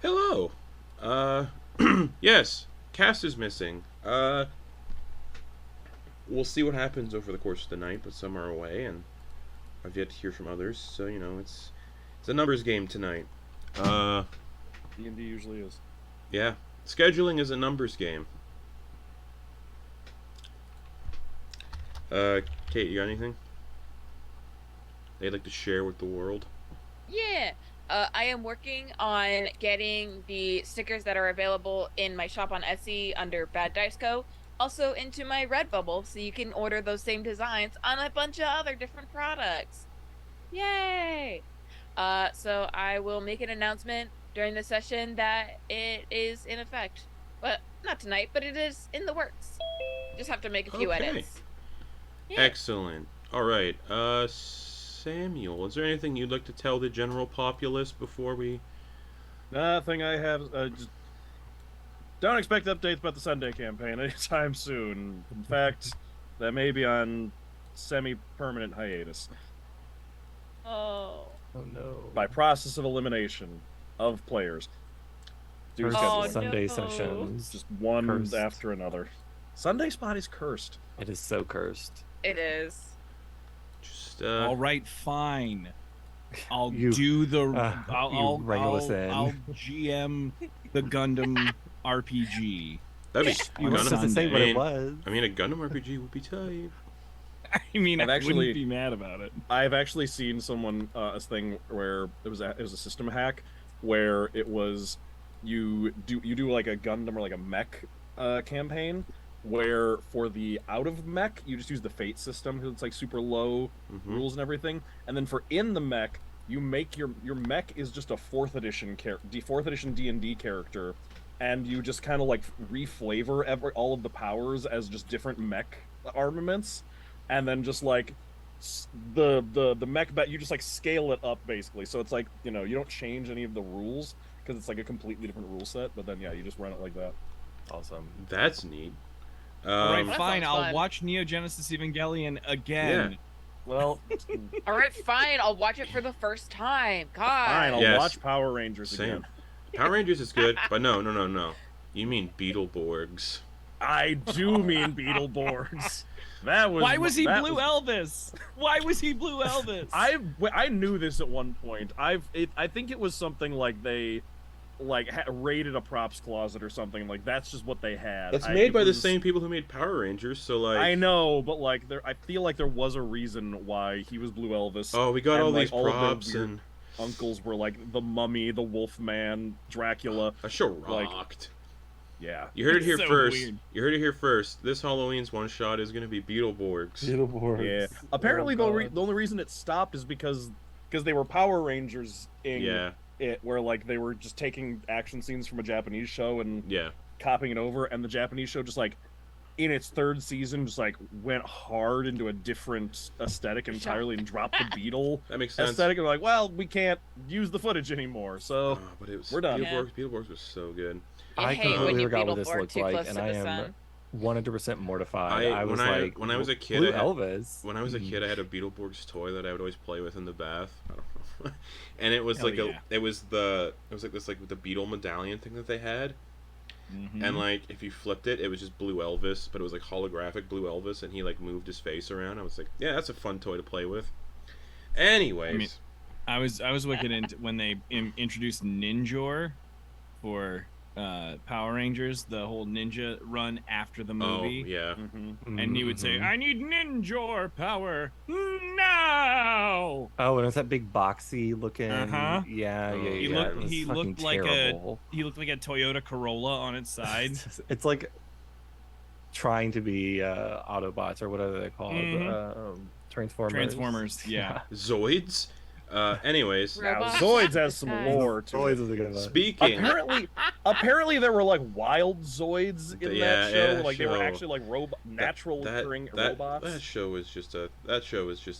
Hello. Uh, yes, cast is missing. We'll see what happens over the course of the night, but some are away, and I've yet to hear from others. So it's a numbers game tonight. Uh, D&D usually is. yeah, scheduling is a numbers game. Kate, you got anything they'd like to share with the world? Yeah. I am working on getting the stickers that are available in my shop on Etsy under Bad Dice Co. Also into my Redbubble, so you can order those same designs on a bunch of other different products. Yay! So I will make an announcement during the session that it is in effect. Well, not tonight, but it is in the works. Just have to make a few Okay. edits. Yeah. Excellent. All right. Samuel, is there anything you'd like to tell the general populace before we? Nothing I have. Just don't expect updates about the Sunday campaign anytime soon. In fact, that may be on semi-permanent hiatus. Oh. Oh no. By process of elimination of players. Due to Oh, scheduling. Sunday no. sessions. Just one Cursed. after another. Sunday spot is cursed. It is so cursed. It is. Just All right, fine. I'll You- do the. you I'll wrangle us in. I'll GM the Gundam RPG. that'd be You Well, Gundam- doesn't say what I it was. mean, a Gundam RPG would be tight. I mean, I've I actually- wouldn't be mad about it. I've actually seen someone a thing where it was a system hack where it was you do like a Gundam or like a mech campaign where for the out of mech you just use the fate system because it's like super low rules and everything, and then for in the mech you make your mech is just a 4th edition D&D character, and you just kind of like reflavor all of the powers as just different mech armaments, and then just like the mech you just like scale it up basically, so it's like, you don't change any of the rules because it's like a completely different rule set, but then you just run it like that. Awesome. That's neat. All right, That fine. sounds I'll fun. watch Neo Genesis Evangelion again. Well, All right, fine. I'll watch it for the first time. God. fine, I'll Yes. watch Power Rangers Same. again. Power Rangers is good, but no. You mean Beetleborgs? I do mean Beetleborgs. That was Why was he that Blue Elvis? Why was he Blue Elvis? I knew this at one point. I think it was something like they raided a props closet or something. Like that's just what they had. It's made by the same people who made Power Rangers, so like. I know, but like I feel like there was a reason why he was Blue Elvis. Oh, we got and, all like, these all of their props weird and uncles were like the Mummy, the Wolfman, Dracula. that show like- rocked. Yeah. You heard it here So first. weird. You heard it here first. This Halloween's one shot is gonna be Beetleborgs. Beetleborgs. Yeah. Apparently, Oh, the only reason it stopped is because they were Power Rangers in Yeah, it, where like they were just taking action scenes from a Japanese show and yeah. copying it over, and the Japanese show just like in its 3rd season just like went hard into a different aesthetic entirely and dropped the Beetle That makes sense. aesthetic, and like, well, we can't use the footage anymore, so Oh, but it was we're done. Beetleborgs was so good. I hate when completely you forgot what this Beetleborg looked too like, close and to I the am sun. 100% mortified. I was like, when I was a kid, Blue I had, Elvis. when I was a kid, I had a Beetleborgs toy that I would always play with in the bath. I don't know, and it was Hell like yeah. it was like this like the beetle medallion thing that they had, Mhm. and like if you flipped it, it was just Blue Elvis, but it was like holographic Blue Elvis, and he like moved his face around. I was like, yeah, that's a fun toy to play with. Anyways, I mean, I was wicked into when they introduced Ninjor for Power Rangers, the whole ninja run after the movie. oh yeah, Mhm. And he would say, Mhm. "I need Ninjor power now." Oh, and it was that big boxy looking. Uh-huh. Yeah, Oh, yeah, He yeah. looked- it was he fucking looked like a- terrible. He looked like a Toyota Corolla on its side. It's like trying to be Autobots or whatever they're called. Mhm. Transformers. Transformers, yeah. Zoids. Anyways, Now, Robots Zoids has some Nice. lore to Zoids it. is a good one. speaking. Apparently there were like wild Zoids in Yeah, that show. yeah, like they were show. actually like natural occurring robots. That show is just a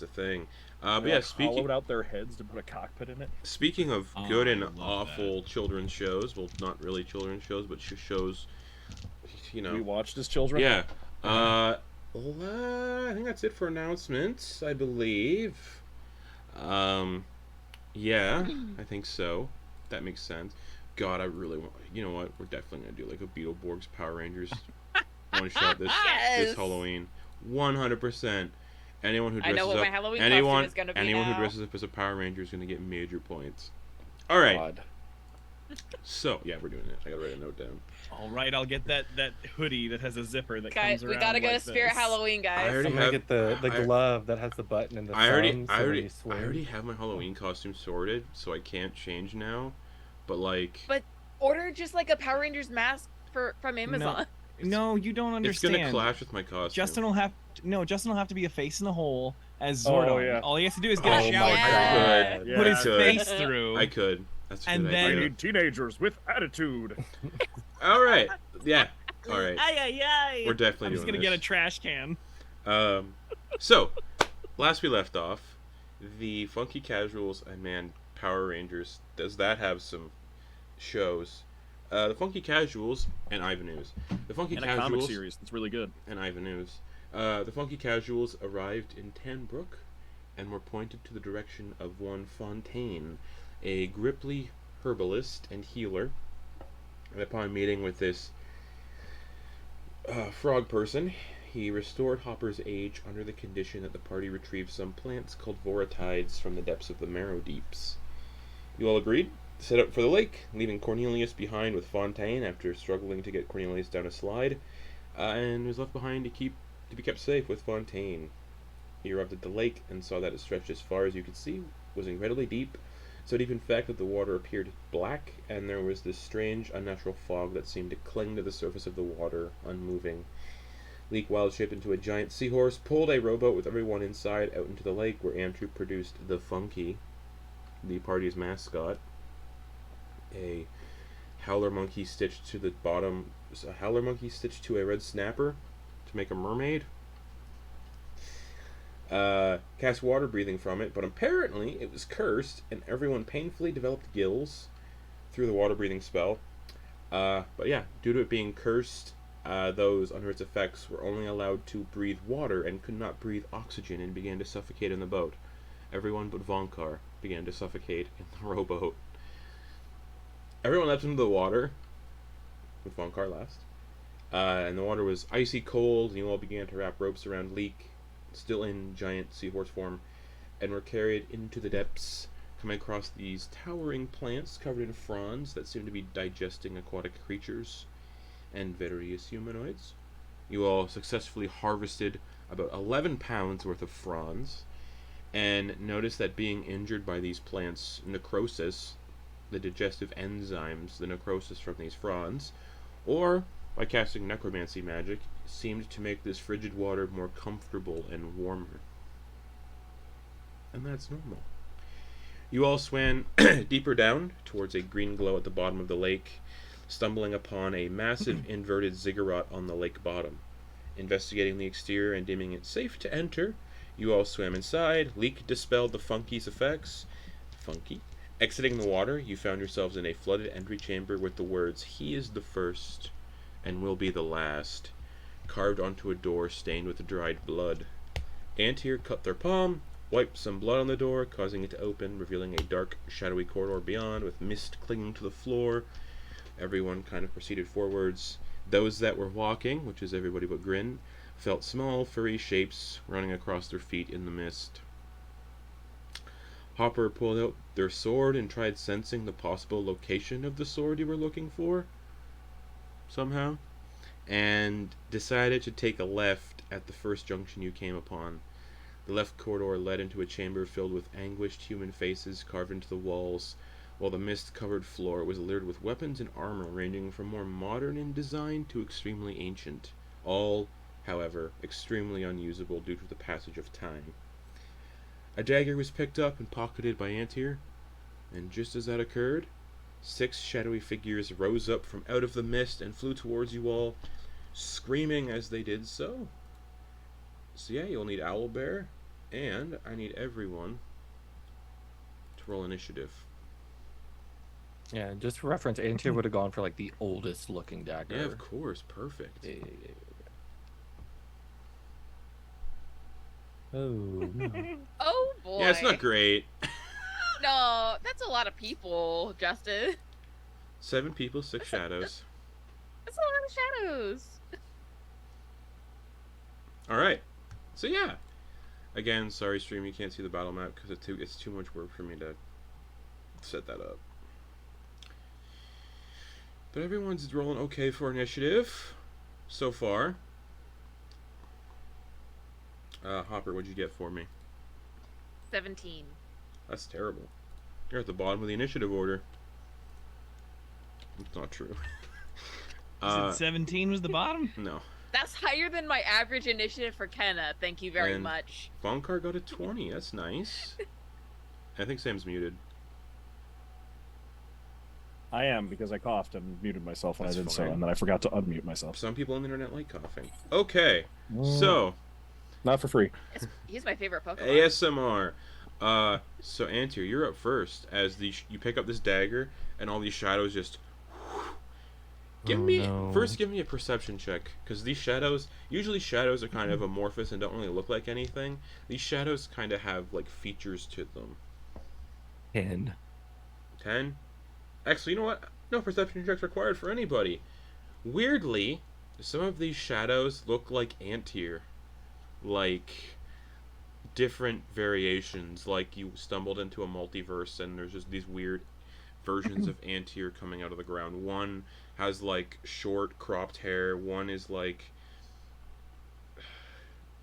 thing. But They, yeah, like, speaking hollowed out their heads to put a cockpit in it. speaking of Oh, good I and love awful children's shows, well, not really children's shows, but shows, We know. watched as children. Yeah. I think that's it for announcements, I believe. Yeah, I think so. That makes sense. God, I really want. You know what? We're definitely gonna do like a Beetleborgs Power Rangers one shot this Yes! Halloween. 100%. Anyone who I dresses know what up, my Halloween anyone, costume is gonna be anyone now. who dresses up as a Power Ranger is gonna get major points. All right. God. So yeah, we're doing it. I gotta write a note down. All right, I'll get that hoodie that has a zipper that Guys, comes around. we gotta go like to Spirit this. Halloween, I guys. already I'm gonna have- get the I- glove that has the button and the I thumb. already, so I when already, you swing. I already have my Halloween costume sorted, so I can't change now. But like, But order just like a Power Rangers mask from Amazon. No, you don't it's understand. gonna clash with my costume. Justin will have to be a face in the hole as Oh, Zordon. yeah. All he has to do is get Oh a my shower God. curtain, Yeah. put his I could. face through. I could. That's a And good then- I idea. need teenagers with attitude. All right. Yeah. All right. Ay, ay, ay. We're definitely I'm just doing gonna get a this. trash can. So, last we left off, the Funky Casuals and man, Power Rangers. Does that have some shows? The Funky Casuals and Ivanhoos. The Funky And a comic Casuals series that's really good. and Ivanhoos. The Funky Casuals arrived in Tanbrook and were pointed to the direction of one Fontaine, a gripply herbalist and healer. And upon meeting with this frog person, he restored Hopper's age under the condition that the party retrieve some plants called voratides from the depths of the Marrow Deeps. You all agreed to set out for the lake, leaving Cornelius behind with Fontaine after struggling to get Cornelius down a slide, and was left behind to be kept safe with Fontaine. He arrived at the lake and saw that it stretched as far as you could see, was incredibly deep, so deep in fact that the water appeared black, and there was this strange, unnatural fog that seemed to cling to the surface of the water, unmoving. Leek, wild shaped into a giant seahorse, pulled a rowboat with everyone inside out into the lake, where Antyr produced the Funky, the party's mascot, a howler monkey stitched to the bottom, a howler monkey stitched to a red snapper to make a mermaid. Cast water breathing from it, but apparently it was cursed, and everyone painfully developed gills through the water breathing spell. But yeah, due to it being cursed, those under its effects were only allowed to breathe water and could not breathe oxygen and began to suffocate in the boat. Everyone but Vonkar began to suffocate in the rowboat. Everyone leapt into the water, with Vonkar last. And the water was icy cold, and you all began to wrap ropes around Leek, still in giant seahorse form, and were carried into the depths, coming across these towering plants covered in fronds that seemed to be digesting aquatic creatures and various humanoids. You all successfully harvested about 11 pounds worth of fronds, and noticed that being injured by these plants' necrosis, the digestive enzymes, the necrosis from these fronds, or by casting necromancy magic, seemed to make this frigid water more comfortable and warmer. And that's normal. You all swam deeper down towards a green glow at the bottom of the lake, stumbling upon a massive inverted ziggurat on the lake bottom. Investigating the exterior and deeming it safe to enter, you all swam inside. Leek dispelled the Funky's effects. Funky. Exiting the water, you found yourselves in a flooded entry chamber with the words, "He is the first and will be the last," carved onto a door stained with dried blood. Antyr cut their palm, wiped some blood on the door, causing it to open, revealing a dark, shadowy corridor beyond, with mist clinging to the floor. Everyone kind of proceeded forwards. Those that were walking, which is everybody but Grin, felt small, furry shapes running across their feet in the mist. Hopper pulled out their sword and tried sensing the possible location of the sword you were looking for, somehow, and decided to take a left at the first junction you came upon. The left corridor led into a chamber filled with anguished human faces carved into the walls, while the mist-covered floor was littered with weapons and armor ranging from more modern in design to extremely ancient, all, however, extremely unusable due to the passage of time. A dagger was picked up and pocketed by Antyr, and just as that occurred, 6 shadowy figures rose up from out of the mist and flew towards you all, screaming as they did so. So yeah, you'll need Owlbear, and I need everyone to roll initiative. Yeah, just for reference, Antyr would have gone for like the oldest looking dagger. Yeah, of course, perfect. Yeah. Oh no. Oh boy. Yeah, it's not great. No, that's a lot of people, Justin. 7 people, 6 shadows. That's a lot of shadows. All right. So yeah. Again, sorry, stream, you can't see the battle map because it's too much work for me to set that up. But everyone's rolling okay for initiative so far. Hopper, what'd you get for me? 17. That's terrible. You're at the bottom of the initiative order. It's not true. You said 17 was the bottom? No. That's higher than my average initiative for Kenna. Thank you very And much. Vonkar got a 20. That's nice. I think Sam's muted. I am, because I coughed and muted myself when That's I did so, fine. and then I forgot to unmute myself. Some people on the internet like coughing. Okay. So, Not for free. He's my favorite Pokemon. ASMR. So Antyr, you're up first as you pick up this dagger and all these shadows just give me a perception check, because these shadows are kind of amorphous and don't really look like anything. These shadows kind of have like features to them. 10. 10. Actually, you know what? No perception checks required for anybody. Weirdly, some of these shadows look like Antyr, like different variations. Like you stumbled into a multiverse and there's just these weird versions of Antyr coming out of the ground. One has like short cropped hair. One is like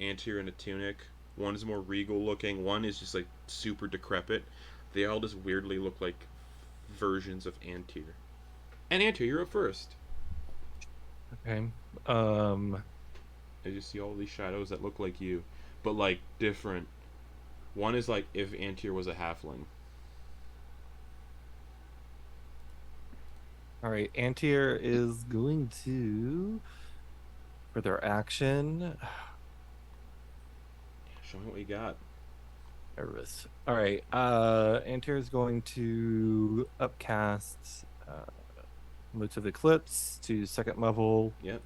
Antyr in a tunic. One is more regal looking. One is just like super decrepit. They all just weirdly look like versions of Antyr. And Antyr, you're up first. Okay. I just see all these shadows that look like you, but like different. One is like if Antyr was a halfling. All right. Antyr is going to, for their action. Show me what you got. Nervous. All right. Antyr is going to upcast Moods of Eclipse to 2nd level. Yep.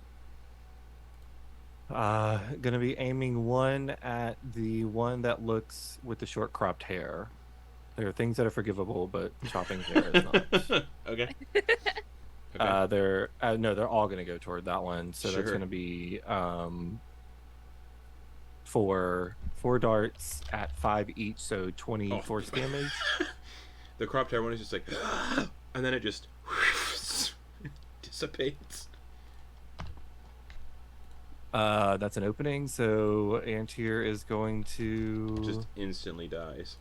Gonna be aiming one at the one that looks with the short cropped hair. There are things that are forgivable, but chopping hair is not. Okay. They're they're all gonna go toward that one. So that's Sure. gonna be four darts at 5 each, so 20 force damage. The cropped hair one is just like, and then it just dissipates. That's an opening, so Antyr is going to Just instantly dies.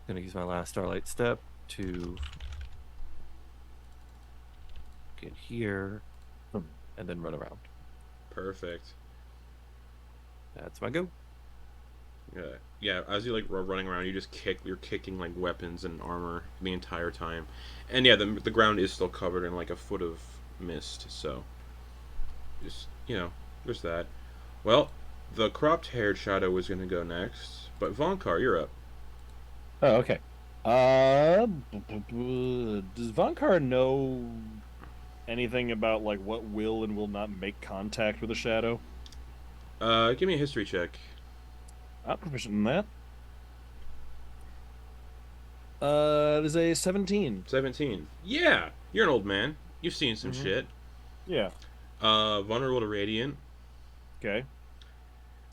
gonna use my last Starlight Step to get here and then run around. Perfect. That's my go. Yeah. As you like running around, you're kicking like weapons and armor the entire time, and yeah, the ground is still covered in like a foot of mist. So, just there's that. Well, the cropped-haired shadow was gonna go next, but Vonkar, you're up. Oh, okay. Does Vonkar know anything about like what will and will not make contact with a shadow? Give me a history check. I'm proficient in that. It is a 17. 17. Yeah, you're an old man. You've seen some shit. Yeah. Vulnerable to radiant. Okay.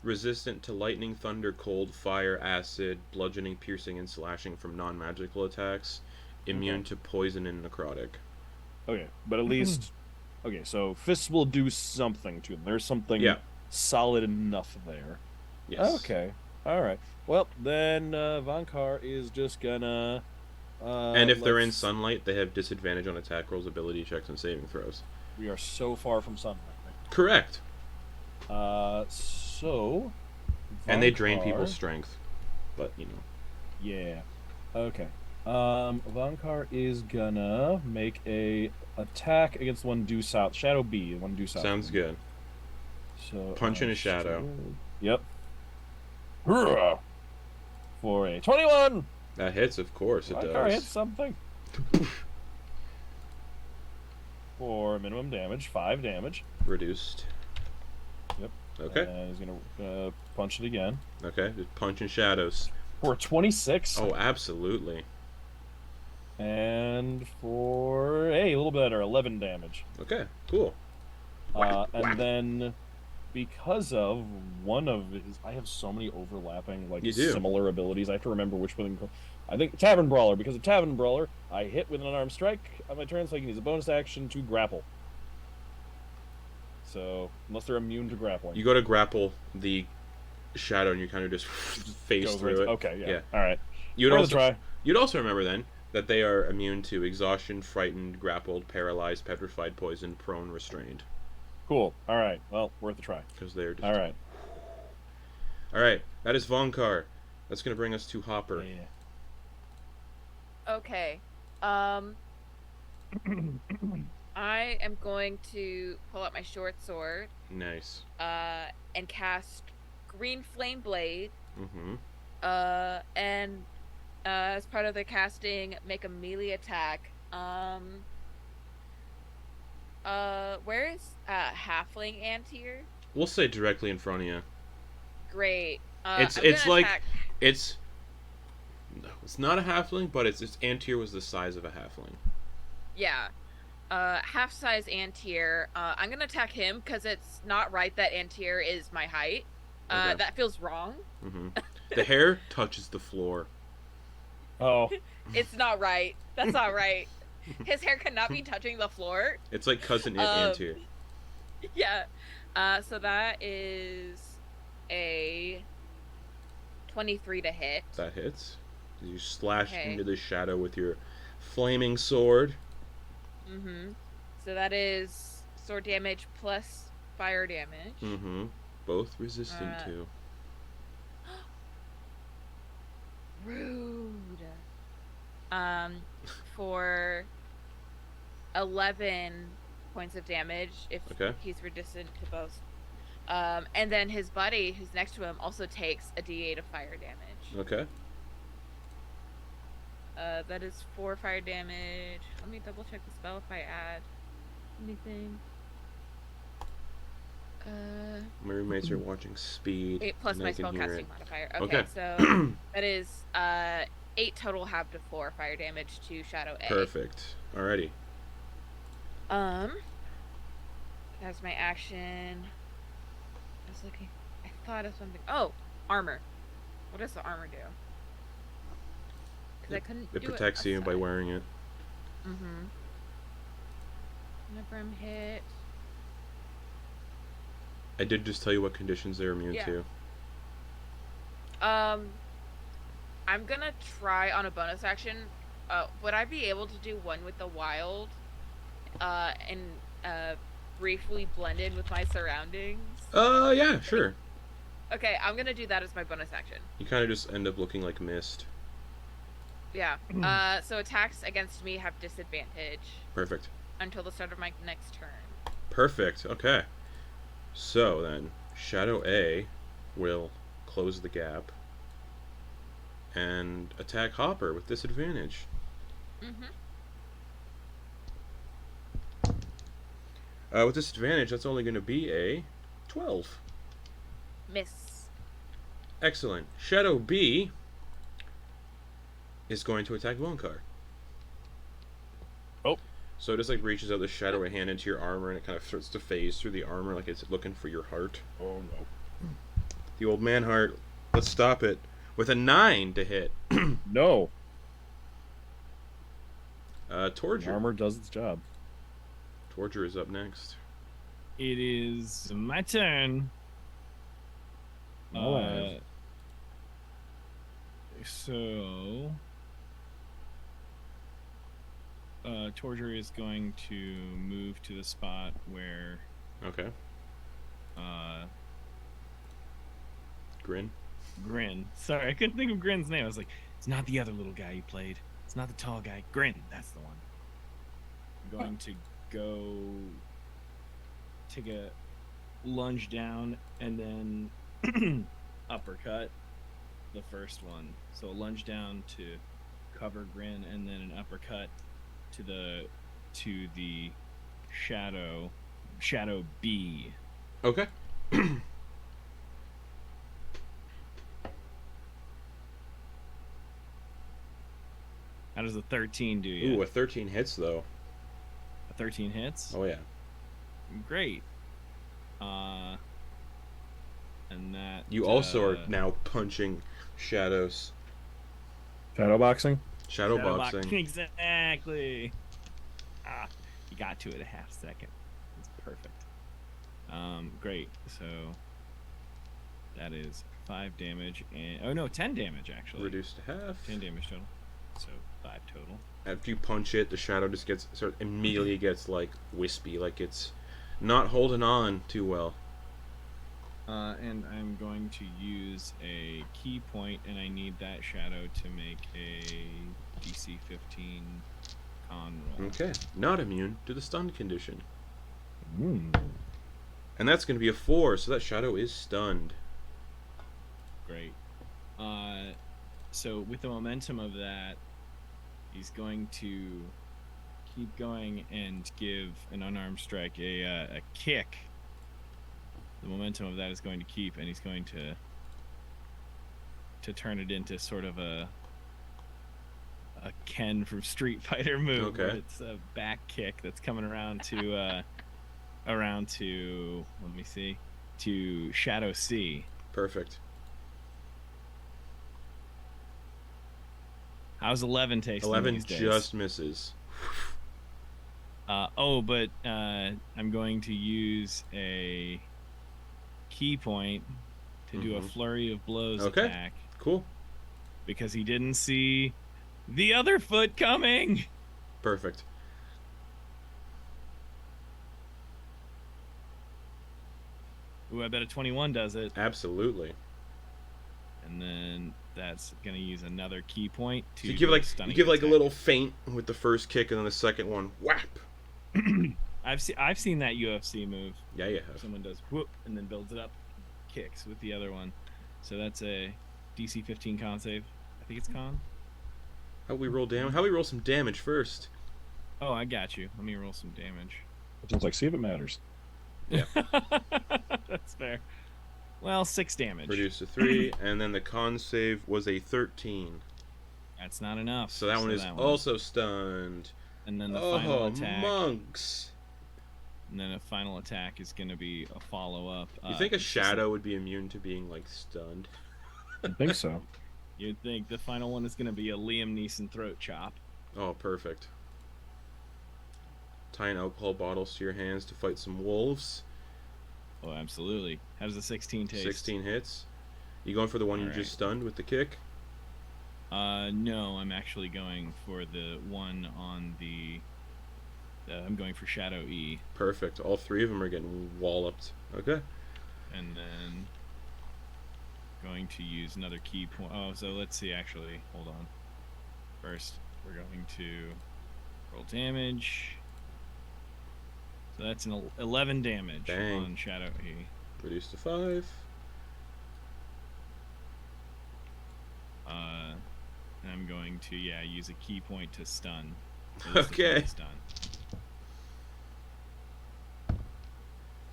Resistant to lightning, thunder, cold, fire, acid, bludgeoning, piercing, and slashing from non-magical attacks. Immune to poison and necrotic. Okay, but at least... Okay, so fists will do something to them. There's something solid enough there. Yes. Okay. Alright. Well, then Vonkar is just gonna... and if they're in sunlight, they have disadvantage on attack rolls, ability checks, and saving throws. We are so far from sunlight. Correct. So... And they drain Vonkar- people's strength. But, Yeah. Okay. Vonkar is gonna make a attack against one due south. Shadow B, one due south. Sounds good. So Punch in a shadow. Yep. For a 21. That hits, of course it Vonkar hits does. something. For minimum damage, 5 damage. Reduced. Yep. Okay. And he's gonna punch it again. Okay, just punch in shadows. For a 26. Oh, absolutely. And for a little better, 11 damage. Okay, cool. And then because of one of his, I have so many overlapping, like, You do. similar abilities. I have to remember which one. I think Tavern Brawler. Because of Tavern Brawler, I hit with an unarmed strike on my turn, so I can use a bonus action to grapple. So, unless they're immune to grappling. You go to grapple the shadow, and you kind of just phase Goes through right- it. Okay, yeah. Yeah. All right. You'd Worth a also try. you'd also remember then that they are immune to exhaustion, frightened, grappled, paralyzed, petrified, poisoned, prone, restrained, Cool. All right. Well, worth a try. because they're just. All right. All right. That is Vonkar. That's gonna bring us to Hopper. Yeah. Okay. I am going to pull out my short sword, Nice. and cast Green Flame Blade, Mm-hmm. and as part of the casting, make a melee attack. Where is Halfling Antyr? We'll say directly in front of you. Great. It's I'm it's gonna like attack... it's. No, it's not a halfling, but its Antyr was the size of a halfling. Yeah. Half size Antyr. I'm gonna attack him because it's not right that Antyr is my height. Okay. That feels wrong. Mm-hmm. The hair touches the floor. Oh. It's not right. That's not right. His hair cannot be touching the floor. It's like cousin Antyr. Yeah. So that is a 23 to hit. That hits. You slash Okay. into the shadow with your flaming sword. Mm-hmm. So that is sword damage plus fire damage. Mm-hmm. Both resistant to. Rude. For 11 points of damage if Okay. he's resistant to both. And then his buddy, who's next to him, also takes a D8 of fire damage. Okay. That is 4 fire damage. Let me double check the spell if I add anything. My roommates are watching Speed. 8 plus and my I can hear spellcasting it. modifier. Okay. Okay, so that is 8 total half to 4 fire damage to Shadow A. Perfect. Alrighty. That's my action. I was looking. I thought of something. Oh, armor. What does the armor do? Because I couldn't. It do protects you by wearing it. Mm-hmm. Whenever I'm hit. I did just tell you what conditions they're immune Yeah. to. I'm gonna try on a bonus action. Would I be able to do one with the wild? And briefly blend in with my surroundings? Yeah, sure. Okay, I'm gonna do that as my bonus action. You kind of just end up looking like mist. Yeah. So attacks against me have disadvantage Perfect. until the start of my next turn. Perfect. Okay. So then, Shadow A will close the gap and attack Hopper with disadvantage. Mm-hmm. With disadvantage, that's only going to be a 12. Miss. Excellent. Shadow B is going to attack Vonkar. Oh. So it just like reaches out the shadowy hand into your armor, and it kind of starts to phase through the armor like it's looking for your heart. Oh no. The old man heart. Let's stop it with a 9 to hit. No. Torger. Armor does its job. Torger is up next. It is my turn. Alright. So Torger is going to move to the spot where Okay. Grin. Grin. Sorry, I couldn't think of Grin's name. I was like, it's not the other little guy you played. It's not the tall guy. Grin, that's the one. I'm going to go take a lunge down and then uppercut the first one. So a lunge down to cover Grin and then an uppercut to the shadow B. Okay. How does a 13 do you? Ooh, a 13 hits though. A 13 hits? Oh yeah. Great. And that... You also are now punching shadows. Shadowboxing? Shadowboxing. Exactly. You got to it a half second. That's perfect. Great. So that is 5 damage and 10 damage actually. Reduced to half. 10 damage total. So 5 total. After you punch it, the shadow just immediately gets like wispy, like it's not holding on too well. And I'm going to use a key point, and I need that shadow to make a DC 15 con roll. Okay. Not immune to the stun condition. Mm. And that's going to be a 4, so that shadow is stunned. Great. So with the momentum of that, he's going to keep going and give an unarmed strike a kick. The momentum of that is going to keep, and he's going to turn it into sort of a Ken from Street Fighter move. Okay. Where it's a back kick that's coming around to let me see, to Shadow C. Perfect. How's 11 tasting 11 these days? just misses. But I'm going to use a key point to do a flurry of blows attack. Cool. Because he didn't see the other foot coming. Perfect. Ooh, I bet a 21 does it. Absolutely. And then that's gonna use another key point to So you stunning give a attack. little feint with the first kick, and then the second one, whap. I've seen that UFC move. Yeah, you have. Someone does whoop and then builds it up, kicks with the other one. So that's a DC 15 con save. I think it's con. How we roll damage? How we roll some damage first? Oh, I got you. Let me roll some damage. It's like, see if it matters. Yeah. That's fair. Well, 6 damage. Reduced to 3, and then the con save was a 13. That's not enough. So that one is also stunned. And then the final Oh, attack. monks! And then a final attack is going to be a follow-up. You think a shadow would be immune to being, like, stunned? I think so. You'd think the final one is going to be a Liam Neeson throat chop. Oh, perfect. Tying alcohol bottles to your hands to fight some wolves. Oh, absolutely. How does the 16 taste? 16 hits. You going for the one you just stunned with the kick? No, I'm actually going for the one on the... I'm going for Shadow E. Perfect. All 3 of them are getting walloped. Okay. And then... going to use another key point. Oh, so let's see, actually. Hold on. First, we're going to roll damage. So that's an 11 damage on Shadow E. Reduced to 5. And I'm going to, use a key point to stun. Okay. Stun.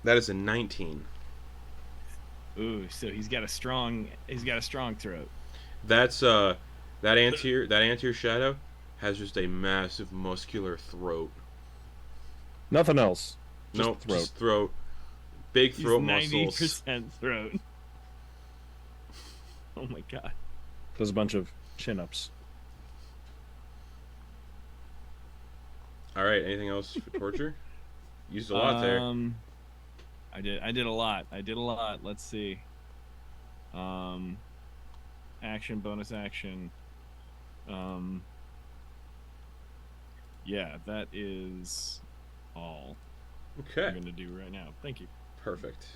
That is a 19. Ooh, so he's got a strong throat. That's that Antyr shadow has just a massive muscular throat. Nothing else. Nope, throat. just throat. Big throat muscles. 90% throat. Oh my god. Does a bunch of chin-ups. All right. Anything else for torture? Used a lot there. I did a lot. Let's see. Action, bonus action. Yeah, that is all Okay. I'm gonna do right now. Thank you. Perfect.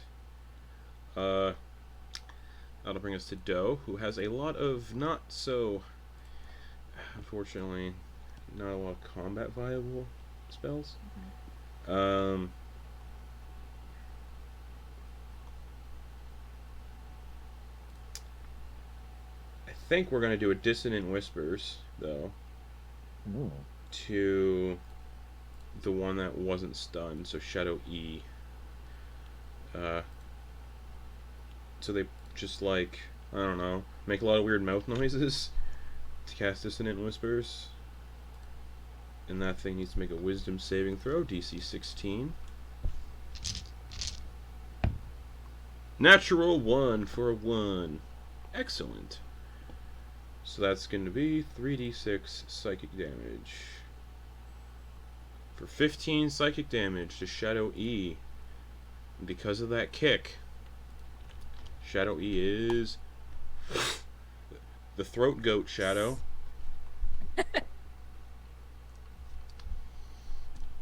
That'll bring us to Doe, who has a lot of unfortunately, not a lot of combat viable spells. I think we're gonna do a Dissonant Whispers, though, Ooh. to the one that wasn't stunned, so Shadow E. So they just, like, I don't know, make a lot of weird mouth noises to cast Dissonant Whispers. And that thing needs to make a wisdom saving throw, DC 16. Natural 1 for a 1. Excellent. So that's going to be 3d6 psychic damage. For 15 psychic damage to Shadow E. And because of that kick, Shadow E is the throat goat Shadow.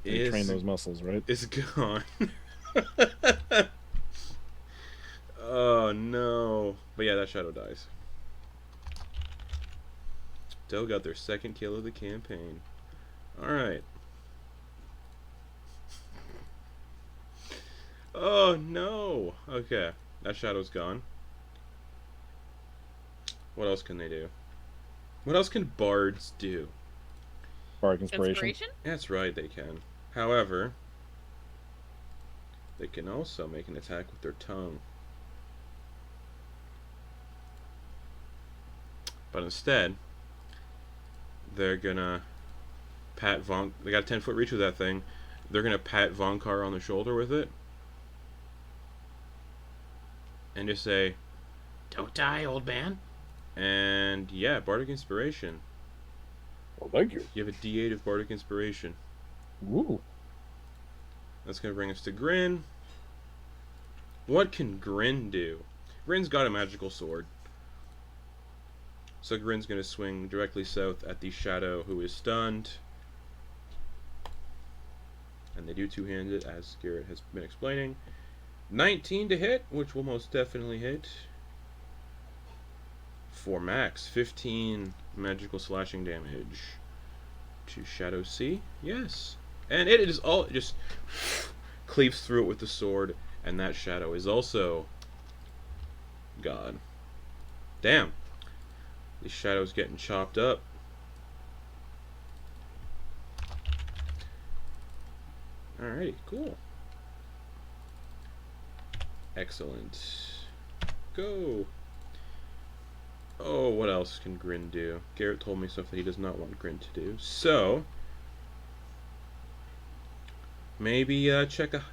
You train those muscles, right? Is gone. Oh no. But yeah, that Shadow dies. Doe got their second kill of the campaign. Alright. Oh no. Okay. That Shadow's gone. What else can they do? What else can bards do? Bardic Inspiration. Inspiration? That's right, they can. However, they can also make an attack with their tongue. But instead, they're gonna pat they got a 10-foot reach with that thing. They're gonna pat Vonkar on the shoulder with it. And just say, "Don't die, old man." And yeah, Bardic Inspiration. Well, thank you. You have a D8 of Bardic Inspiration. Woo. That's going to bring us to Grin. What can Grin do? Grin's got a magical sword. So Grin's going to swing directly south at the Shadow who is stunned. And they do two-handed, as Garrett has been explaining. 19 to hit, which will most definitely hit. For max, 15 magical slashing damage to Shadow C. Yes. And it is all, it just cleaves through it with the sword, and that Shadow is also gone. Damn. The Shadow's getting chopped up. Alrighty, cool. Excellent. Go. Oh, what else can Grin do? Garrett told me stuff that he does not want Grin to do. So maybe chuck a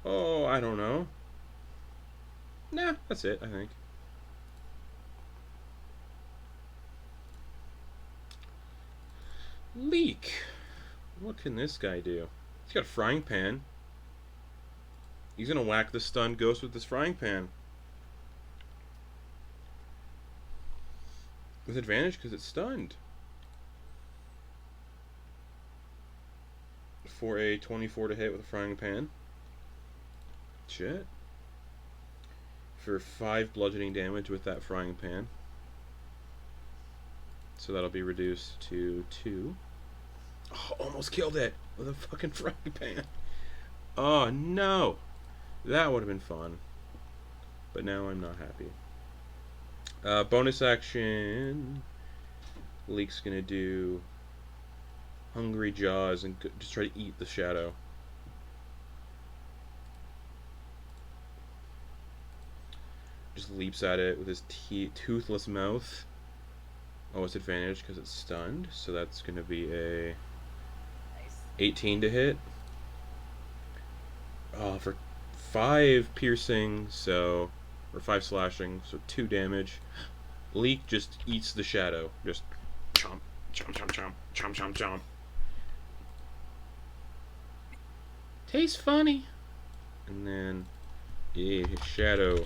oh, I don't know. Nah, that's it, I think. Leek. What can this guy do? He's got a frying pan. He's gonna whack the stunned ghost with this frying pan. With advantage because it's stunned. For a 24 to hit with a frying pan. Shit. For 5 bludgeoning damage with that frying pan. So that'll be reduced to 2. Oh, almost killed it with a fucking frying pan. Oh no. That would have been fun. But now I'm not happy. Bonus action. Leek's gonna do Hungry Jaws and just try to eat the Shadow. Just leaps at it with his toothless mouth. Oh, it's advantage because it's stunned. So that's gonna be a Nice. 18 to hit. Oh, for 5 piercing, so, or 5 slashing, so 2 damage. Leek just eats the Shadow. Just chomp, chomp, chomp, chomp, chomp, chomp, chomp. Tastes funny. And then, yeah, his Shadow.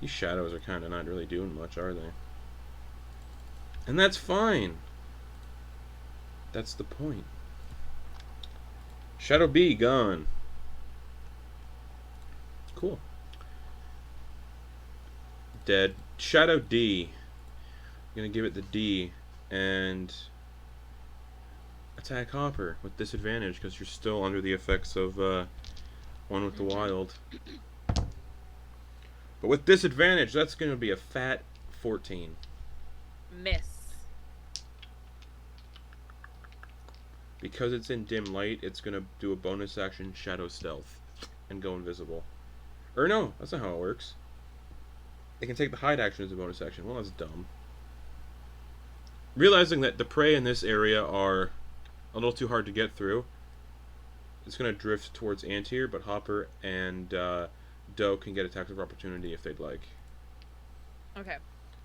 These Shadows are kind of not really doing much, are they? And that's fine. That's the point. Shadow B gone. Cool. Dead. Shadow D. I'm gonna give it the D and attack Hopper with disadvantage because you're still under the effects of one with the wild. But with disadvantage, that's gonna be a fat 14. Miss. Because it's in dim light, it's gonna do a bonus action Shadow Stealth and go invisible. Or no, that's not how it works. It can take the hide action as a bonus action. Well, that's dumb. realizing that the prey in this area are a little too hard to get through, it's going to drift towards Antyr, but Hopper and Doe can get attacks of opportunity if they'd like. Okay.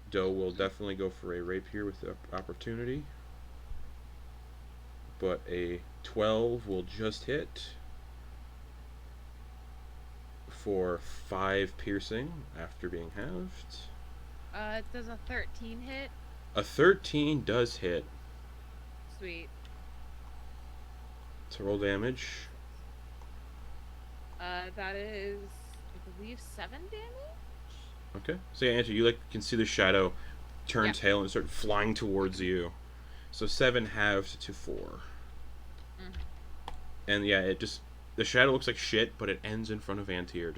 Doe will definitely go for a rapier with the opportunity, but a 12 will just hit for 5 piercing after being halved. Does a 13 hit? A 13 does hit. Sweet. To roll damage. That is, I believe, 7 damage? Okay. So yeah, Antyr, you can see the shadow turn Yeah. tail and start flying towards you. So 7 halved to 4. Mhm. And yeah, the shadow looks like shit, but it ends in front of Antyr.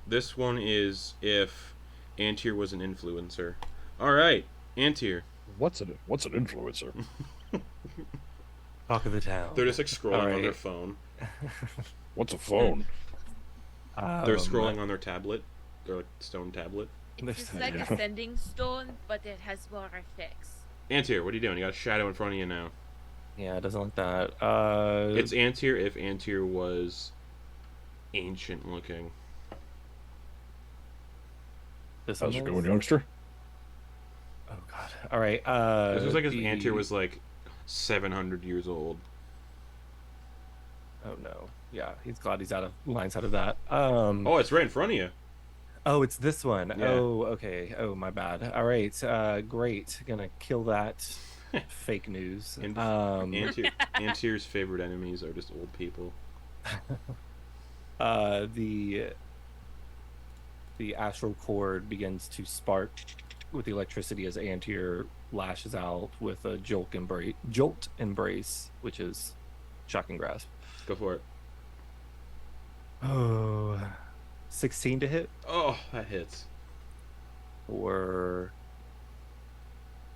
This one is if Antyr was an influencer. All right, Antyr. What's an influencer? Talk of the town. They're just scrolling on their Alright. phone. What's a phone? They're scrolling on their tablet. Their stone tablet. It's like a sending stone, but it has more effects. Antyr, what are you doing? You got a shadow in front of you now. Yeah, it doesn't like that. It's Antyr if Antyr was ancient looking. this How's it one going, is? youngster? Oh god. All right. This was like if Antyr was 700 years old. Oh no. Yeah, he's glad he's lines out of that. Oh, it's right in front of you. Oh, it's this one. Yeah. Oh, okay. Oh, my bad. All right. Great. Gonna kill that fake news. And Antyr's favorite enemies are just old people. The astral cord begins to spark with the electricity as Antyr lashes out with a jolt embrace, which is shocking grasp. Go for it. Oh, 16 to hit Oh, that hits. or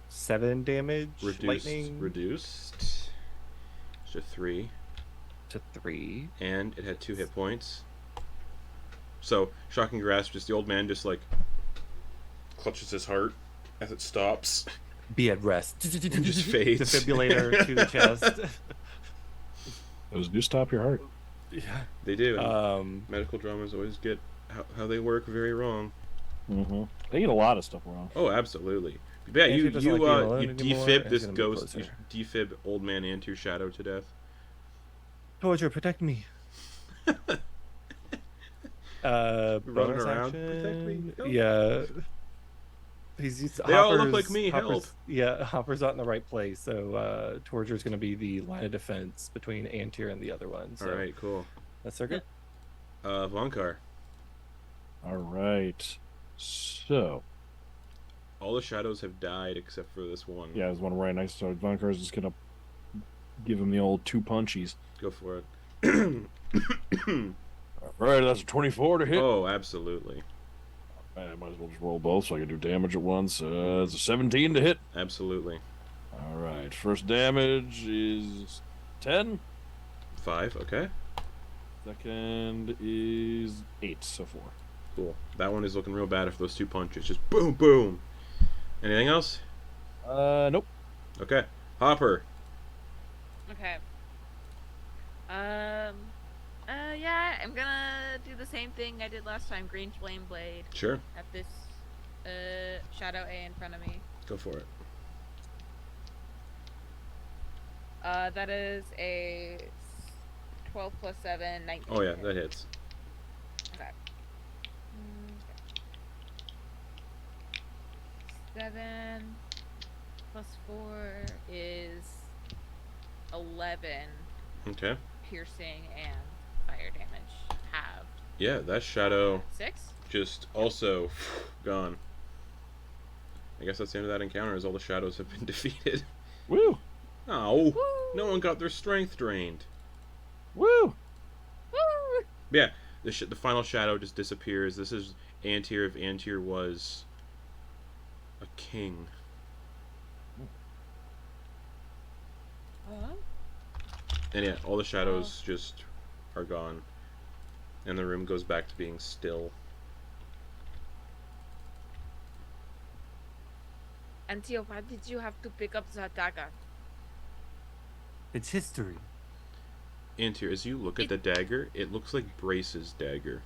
7 damage. Lightning Reduced. To 3. to 3. And it had 2 hit points. So, shocking grasp, just the old man just clutches his heart as it stops. Be at rest. Just fades. Defibrillator to the chest. Those do stop your heart. Yeah. They do. And medical dramas always get how they work very wrong. Mm-hmm. They get a lot of stuff wrong. Oh, absolutely. But yeah, Antyr you doesn't like being alone anymore, defib and this he's gonna be ghost. You closer. defib old man Antyr's shadow to death. Torger, protect me. Running Bonus around, action. protect me, help. Yeah. He's used They all look like me, Hopper's, help. Yeah, Hopper's not in the right place, so Torger's going to be the line of defense between Antyr and the other one. So All right, cool. that's their good. Vonkar. All right. So, All the shadows have died except for this one. yeah, there's one right next to it. Vonkar's just gonna give him the old 2 punchies. Go for it. All right, that's a 24 to hit. Oh, absolutely. I might as well just roll both so I can do damage at once. It's a 17 to hit. Absolutely. All right, first damage is 10. 5, okay. Second is 8, so 4. Cool. That one is looking real bad after those 2 punches. Just boom, boom. Anything else? Nope. Okay. Hopper. Okay. Yeah, I'm gonna do the same thing I did last time. Green Flame Blade. Sure. Have this, Shadow A in front of me. Go for it. That is a 12 plus 7, 19. Oh, yeah, that hits. Okay. 7 plus 4 is 11 Okay. piercing and fire damage halved. Yeah, that shadow 6? just also gone. I guess that's the end of that encounter, as all the shadows have been defeated. Woo! Oh, Woo! no one got their strength drained. Woo! Woo! Yeah, the final shadow just disappears. This is Antyr if Antyr was a king. And yeah, all the shadows just are gone. And the room goes back to being still. Antyr, why did you have to pick up the dagger? It's history. Antyr, as you look at the dagger, it looks like Brace's dagger.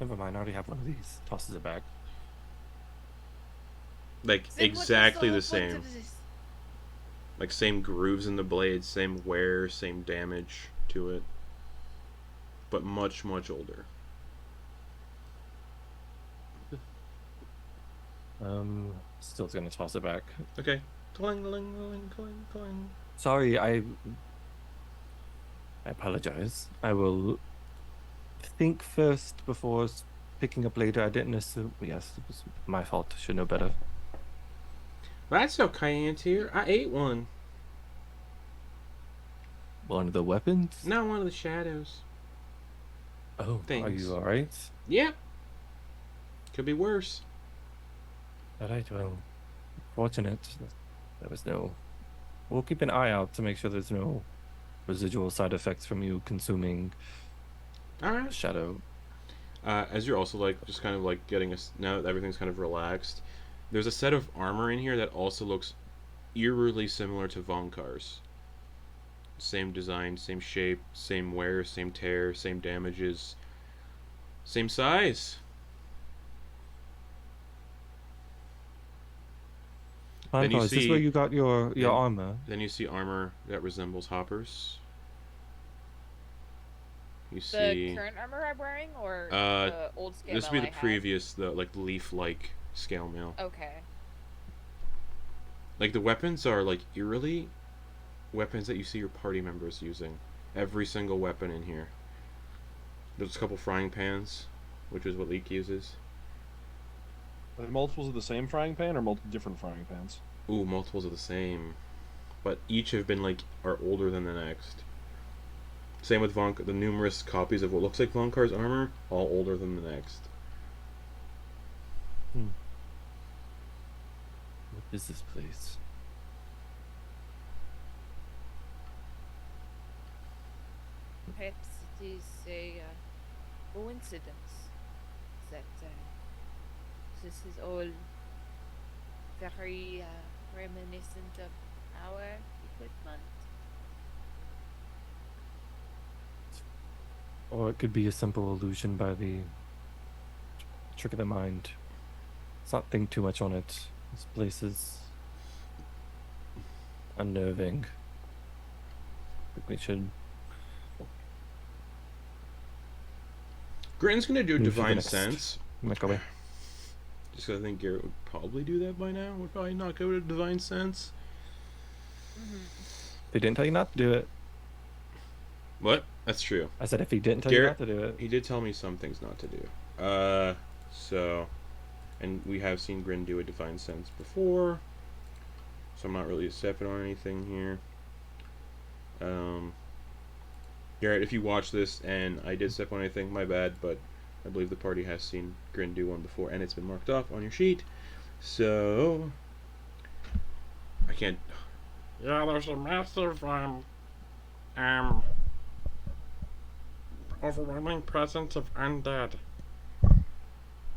Never mind, I already have one of these. Tosses it back. Like, Then exactly the what was the whole point same. of this? Like, same grooves in the blade, same wear, same damage to it. But much, much older. Still gonna toss it back. Okay. Clang, clang, clang, clang, clang. Sorry, I apologize. I will think first before picking up later. I didn't assume. Yes, it was my fault. I should know better. That's okay, Antyr. I ate one. One of the weapons? Not one of the shadows. Oh, are Thanks. you alright? Yep. Could be worse. Alright, well, fortunate. There was no. We'll keep an eye out to make sure there's no residual side effects from you consuming Alright. shadow. As you're also, like, just kind of, like, getting us... Now that everything's kind of relaxed, there's a set of armor in here that also looks eerily similar to Vonkar's. Same design, same shape, same wear, same tear, same damages, same size. Then you Is this see- where you got your then- armor? Then you see armor that resembles Hopper's. You The see... current armor I'm wearing, or Uh, the old scale This would be the I had? previous, the, like, leaf-like scale mail. Okay. Like, the weapons are, like, eerily weapons that you see your party members using. Every single weapon in here. There's a couple frying pans, which is what Leek uses. Are multiples of the same frying pan or multiple different frying pans? Ooh, multiples of the same. But each have been, like, are older than the next. Same with Vonkar. The numerous copies of what looks like Vonkar's armor, all older than the next. What is this place? Perhaps it is a coincidence that this is all very reminiscent of our equipment. Or it could be a simple illusion by the trick of the mind. Let's not think too much on it. This place is unnerving. I think we should Grin's gonna do move to the Divine next. Sense. make our way. Just 'cause I think Garrett would probably do that by now. Would probably not go to Divine Sense. They didn't tell you not to do it. What? That's true. I said if he didn't tell you Garrett- not to do it. He did tell me some things not to do. So... And we have seen Grin do a Divine Sense before. So I'm not really stepping on anything here. Garrett, if you watch this and I did step on anything, my bad, but I believe the party has seen Grin do one before, and it's been marked off on your sheet. So... I can't... Yeah, there's a massive, overwhelming presence of undead.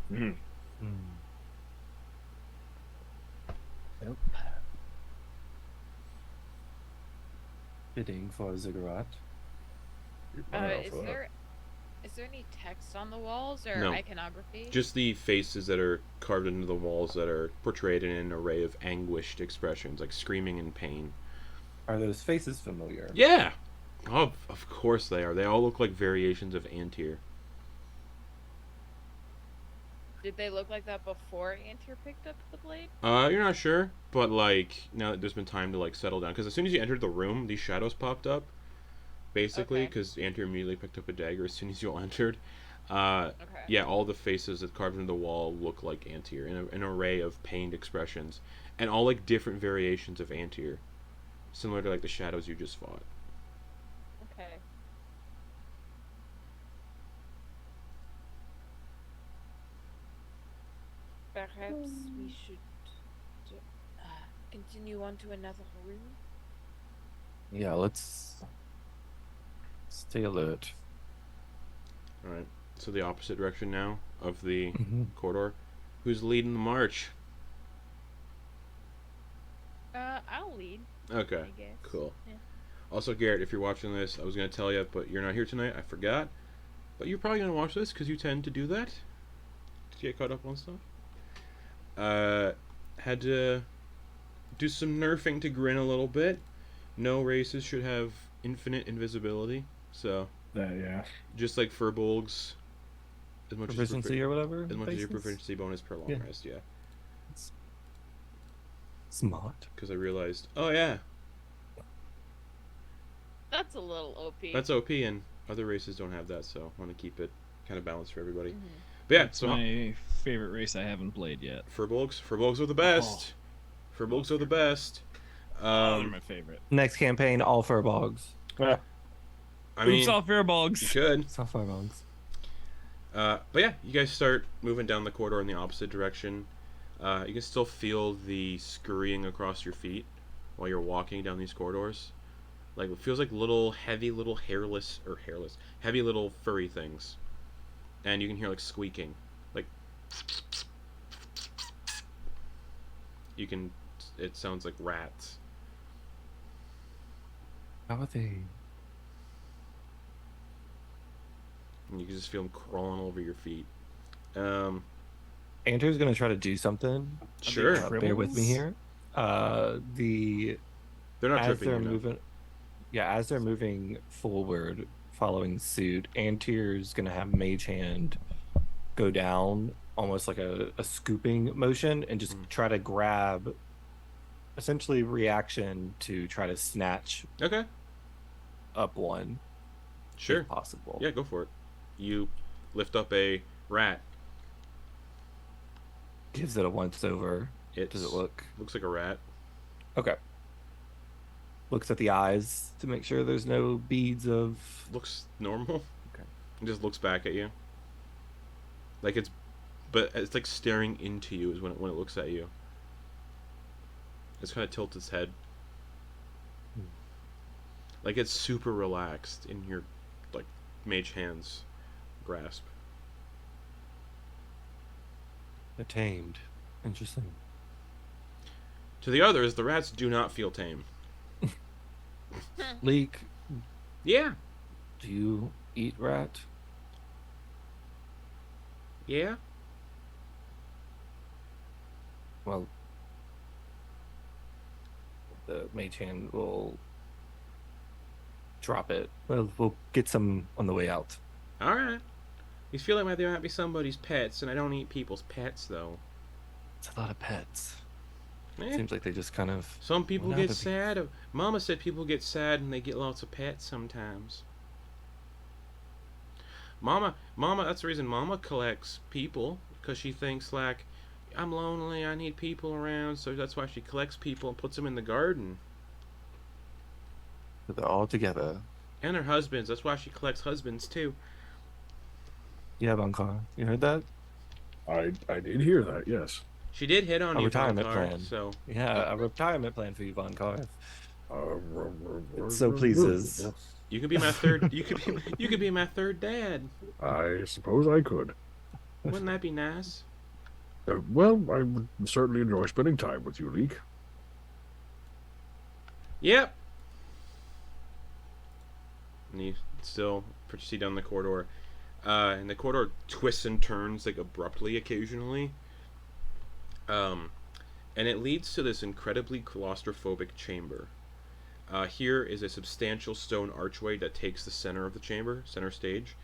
Mm. Nope. Fitting for a ziggurat. Is there any text on the walls or No. iconography? Just the faces that are carved into the walls that are portrayed in an array of anguished expressions, like screaming in pain. Are those faces familiar? Yeah! Of course they are. They all look like variations of Antyr. Did they look like that before Antyr picked up the blade? You're not sure, but, like, now that there's been time to, like, settle down. Because as soon as you entered the room, these shadows popped up. Basically, Okay. because Antyr immediately picked up a dagger as soon as you all entered. Okay. Yeah, all the faces that carved into the wall look like Antyr, in an array of pained expressions. And all, like, different variations of Antyr. Similar to, like, the shadows you just fought. Okay. Perhaps we should continue on to another room. Yeah, let's stay alert. Alright, so the opposite direction now of the Mhm. corridor. Who's leading the march? I'll lead. Okay, I guess. cool. Yeah. Also, Garrett, if you're watching this, I was going to tell you, but you're not here tonight. I forgot. But you're probably going to watch this because you tend to do that. To get caught up on stuff. Had to do some nerfing to Grin a little bit. No races should have infinite invisibility. So, Yeah. just like Furbolgs. As much Proficiency or whatever. as much as your basis? proficiency bonus per long Yeah. rest, yeah. It's smart. Because I realized, oh yeah, That's a little OP. that's OP, and other races don't have that, so I want to keep it kind of balanced for everybody. Mhm. But yeah, That's so my favorite race I haven't played yet. Furbolgs are the best. Furbolgs are the best. Oh, they're my favorite. Next campaign, all furbogs. I mean, Oops, all you Fairbogs. should. It's all furbogs. But yeah, you guys start moving down the corridor in the opposite direction. You can still feel the scurrying across your feet while you're walking down these corridors. Like, it feels like heavy little heavy little furry things. And you can hear like squeaking. Like, it sounds like rats. How are they? And you can just feel them crawling over your feet. Antyr's gonna try to do something. Sure. Bear with me Tribbles? here. They're not As tripping they're you, no. moving, yeah, as they're moving forward, following suit, Antyr's gonna have Mage Hand go down, almost like a scooping motion, and just try to grab, essentially reaction to try to snatch Okay. up one, Sure. if possible. Yeah, go for it. You lift up a rat. Gives it a once over. It Does it look? looks like a rat. Okay. Looks at the eyes to make sure there's no beads of. Looks normal. Okay. It just looks back at you. Like but it's like staring into you is when it looks at you. It's kind of tilts its head. Like it's super relaxed in your like mage hand's grasp. They're tamed. Interesting. To the others, the rats do not feel tame. Leek, Yeah. do you eat rat? Yeah. Well, the mage hand will drop it. Well, we'll get some on the way out. All right. You feel like there might be somebody's pets, and I don't eat people's pets though. It's a lot of pets. Eh. Seems like they just kind of. Some people Well, now get that the- sad. Mama said people get sad and they get lots of pets sometimes. Mama, that's the reason Mama collects people, because she thinks like, I'm lonely, I need people around, so that's why she collects people and puts them in the garden. They're all together. And her husbands, that's why she collects husbands too. Yeah, Vonkar. You heard that? I did hear that. Yes. She did hit on A you, retirement Vonkar, plan. so Yeah, a retirement plan for you, Vonkar. It so pleases. you could be my third. You could be my third dad. I suppose I could. Wouldn't that be nice? Well, I would certainly enjoy spending time with you, Leek. Yep. And you still proceed down the corridor. And the corridor twists and turns like abruptly occasionally. And it leads to this incredibly claustrophobic chamber. Here is a substantial stone archway that takes the center of the chamber, center stage.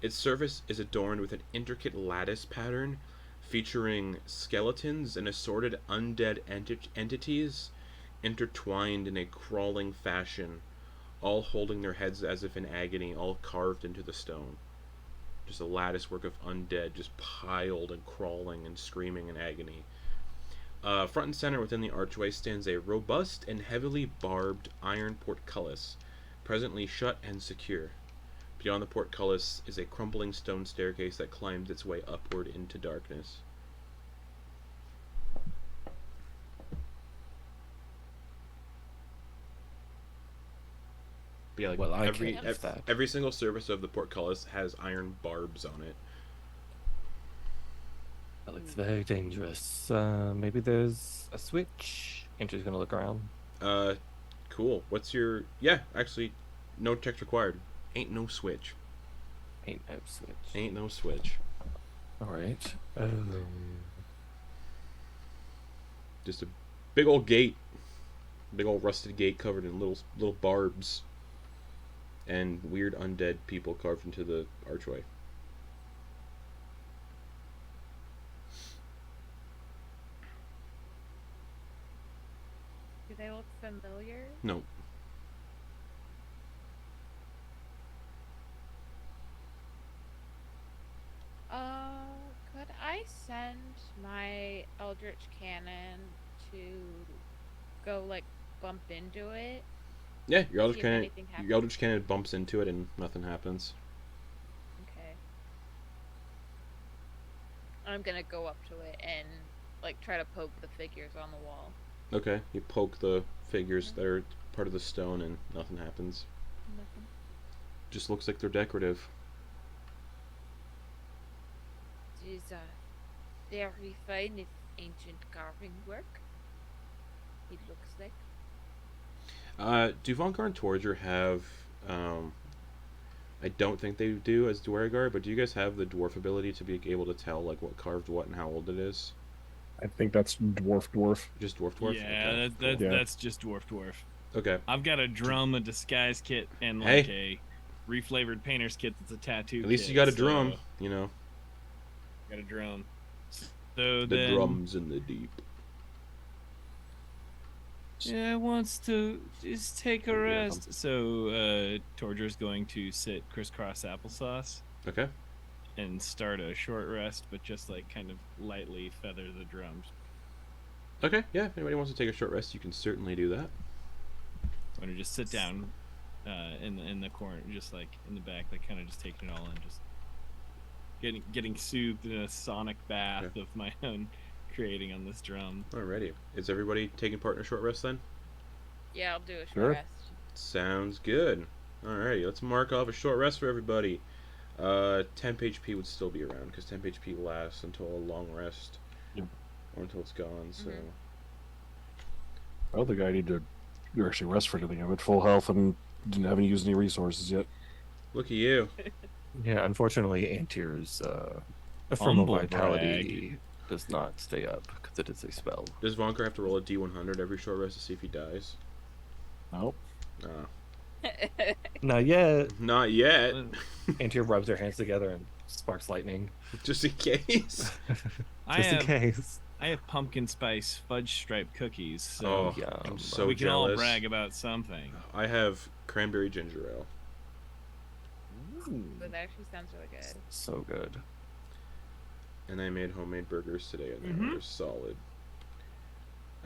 Its surface is adorned with an intricate lattice pattern featuring skeletons and assorted undead entities intertwined in a crawling fashion, all holding their heads as if in agony, all carved into the stone. Just a lattice work of undead just piled and crawling and screaming in agony. Front and center within the archway stands a robust and heavily barbed iron portcullis, presently shut and secure. Beyond the portcullis is a crumbling stone staircase that climbs its way upward into darkness. But yeah, like Well, I every can't use that. every single surface of the portcullis has iron barbs on it. Well, it's very dangerous. Maybe there's a switch. Andrew's gonna look around. Cool. What's your... Yeah, actually, no text required. Ain't no switch. Ain't no switch. Ain't no switch. Alright. Just a big old gate. Big old rusted gate covered in little barbs. And weird undead people carved into the archway. Do they look familiar? No. Could I send my Eldritch Cannon to go, like, bump into it? Yeah, See if anything happens. your Eldritch Cannon bumps into it and nothing happens. Okay. I'm gonna go up to it and, like, try to poke the figures on the wall. Okay, you poke the figures that are part of the stone and nothing happens. Nothing. Just looks like they're decorative. It is very fine. It's ancient carving work. It looks like. Do Vonkar and Torger have, I don't think they do as Duergar, but do you guys have the dwarf ability to be able to tell, like, what carved what and how old it is? I think that's dwarf. Just dwarf? Yeah, Okay, cool. that's just dwarf. Okay. I've got a drum, a disguise kit, and like a reflavored painter's kit that's a tattoo. At least kit, you got a so- drum, you know. Got a drum. So The then, drums in the deep. Yeah, wants to just take a Yeah, rest. So Torger's going to sit crisscross applesauce Okay. and start a short rest, but just like kind of lightly feather the drums. Okay, yeah, if anybody wants to take a short rest, you can certainly do that. I'm gonna just sit down in the corner, just like in the back, like kind of just taking it all in, just getting soothed in a sonic bath of my own creating on this drum. Alrighty. Is everybody taking part in a short rest then? Yeah, I'll do a short Sure. rest. Sounds good. Alrighty, let's mark off a short rest for everybody. 10 HP would still be around, because 10 HP lasts until a long rest. Yep. Or until it's gone, so... I don't think I need to actually rest for anything. I'm at full health and haven't used any resources yet. Look at you. Yeah, unfortunately, Antyr's ephemeral Humble vitality does not stay up because it is a spell. Does Vonkar have to roll a D100 every short rest to see if he dies? Nope. Not yet. Not yet. Antyr rubs her hands together and sparks lightning. Just in case. Just in case. I have pumpkin spice fudge striped cookies, so Oh, yum. I'm so we can all jealous. brag about something. I have cranberry ginger ale. That actually sounds really good. So good. And I made homemade burgers today, and they're solid.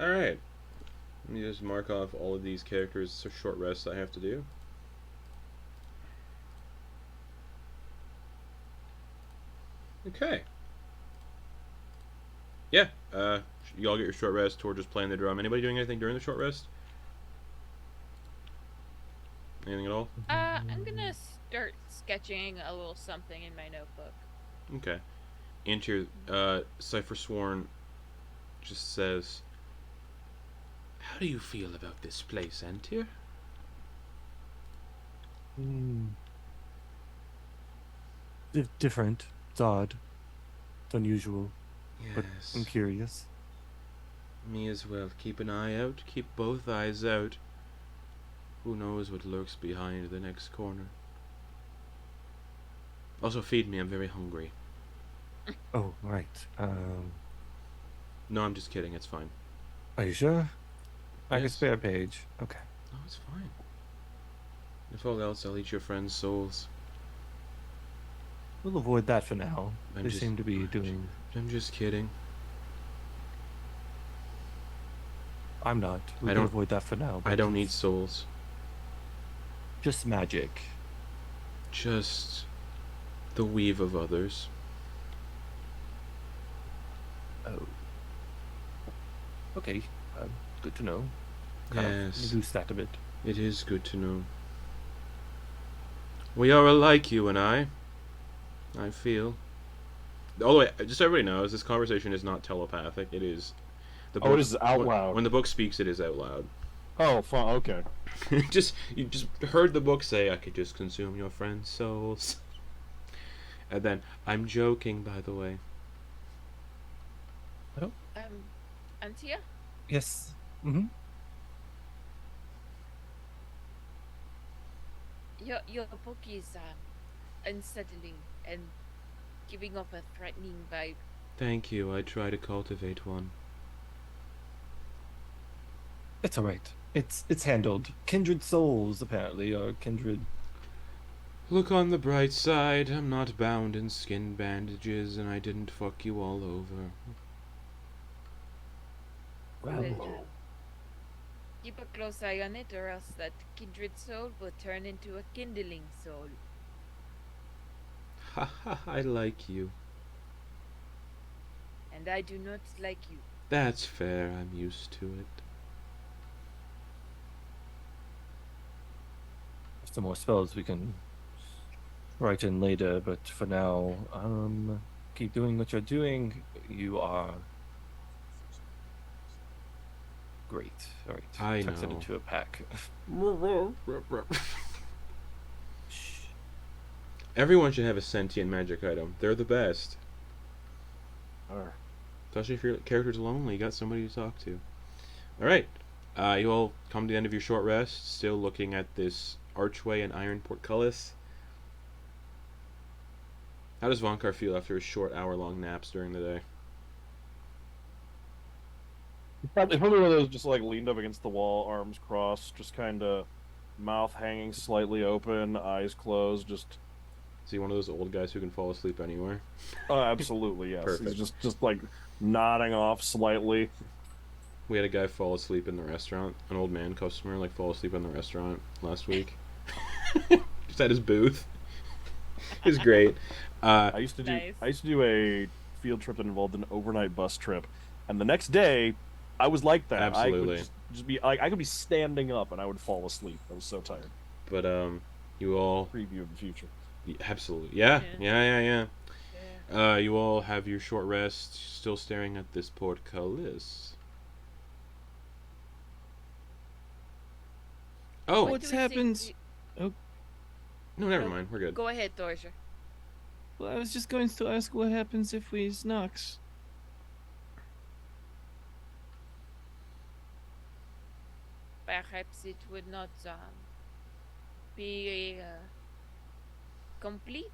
Alright. Let me just mark off all of these characters. It's a short rest I have to do. Okay. Yeah, you all get your short rest. Torger's playing the drum. Anybody doing anything during the short rest? Anything at all? I'm gonna start sketching a little something in my notebook. Okay. Antyr, Cypher Sworn just says, "How do you feel about this place, Antyr?" Different. It's odd. It's unusual. But Yes. I'm curious. Me as well. Keep an eye out. Keep both eyes out. Who knows what lurks behind the next corner. Also, feed me. I'm very hungry. Oh, right. No, I'm just kidding. It's fine. Are you sure? I can Yes. spare a page. Okay. No, it's fine. If all else, I'll eat your friends' souls. We'll avoid that for now. I'm They just- seem to be doing... I'm just kidding. I'm not. We I can don't- avoid that for now. I but don't need it's souls. just magic. Just the weave of others. Oh. Okay. Good to know. Kind Yes. of reduce that a bit. It is good to know. We are alike, you and I feel. All the way, just so everybody knows, this conversation is not telepathic. It is. The Oh, it is out loud. When the book speaks, it is out loud. Oh, fun. Okay. You just heard the book say, "I could just consume your friends' souls," and then I'm joking, by the way. Antyr? Yes. Mm-hmm. Your book is unsettling and giving off a threatening vibe. Thank you. I try to cultivate one. It's all right. It's handled. Kindred souls, apparently, or kindred. Look on the bright side. I'm not bound in skin bandages, and I didn't fuck you all over. Well, Keep a close eye on it, or else that kindred soul will turn into a kindling soul. Ha ha! I like you. And I do not like you. That's fair. I'm used to it. some more spells we can write in later, but for now, keep doing what you're doing. You are great. All right, I tucks it know. into a pack. Everyone should have a sentient magic item. They're the best. Alright. Especially if your character's lonely, you got somebody to talk to. Alright. You all come to the end of your short rest, still looking at this archway and iron portcullis. How does Vonkar feel after his short hour-long naps during the day? Probably one of those just like leaned up against the wall, arms crossed, just kind of mouth hanging slightly open, eyes closed, just... Is he one of those old guys who can fall asleep anywhere? Oh, absolutely, yes. Perfect. He's just like nodding off slightly. We had a guy fall asleep in the restaurant, an old man customer, like fall asleep in the restaurant last week. Just at his booth. It was great. I used to do Nice. I used to do a field trip that involved an overnight bus trip, and the next day I was like that. Absolutely. I would just be I could be standing up and I would fall asleep. I was so tired. But you all Preview of the future. absolutely yeah. Yeah. You all have your short rest, still staring at this portcullis. Oh What What's do we think happened? we- no, never mind. We're good. Go ahead, Torger. Well, I was just going to ask what happens if we Snox. Perhaps it would not be complete.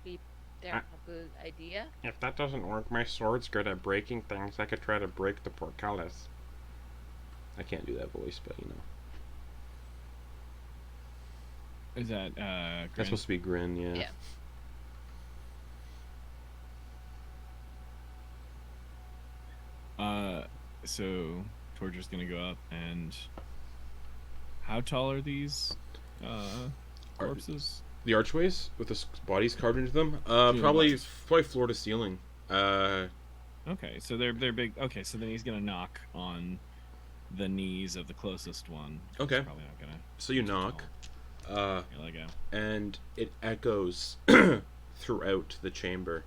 Be terrible idea. If that doesn't work, my sword's good at breaking things. I could try to break the portcullis. I can't do that voice, but you know. Is that That's Grin? supposed to be Grin, yeah. Yeah. So Torger's gonna go up and how tall are these corpses? The archways with the bodies carved into them, Yeah. probably floor to ceiling. Okay, so they're big. Okay, so then he's gonna knock on the knees of the closest one. Okay. He's probably not gonna. So you too knock, tall. Here we go. and it echoes throughout the chamber,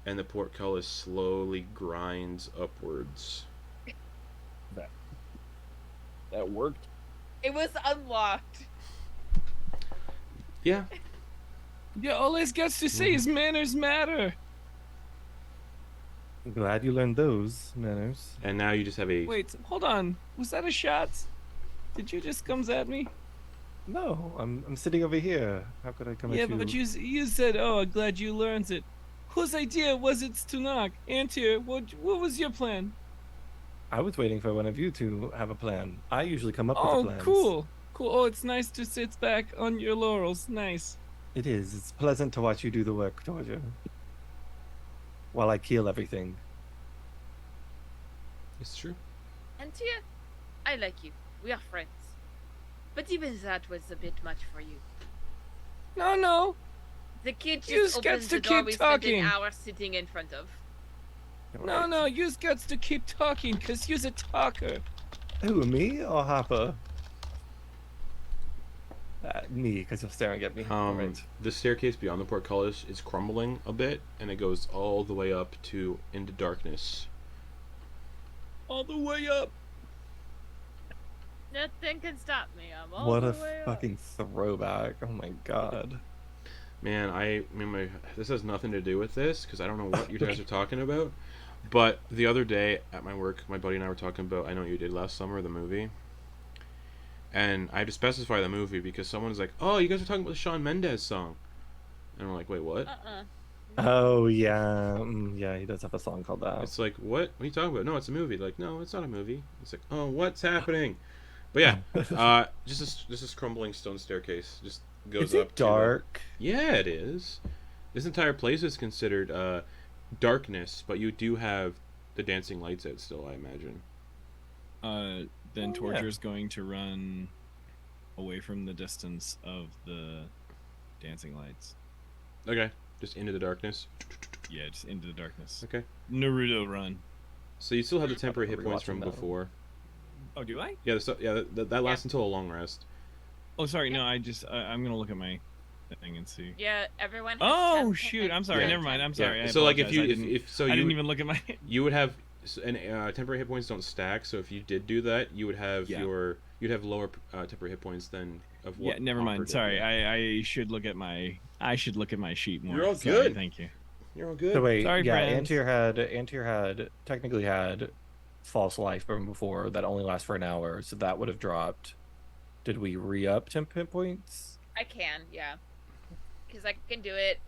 and the portcullis slowly grinds upwards. That worked. It was unlocked. Yeah. Yeah, all he's got to say is manners matter. Glad you learned those manners. And now you just have a. Wait, hold on. Was that a shot? Did you just come at me? No, I'm sitting over here. How could I come Yeah, at you? but you said, "Oh, I'm glad you learned it." Whose idea was it to knock? Antyr, what was your plan? I was waiting for one of you to have a plan. I usually come up with Oh, the plans. cool. Oh, it's nice to sit back on your laurels. Nice. It is. It's pleasant to watch you do the work, Torger. While I kill everything. It's true. Antyr, I like you. We are friends. But even that was a bit much for you. No. The kid You just just opens gets the to door keep we spent talking. an hour sitting in front of. No. You got to keep talking, cause you're a talker. Who, me or Harper? Me, because you're staring at me. Alright. The staircase beyond the portcullis is crumbling a bit, and it goes all the way up to into darkness. All the way up. Nothing can stop me. I'm all What the a way up. fucking throwback. Oh my god. Man, this has nothing to do with this because I don't know what you guys are talking about. But the other day at my work, my buddy and I were talking about I Know What You Did Last Summer, the movie. And I had to specify the movie because someone was like, "Oh, you guys are talking about the Shawn Mendes song," and we're like, "Wait, what?" Oh yeah, yeah, he does have a song called that. It's like, what are you talking about? No, it's a movie. Like, no, it's not a movie. It's like, oh, what's happening? But yeah, just this crumbling stone staircase just goes Is up. it dark? Yeah, it is. This entire place is considered darkness, but you do have the dancing lights out still, I imagine. Then Oh, yeah. Torger's going to run away from the distance of the dancing lights. Okay, just into the darkness. Yeah, just into the darkness. Okay. Naruto run. So you still have the temporary hit points Rewatching from that. before. Oh, do I? Yeah, that lasts until a long rest. Oh, sorry. No, I'm gonna look at my thing and see. Yeah, everyone. Has Oh 10 shoot! I'm sorry. Yeah. Never mind. I'm sorry. I So like if apologize. you I didn't, if so I you didn't would- even look at my. you would have temporary hit points don't stack. So if you did do that, you would have Yeah. you'd have lower temporary hit points than of what. Yeah, never Hopper mind. did, Sorry. yeah. I should look at my. I should look at my sheet more. You're all Sorry, good. Thank you. You're all good. So wait, Sorry, yeah, friends. Antyr had technically had false life from before that only lasts for an hour, so that would have dropped. Did we re-up temp hit points? I can, yeah, because I can do it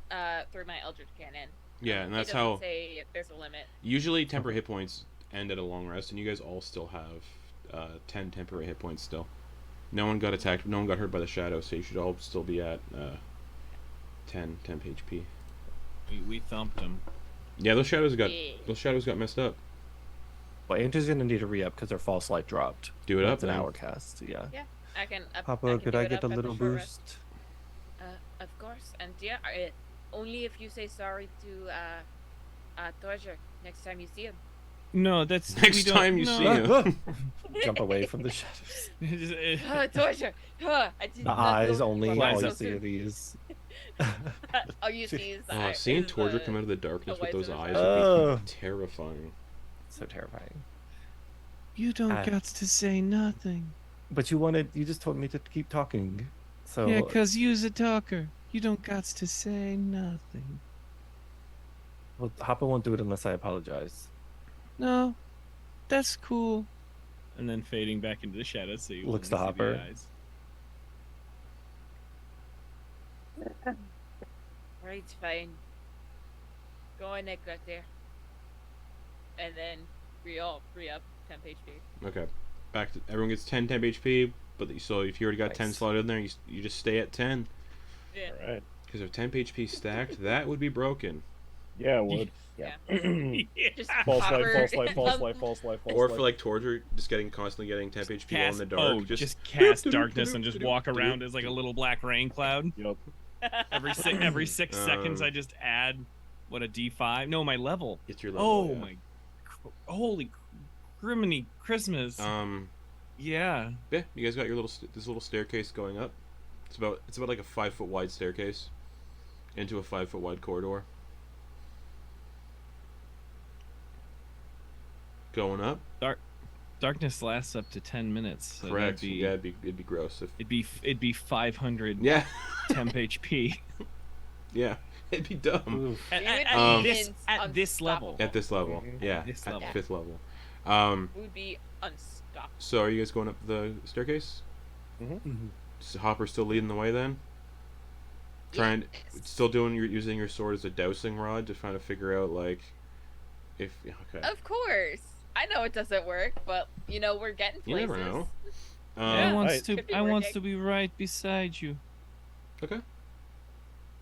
through my Eldritch Cannon. Yeah, and that's it doesn't how say if there's a limit. usually temporary hit points end at a long rest, and you guys all still have 10 temporary hit points still. No one got attacked. No one got hurt by the shadow, so you should all still be at 10 temp HP. We thumped him. Yeah, those shadows got Yeah. messed up. Well, Antyr's gonna need a re-up because their false life dropped. Do it up It's an then. hour cast, yeah. I can. Papa, can could do I it get up a at little short rest. boost? Of course, and yeah, only if you say sorry to Torger next time you see him. No, that's we Next don't- time you no. see him. Jump away from the shadows. Torger, I did The not eyes know only, you were all you so see are soon. these. All you see is Oh, seeing is Torger the- come out of the darkness with those Wizard. eyes Oh. would be terrifying. So terrifying. You don't Ah. got to say nothing. But you just told me to keep talking. So Yeah, 'cause you's a talker. You don't got to say nothing. well, Hopper won't do it unless I apologize. No, that's cool. And then fading back into the shadows, so you Looks only to see the Hopper. eyes. Right, fine. Go on, Nick, right there. And then re-up 10 HP. Okay, back to everyone gets 10 temp HP, but so if you already got 10 Nice. slotted in there, you just stay at 10. Yeah. Alright. Because if temp HP stacked, that would be broken. Yeah, it would. Just False life, Hopper- false life, false life, false life, false Or life. for like Torger, just constantly getting temp HP while in the dark. just cast darkness and just walk around as like a little black rain cloud. Yup. Every 6 seconds, Um, I just add what a D5. No, my level. It's your level. Oh yeah. my, holy, criminy Christmas. Yeah. Yeah, you guys got your this little staircase going up. It's about like a 5-foot wide staircase into a 5-foot wide corridor. Going up. Darkness lasts up to 10 minutes. So Correct. that'd be- Yeah, it'd be gross if. It'd be 500 Yeah, temp HP. yeah, it'd be dumb Oof. At, You would at Um, be this at this level. unstoppable. at this level. Mhm. Yeah, This at level. 5th level. We would be unstoppable. So are you guys going up the staircase? Mhm. Is Hopper still leading the way then? Trying, still using your sword as a dowsing rod to try to figure out like, if okay. Of course. I know it doesn't work, but we're getting You places. never know. Yeah. Right. Could be I wants working. to be right beside you. Okay.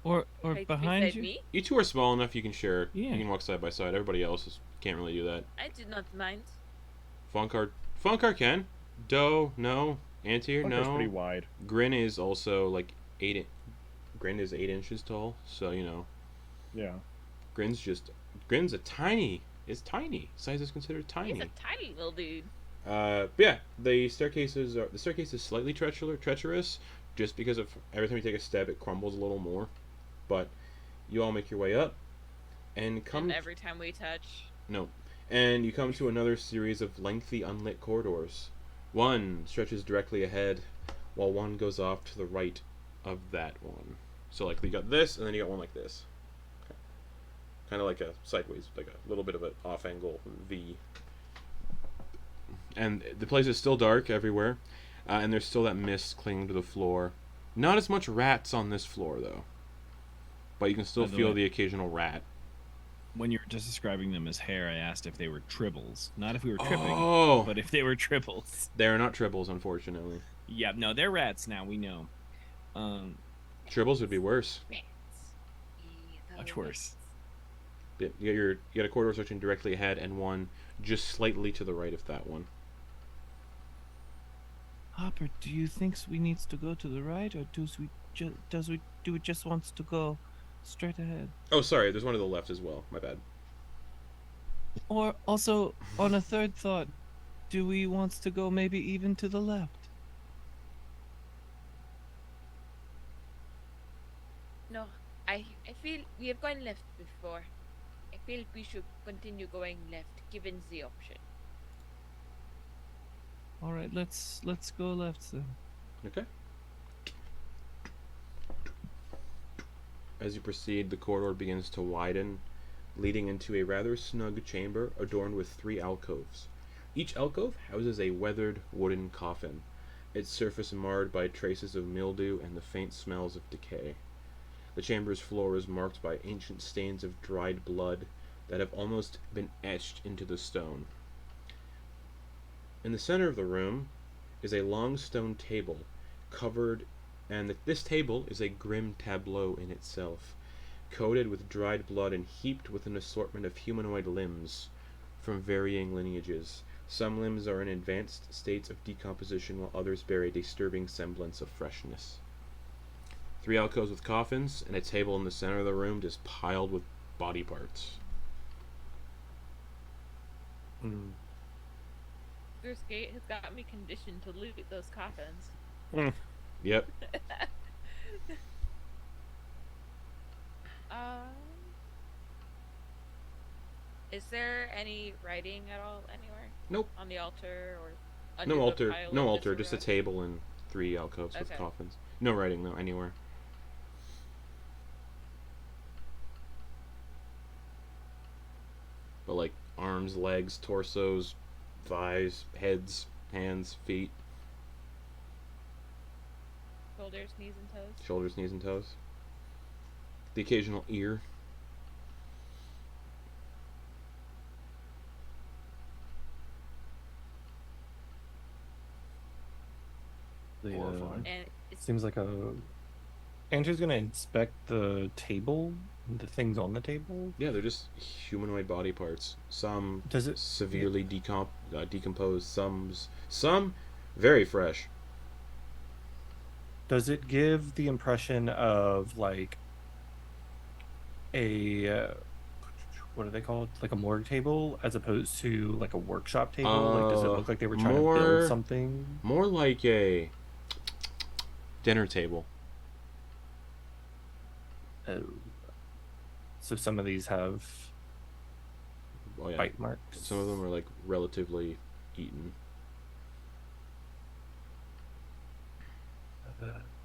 Or Right behind beside you. me? You two are small enough you can share. Yeah. You can walk side by side. Everybody else can't really do that. I do not mind. Vonkar can. No. Antyr, Bunker's pretty no. wide. Grin is also like 8 inches tall, so Yeah. Grin's a tiny. It's tiny. Size is considered tiny. He's a tiny little dude. But yeah, the staircase is slightly treacherous, just because of every time you take a step, it crumbles a little more. But you all make your way up, and And every time we touch. No. And you come to another series of lengthy unlit corridors. One stretches directly ahead, while one goes off to the right of that one. So, like, you got this, and then you got one like this. Kind of like a sideways, like a little bit of an off-angle V. And the place is still dark everywhere, and there's still that mist clinging to the floor. Not as much rats on this floor, though. But you can still feel the occasional rat. When you were just describing them as hair, I asked if they were tribbles. Not if we were tripping, but if they were tribbles. They're not tribbles, unfortunately. Yeah, no, they're rats now, we know. Tribbles would be worse. Much worse. You got a corridor stretching directly ahead, and one just slightly to the right of that one. Hopper, do you think we needs to go to the right, or do we just wants to go straight ahead? Oh, sorry, there's one to the left as well. My bad. Or also, on a third thought, do we wants to go maybe even to the left? No, I feel we have gone left before. I feel we should continue going left, given the option. All right, let's go left then. Okay. As you proceed, the corridor begins to widen, leading into a rather snug chamber adorned with 3 alcoves. Each alcove houses a weathered wooden coffin, its surface marred by traces of mildew and the faint smells of decay. The chamber's floor is marked by ancient stains of dried blood that have almost been etched into the stone. In the center of the room is a long stone table covered, and this table is a grim tableau in itself, coated with dried blood and heaped with an assortment of humanoid limbs from varying lineages. Some limbs are in advanced states of decomposition, while others bear a disturbing semblance of freshness. 3 alcoves with coffins, and a table in the center of the room just piled with body parts. This gate has got me conditioned to loot those coffins. Yep. Is there any writing at all anywhere? Nope. On the altar or under No the altar. pile No of altar. Just a Ziggurat? table and 3 alcoves with Okay. coffins. No writing though anywhere. But like arms, legs, torsos, thighs, heads, hands, feet, Shoulders, knees, and toes. shoulders, knees, and toes. The occasional ear. Horrifying. And it's Seems like a. Andrew's gonna inspect the table, the things on the table. Yeah, they're just humanoid body parts. Some Does it severely decomposed. Some very fresh. Does it give the impression of like a what are they called? Like a morgue table, as opposed to like a workshop table? Like, does it look like they were trying to more- build something? More like a dinner table. Oh. So some of these have Oh yeah. bite marks. Some of them are like relatively eaten.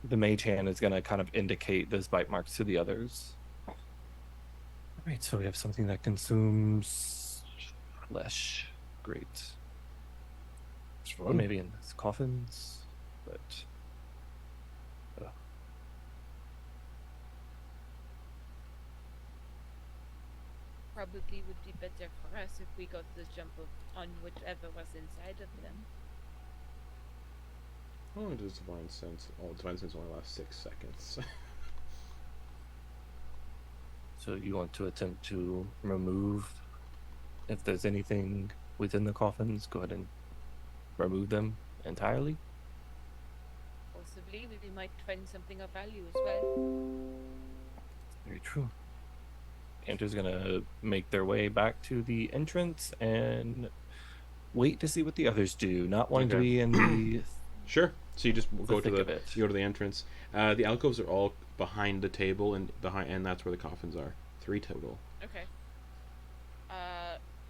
The mage hand is going to kind of indicate those bite marks to the others. Alright, so we have something that consumes flesh. Great. Well, maybe in these coffins, but... probably would be better for us if we got the jump on whichever was inside of them. How long does Divine Sense? Oh, Divine Sense only lasts 6 seconds. So you want to attempt to remove, if there's anything within the coffins, go ahead and remove them entirely? Possibly, we might find something of value as well. Very true. Andrew's gonna make their way back to the entrance and wait to see what the others do. Not wanting to Okay. be in the Sure. So you just go to thick of it. you go to the entrance. The alcoves are all behind the table and that's where the coffins are. 3 total. Okay.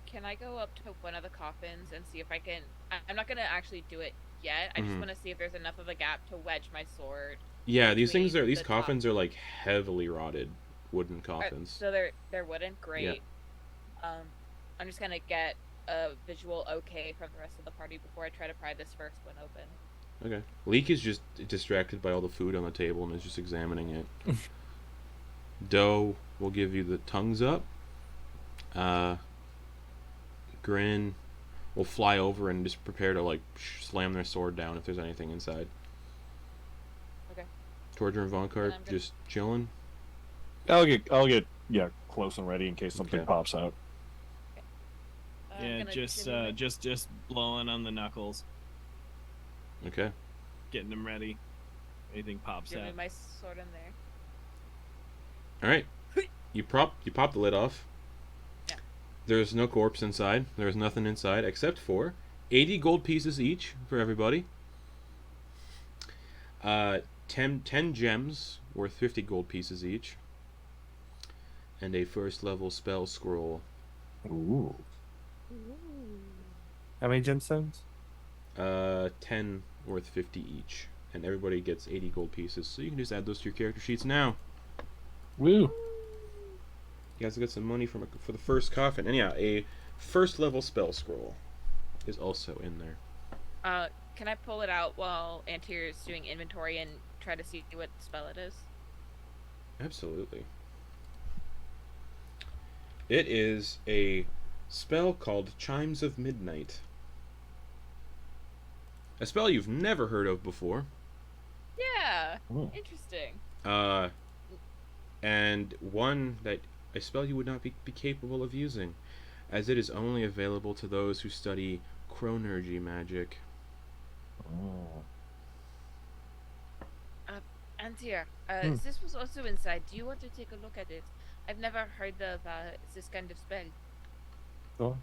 Can I go up to one of the coffins and see if I can? I'm not gonna actually do it yet. I just want to see if there's enough of a gap to wedge my sword. Yeah, these between coffins are like heavily rotted wooden coffins. So they're wooden. Great. Yeah. I'm just gonna get a visual okay from the rest of the party before I try to pry this first one open. Okay. Leek is just distracted by all the food on the table and is just examining it. Doe will give you the tongues up. Grin will fly over and just prepare to like slam their sword down if there's anything inside. Okay. Torger and Vonkar just chilling. I'll get close and ready in case something pops out. Yeah, just blowing on the knuckles. Okay. Getting them ready. Anything pops Give out. me my sword in there. All right. You pop the lid off. Yeah. There's no corpse inside. There's nothing inside except for 80 gold pieces each for everybody. 10 gems worth 50 gold pieces each. And a first level spell scroll. Ooh. How many gemstones? 10 worth 50 each. And everybody gets 80 gold pieces. So you can just add those to your character sheets now. Woo. You guys get some money for the first coffin. And yeah, a first level spell scroll is also in there. Can I pull it out while Antyr is doing inventory and try to see what spell it is? Absolutely. It is a spell called Chimes of Midnight. A spell you've never heard of before. Yeah. Ooh. Interesting. And one that a spell you would not be capable of using, as it is only available to those who study chronergy magic. Oh. Antyr, this was also inside. Do you want to take a look at it? I've never heard of this kind of spell. Oh.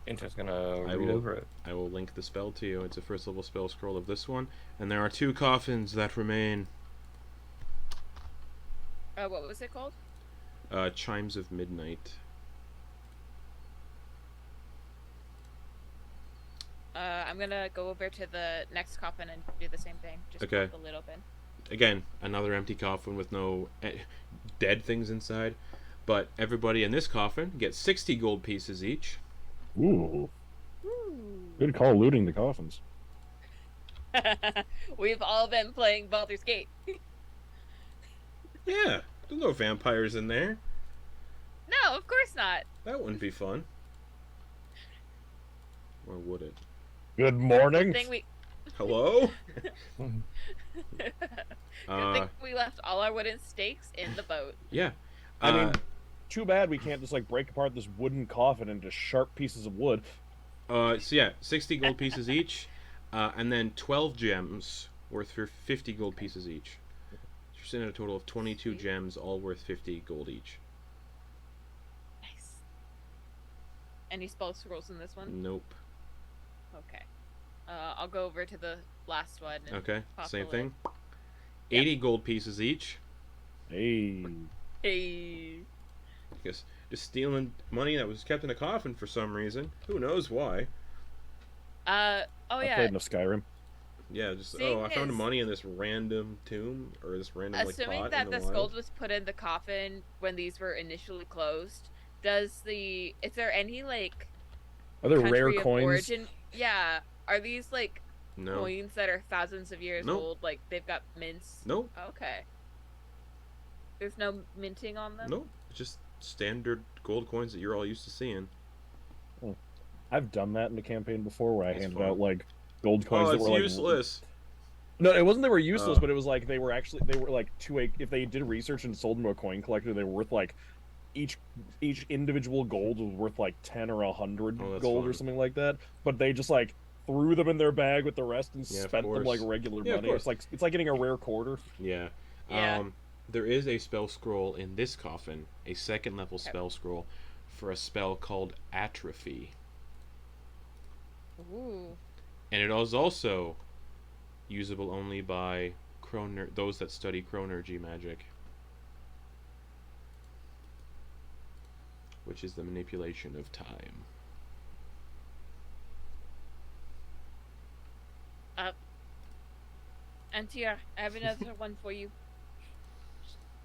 Inter's gonna read over it. I will link the spell to you. It's a first level spell scroll of this one, and there are 2 coffins that remain. What was it called? Chimes of Midnight. I'm gonna go over to the next coffin and do the same thing. Just Okay. pop the lid open. Again, another empty coffin with no dead things inside. But everybody in this coffin gets 60 gold pieces each. Ooh. Good call looting the coffins. We've all been playing Baldur's Gate. Yeah, there's no vampires in there. No, of course not. That wouldn't be fun. Or would it? Good morning. Good thing we Hello? Good thing we left all our wooden stakes in the boat. Yeah. I mean, too bad we can't just like break apart this wooden coffin into sharp pieces of wood. So yeah, 60 gold pieces each, and then 12 gems worth for 50 gold pieces each. So you're sitting at a total of 22 gems, all worth 50 gold each. Nice. Any spell scrolls in this one? Nope. Okay. I'll go over to the last one. And Okay, pop same the thing. lid. 80 gold pieces each. Hey. Hey. I guess just stealing money that was kept in a coffin for some reason. Who knows why? Oh I yeah. played enough Skyrim. Yeah, just Seeing I found as- money in this random tomb or this random Assuming pot that in the the skull wild. was put in the coffin when these were initially closed, is there any like Are there country rare of coins? origin? Yeah. Are these like No. coins that are thousands of years Nope. old? Like they've got mints? Nope. Okay. There's no minting on them? Nope. Just standard gold coins that you're all used to seeing. I've done that in a campaign before where I That's handed fun. out like gold coins Oh, that it's were like useless. No, it wasn't they were useless, Oh. but it was like they were like if they did research and sold them to a coin collector, they were worth like each individual gold was worth like 10 or 100 Oh, that's gold or fun. something like that. But they just like threw them in their bag with the rest and Yeah, of spent them like course. regular Yeah, of money. course. It's like getting a rare quarter. Yeah. Yeah. There is a spell scroll in this coffin, a second level spell scroll, for a spell called Atrophy. Ooh. And it is also usable only by those that study chronergy magic, which is the manipulation of time. Antyr, I have another one for you.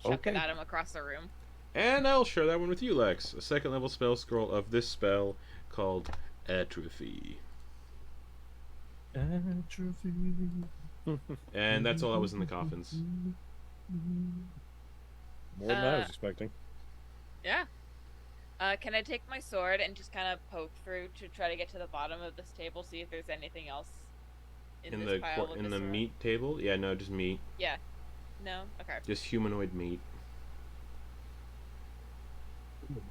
Shut Okay. at him across the room. And I'll share that one with you, Lex. A second level spell scroll of this spell called Atrophy. Atrophy. And that's all that was in the coffins. More than I was Uh, expecting. Yeah. Can I take my sword and just kind of poke through to try to get to the bottom of this table, see if there's anything else in In this the pile of in the viscera? meat table? Yeah, no, just meat. Yeah. No? Okay. Just humanoid meat.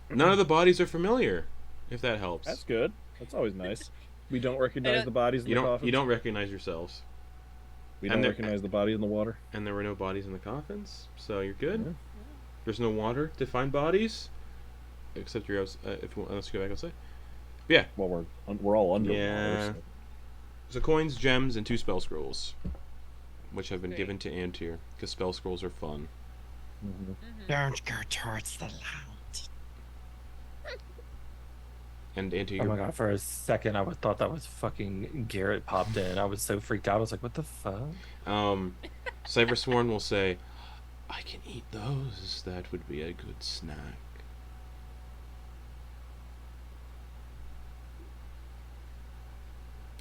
None of the bodies are familiar, if that helps. That's good. That's always nice. We don't recognize the bodies in You the don't coffins. you don't recognize yourselves. We and don't there- recognize the body in the water. And there were no bodies in the coffins, so you're good. Yeah. There's no water to find bodies, except you're unless you go back outside. But yeah, Well, we're all under Yeah. water. so coins, gems, and 2 spell scrolls, which have been Great. given to Antyr because spell scrolls are fun. Mm-hmm. Don't go towards the light. And Antyr, Oh my god, for a second I thought that was fucking Garrett popped in. I was so freaked out. I was like, what the fuck? Cybersworn will say, "I can eat those. That would be a good snack."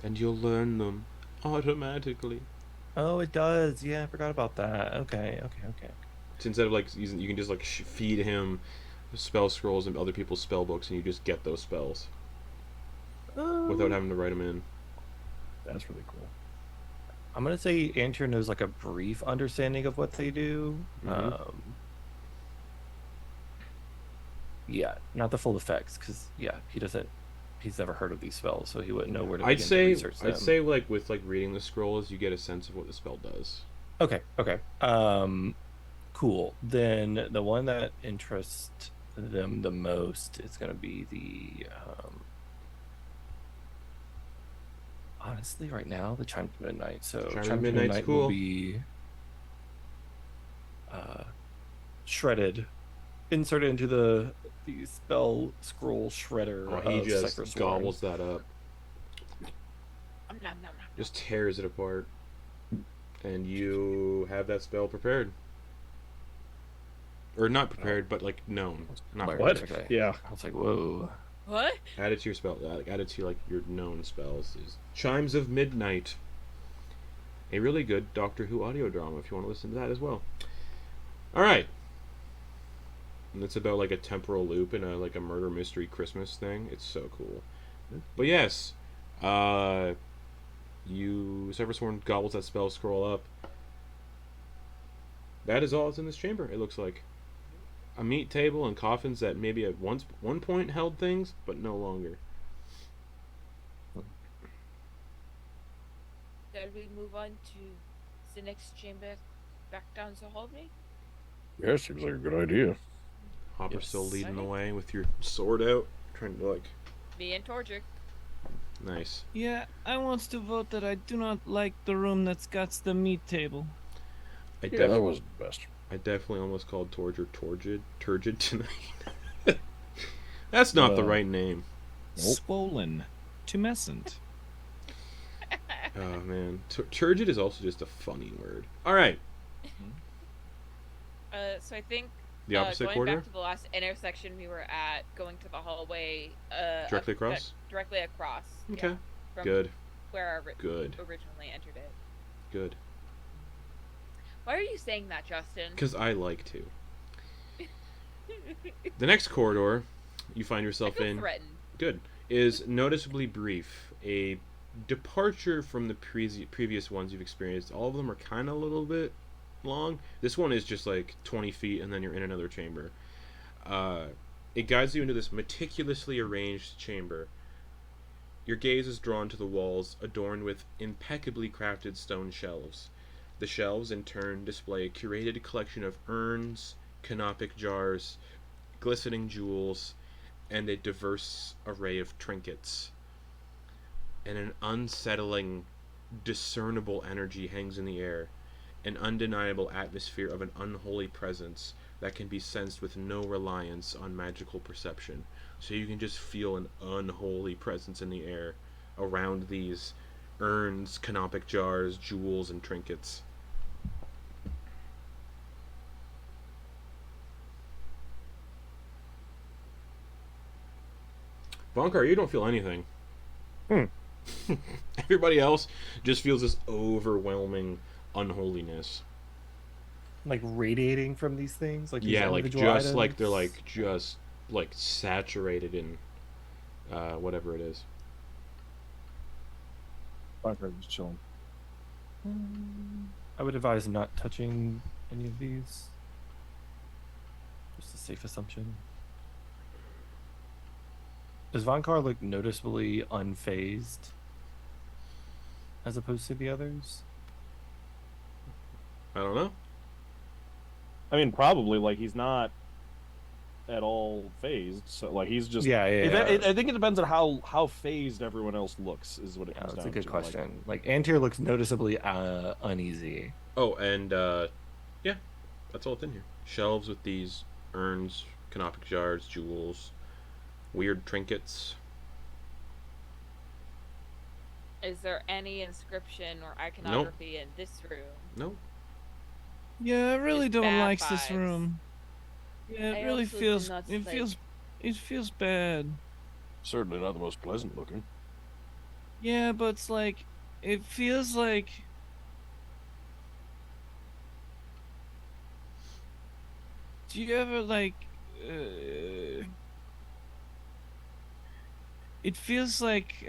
And you'll learn them automatically. Oh, it does. Yeah, I forgot about that. Okay. So instead of like using, you can just like feed him spell scrolls and other people's spell books, and you just get those spells without having to write them in. That's really cool. I'm gonna say Antyr knows like a brief understanding of what they do. Mhm. Yeah, not the full effects, because he doesn't. He's never heard of these spells, so he wouldn't know where to I'd begin to say research them. like with like reading the scrolls, you get a sense of what the spell does. Okay. Cool. Then the one that interests them the most is gonna be the honestly right now the Chime of Midnight. So Chime of Chime of Midnight's Midnight cool. will be shredded, inserted into the spell scroll shredder. Oh, he of just Cypher Sworn. gobbles that up, Nom, nom, nom. just tears it apart, and you have that spell prepared, or not prepared, but like known, not Like, What? okay. Yeah. I was like, whoa. What? added to your spell. Added to like your known spells is Chimes of Midnight, a really good Doctor Who audio drama if you want to listen to that as well. All right. And it's about like a temporal loop and like a murder mystery Christmas thing. It's so cool. But yes, Cybersworn gobbles that spell scroll up. That is all that's in this chamber. It looks like a meat table and coffins that maybe at one point held things, but no longer. Shall we move on to the next chamber back down the hallway? Yeah, seems like a good idea. Hopper's still Yes. leading the Okay. way with your sword out, trying to like Me and Torger. nice. Yeah, I want to vote that I do not like the room that's got the meat table. Yeah, that was the best. I definitely almost called Torger Turgid tonight. That's not the right name. Nope. Swollen. Tumescent. Oh man, Turgid is also just a funny word. All right, So I think the opposite going corridor, back to the last intersection we were at, going to the hallway. directly across. Directly across. Okay, Yeah, from good, Where I good, originally entered it. good. Why are you saying that, Justin? Because I like to. The next corridor you find I yourself feel in, threatened. good, is noticeably brief. A departure from the previous ones you've experienced. All of them are kind of a little bit long. This one is just like 20 feet, and then you're in another chamber. It guides you into this meticulously arranged chamber. Your gaze is drawn to the walls, adorned with impeccably crafted stone shelves. The shelves, in turn, display a curated collection of urns, canopic jars, glistening jewels, and a diverse array of trinkets. And an unsettling discernible energy hangs in the air, an undeniable atmosphere of an unholy presence that can be sensed with no reliance on magical perception. So you can just feel an unholy presence in the air around these urns, canopic jars, jewels, and trinkets. Vonkar, you don't feel anything. Everybody else just feels this overwhelming unholiness. Like radiating from these things, like these Yeah, like individual just like items? they're like just like saturated in whatever it is. Bunker just chilling. I would advise not touching any of these. Just a safe assumption. Does Vonkar look noticeably unfazed as opposed to the others? I don't know. I mean, probably, like, he's not at all phased. So, like, he's just... Yeah. I think it depends on how phased everyone else looks, is what it Yeah, comes that's down a good to. question. Like Antyr looks noticeably uneasy. Oh, and yeah, that's all that's in here. Shelves with these urns, canopic jars, jewels, weird trinkets. Is there any inscription or iconography in this room? Nope. Yeah, I really Just don't bad like this vibes. room. Yeah, I it really also do feels. not It like- feels bad. Certainly not the most pleasant looking. Yeah, but it's like, it feels like. Do you ever like? It feels like.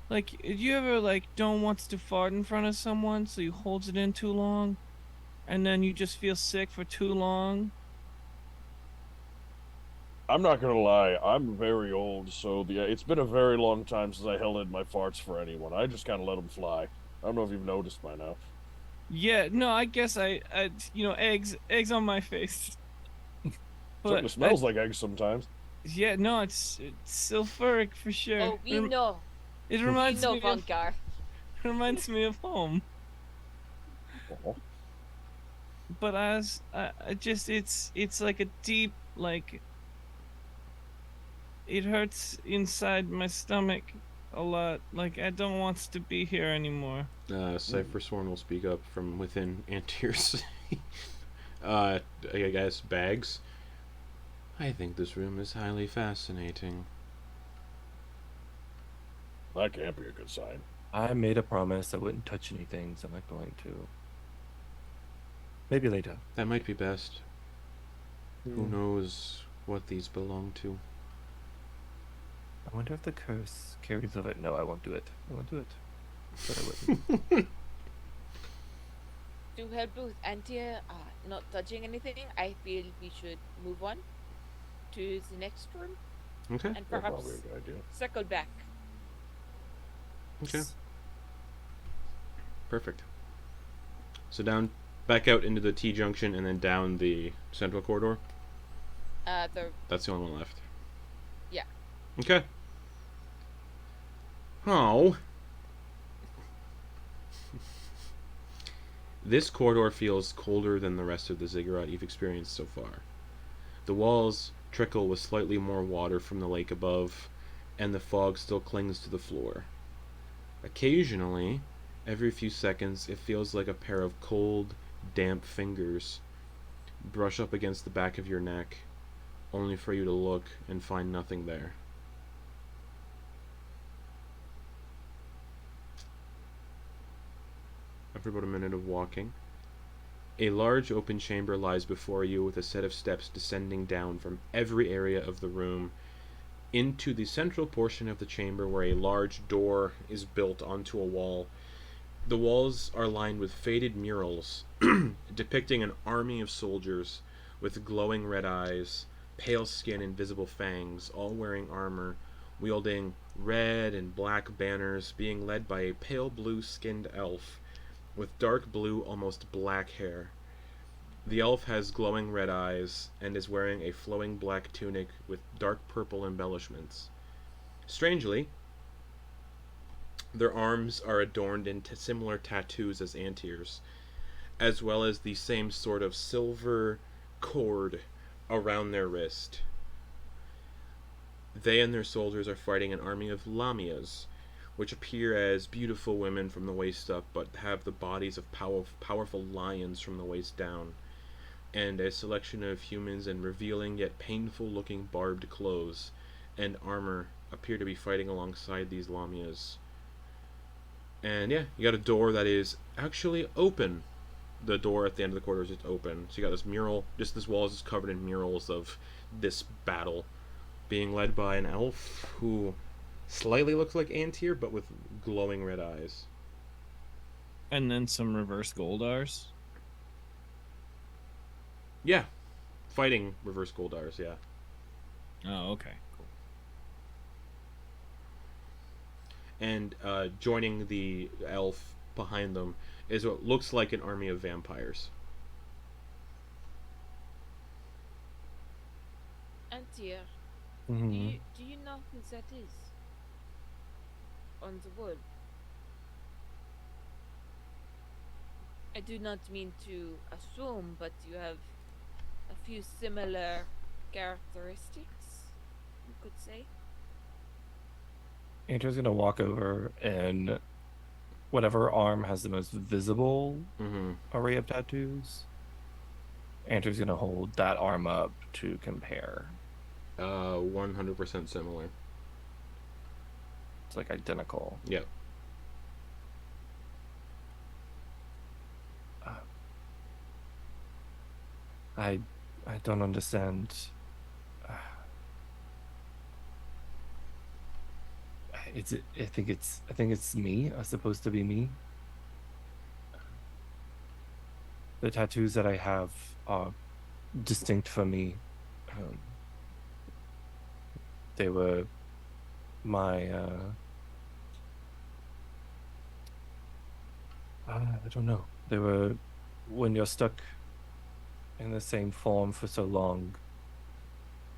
Like, do you ever like don't want to fart in front of someone, so you holds it in too long, and then you just feel sick for too long? I'm not gonna lie, I'm very old, so it's been a very long time since I held in my farts for anyone. I just kind of let them fly. I don't know if you've noticed by now. Yeah, no, I guess I eggs on my face. Certainly smells like eggs sometimes. Yeah, no, it's sulfuric for sure. Oh, we know. It We reminds know, me of Vonkar. reminds me of home. Oh. But I just it's like a deep like. It hurts inside my stomach a lot. Like I don't want to be here anymore. Cypher Sworn will speak up from within Antyr's I guess bags. I think this room is highly fascinating. That can't be a good sign. I made a promise I wouldn't touch anything, so I'm not going to. Maybe later. That might be best. Who knows what these belong to? I wonder if the curse carries of it. No, I won't do it. I won't do it. But I wouldn't. To help with Antyr not touching anything, I feel we should move on to the next room Okay. and That's perhaps probably a good idea. circle back. Okay. Perfect. So back out into the T junction and then down the central corridor. That's the only one left. Yeah. Okay. Oh. This corridor feels colder than the rest of the Ziggurat you've experienced so far. The walls trickle with slightly more water from the lake above, and the fog still clings to the floor. Occasionally, every few seconds, it feels like a pair of cold, damp fingers brush up against the back of your neck, only for you to look and find nothing there. After about a minute of walking, a large open chamber lies before you with a set of steps descending down from every area of the room into the central portion of the chamber where a large door is built onto a wall. The walls are lined with faded murals depicting an army of soldiers with glowing red eyes, pale skin, and visible fangs, all wearing armor, wielding red and black banners, being led by a pale blue-skinned elf with dark blue, almost black hair. The elf has glowing red eyes and is wearing a flowing black tunic with dark purple embellishments. Strangely, Their arms are adorned in similar tattoos as Antyr's, as well as the same sort of silver cord around their wrist. They and their soldiers are fighting an army of Lamias, which appear as beautiful women from the waist up, but have the bodies of powerful lions from the waist down, and a selection of humans in revealing yet painful-looking barbed clothes and armor appear to be fighting alongside these Lamias. And yeah, you got a door that is actually open. The door at the end of the corridor is just open. So you got this mural, just this wall is just covered in murals of this battle, being led by an elf who slightly looks like Antyr, but with glowing red eyes. And then some reverse Goldars. Yeah, fighting reverse Goldars, yeah. Oh, okay. Cool. And joining the elf behind them is what looks like an army of vampires. Antyr, Mhm. do you know who that is? On the wood. I do not mean to assume, but you have a few similar characteristics, you could say. Andrew's gonna walk over and whatever arm has the most visible Mm-hmm. array of tattoos, Andrew's gonna hold that arm up to compare. 100% similar. It's like identical. Yep. I don't understand. I think it's me. Supposed to be me. The tattoos that I have are distinct for me. They were my I don't know. They were when you're stuck in the same form for so long,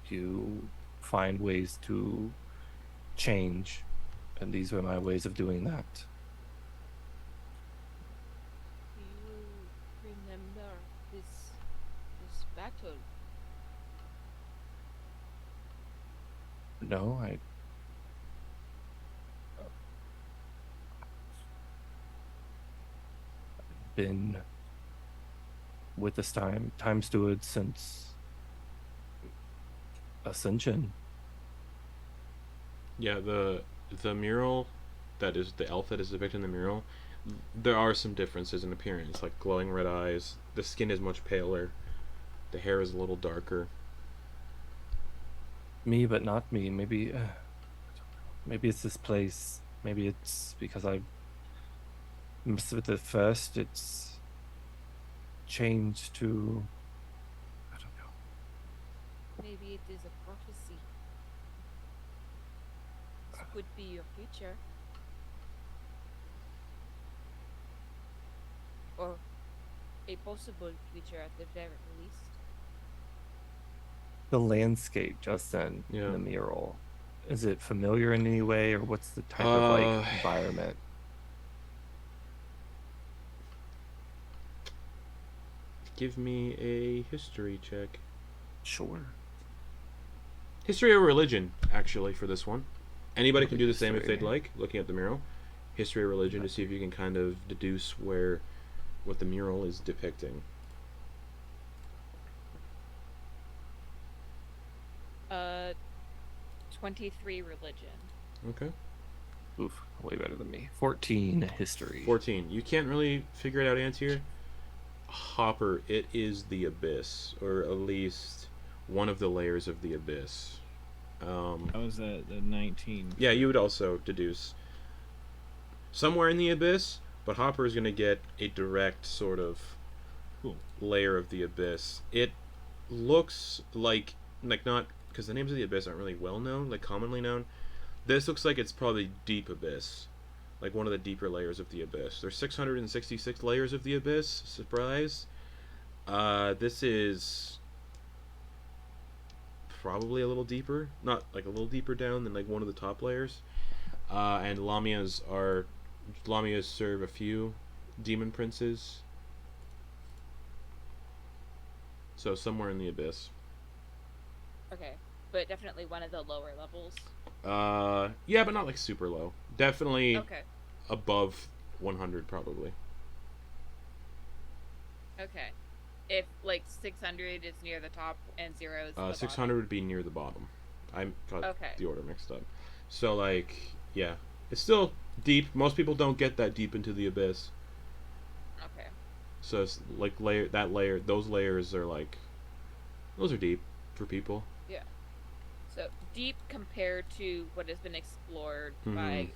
you find ways to change, and these were my ways of doing that. Do you remember this battle? No, I've been with this time steward since Ascension. Yeah, the mural that is the elf that is depicted in the mural, there are some differences in appearance, like glowing red eyes. The skin is much paler. The hair is a little darker. Me, but not me. Maybe it's this place. Maybe it's because I messed with it first. It's changed to, I don't know. Maybe it is a prophecy. This could be your future. Or a possible future at the very least. The landscape, Justin, Yeah. in the mural. Is it familiar in any way, or what's the type of like environment? Give me a history check. Sure. History or religion, actually, for this one. Anybody can do the same if History. they'd like, looking at the mural. History or religion to see if you can kind of deduce what the mural is depicting. 23 religion. Okay. Oof, way better than me. 14 history. 14. You can't really figure it out, Antyr. Hopper, it is the abyss, or at least one of the layers of the abyss. I was at the 19. Yeah, you would also deduce somewhere in the abyss, but Hopper is going to get a direct sort of Cool. layer of the abyss. It looks like not because the names of the abyss aren't really well known, like commonly known. This looks like it's probably deep abyss, like one of the deeper layers of the abyss. There's 666 layers of the abyss. Surprise. This is probably a little deeper, not like a little deeper down than like one of the top layers. And Lamias serve a few demon princes. So somewhere in the abyss. Okay, but definitely one of the lower levels. Yeah, but not like super low. Definitely Okay. above 100 probably. Okay. If like 600 is near the top and 0 is the 600 bottom. would be near the bottom. I got Okay. the order mixed up. So like, yeah, it's still deep. Most people don't get that deep into the abyss. Okay. So it's like those layers are like, those are deep for people. Yeah. So deep compared to what has been explored Mhm. by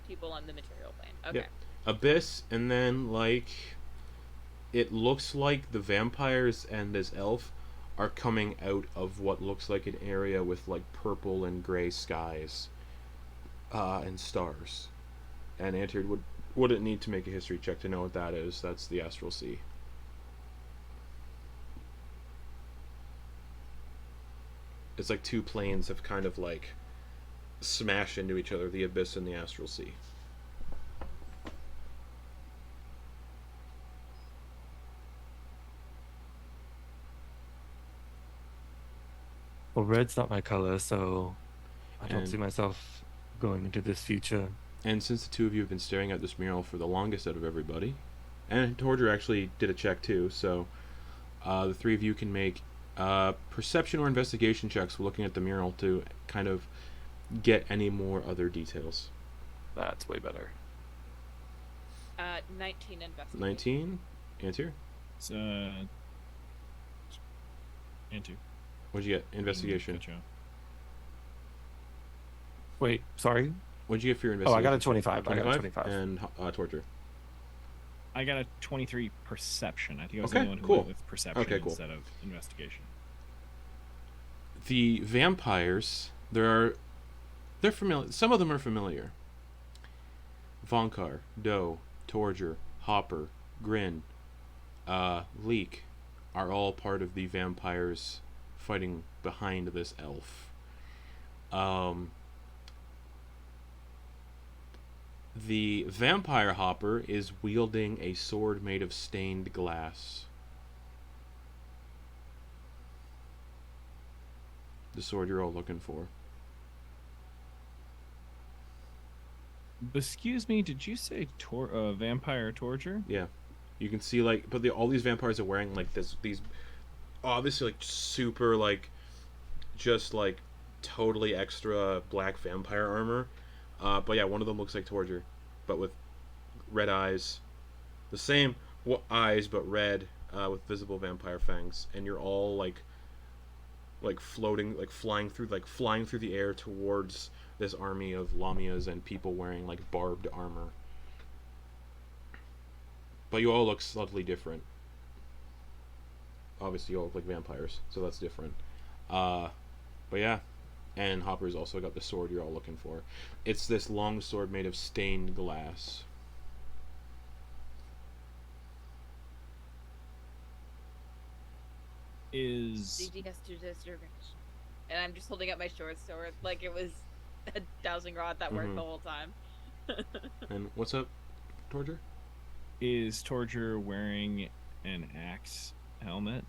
people on the material plane. Okay. Yep. Abyss, and then like, it looks like the vampires and this elf are coming out of what looks like an area with like purple and gray skies, and stars. And Antyr wouldn't need to make a history check to know what that is. That's the Astral Sea. It's like two planes have kind of like smashed into each other, the Abyss and the Astral Sea. Well, red's not my color, so I don't And- see myself going into this future. And since the two of you have been staring at this mural for the longest out of everybody, and Torger actually did a check too, so the three of you can make perception or investigation checks looking at the mural to kind of get any more other details. That's way better. 19 investigation. 19? Antyr? It's Antyr. What'd you get? Investigation. Gotcha. Wait, sorry? What'd you get for your Oh, investigation? I got a 25. I got a 25. And Torger. I got a 23 perception. I think I was Okay, the only one who cool. went with perception Okay, cool. instead of investigation. The vampires, they're familiar. Some of them are familiar. Vonkar, Doe, Torger, Hopper, Grin, Leek are all part of the vampires fighting behind this elf. The vampire Hopper is wielding a sword made of stained glass. The sword you're all looking for. Excuse me, did you say vampire torture? Yeah, you can see like, but all these vampires are wearing like these obviously like super like, just like totally extra black vampire armor. But yeah, one of them looks like Torger, but with red eyes, the same eyes but red, with visible vampire fangs, and you're all like floating, like flying through the air towards this army of Lamias and people wearing like barbed armor. But you all look subtly different. Obviously, you all look like vampires, so that's different. But yeah, and Hopper's also got the sword you're all looking for. It's this long sword made of stained glass. Is DD has to disadvantage. And I'm just holding up my short sword like it was a dowsing rod that worked Mhm. the whole time. And what's up, Torger? Torger wearing an axe helmet?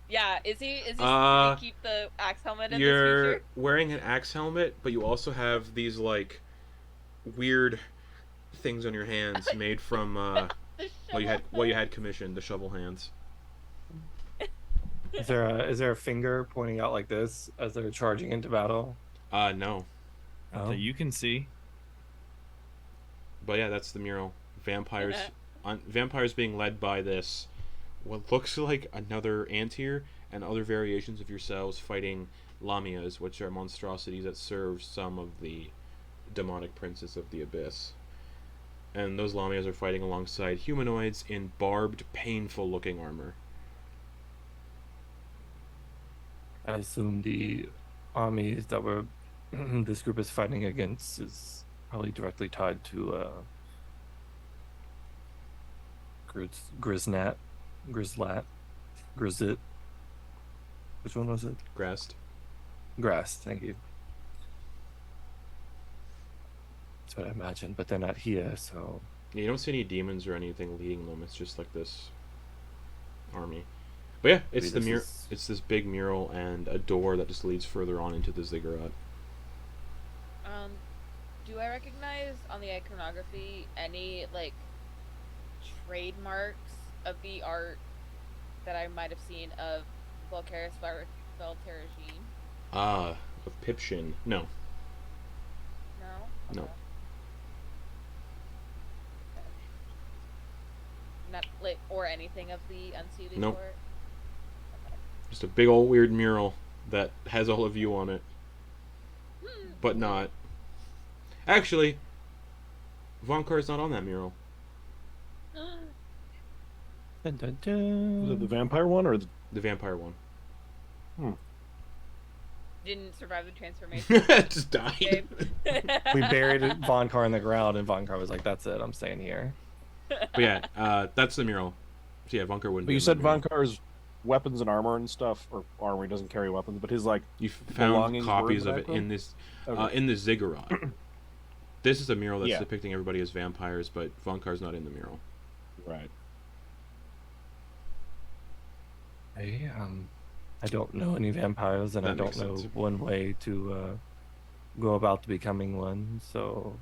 Yeah, is he? Did he keep the axe helmet in this You're feature? wearing an axe helmet, but you also have these like weird things on your hands made from The what you had commissioned, the shovel hands. Is there a finger pointing out like this as they're charging into battle? No. Oh. That you can see. But yeah, that's the mural. Vampires being led by this, what looks like another Antyr and other variations of yourselves fighting Lamias, which are monstrosities that serve some of the demonic princes of the abyss. And those Lamias are fighting alongside humanoids in barbed, painful-looking armor. I assume the armies that were this group is fighting against is probably directly tied to Grisnat, Grizzit. Which one was it? Grest. Grass, thank you. That's what I imagined, but they're not here, so... Yeah, you don't see any demons or anything leading them. It's just like this army. But yeah, it's Maybe the this is- It's this big mural and a door that just leads further on into the Ziggurat. Do I recognize on the iconography any like trademarks of the art that I might have seen of Volcaris Valterragine? Ah, of Pipshin. No. No. No. Okay. Not like or anything of the Unseated Nope. Court? Okay. Just a big old weird mural that has all of you on it. But not. Actually, Vonkar's not on that mural. Dun, dun, Was it the dun. vampire one or the... The vampire one. Didn't survive the transformation. Just died. We buried Vonkar in the ground, and Vonkar was like, "That's it. I'm staying here." But yeah, that's the mural. So yeah, Vonkar wouldn't But be you in said that mural. Vonkar's weapons and armor and stuff, or armor, he doesn't carry weapons, but his like You found belongings were in copies the of it background? in this Okay. in the Ziggurat. This is a mural that's Yeah. depicting everybody as vampires, but Vonkar's not in the mural. Right. I don't know any vampires, and I That don't makes know sense. one way to go about becoming one. So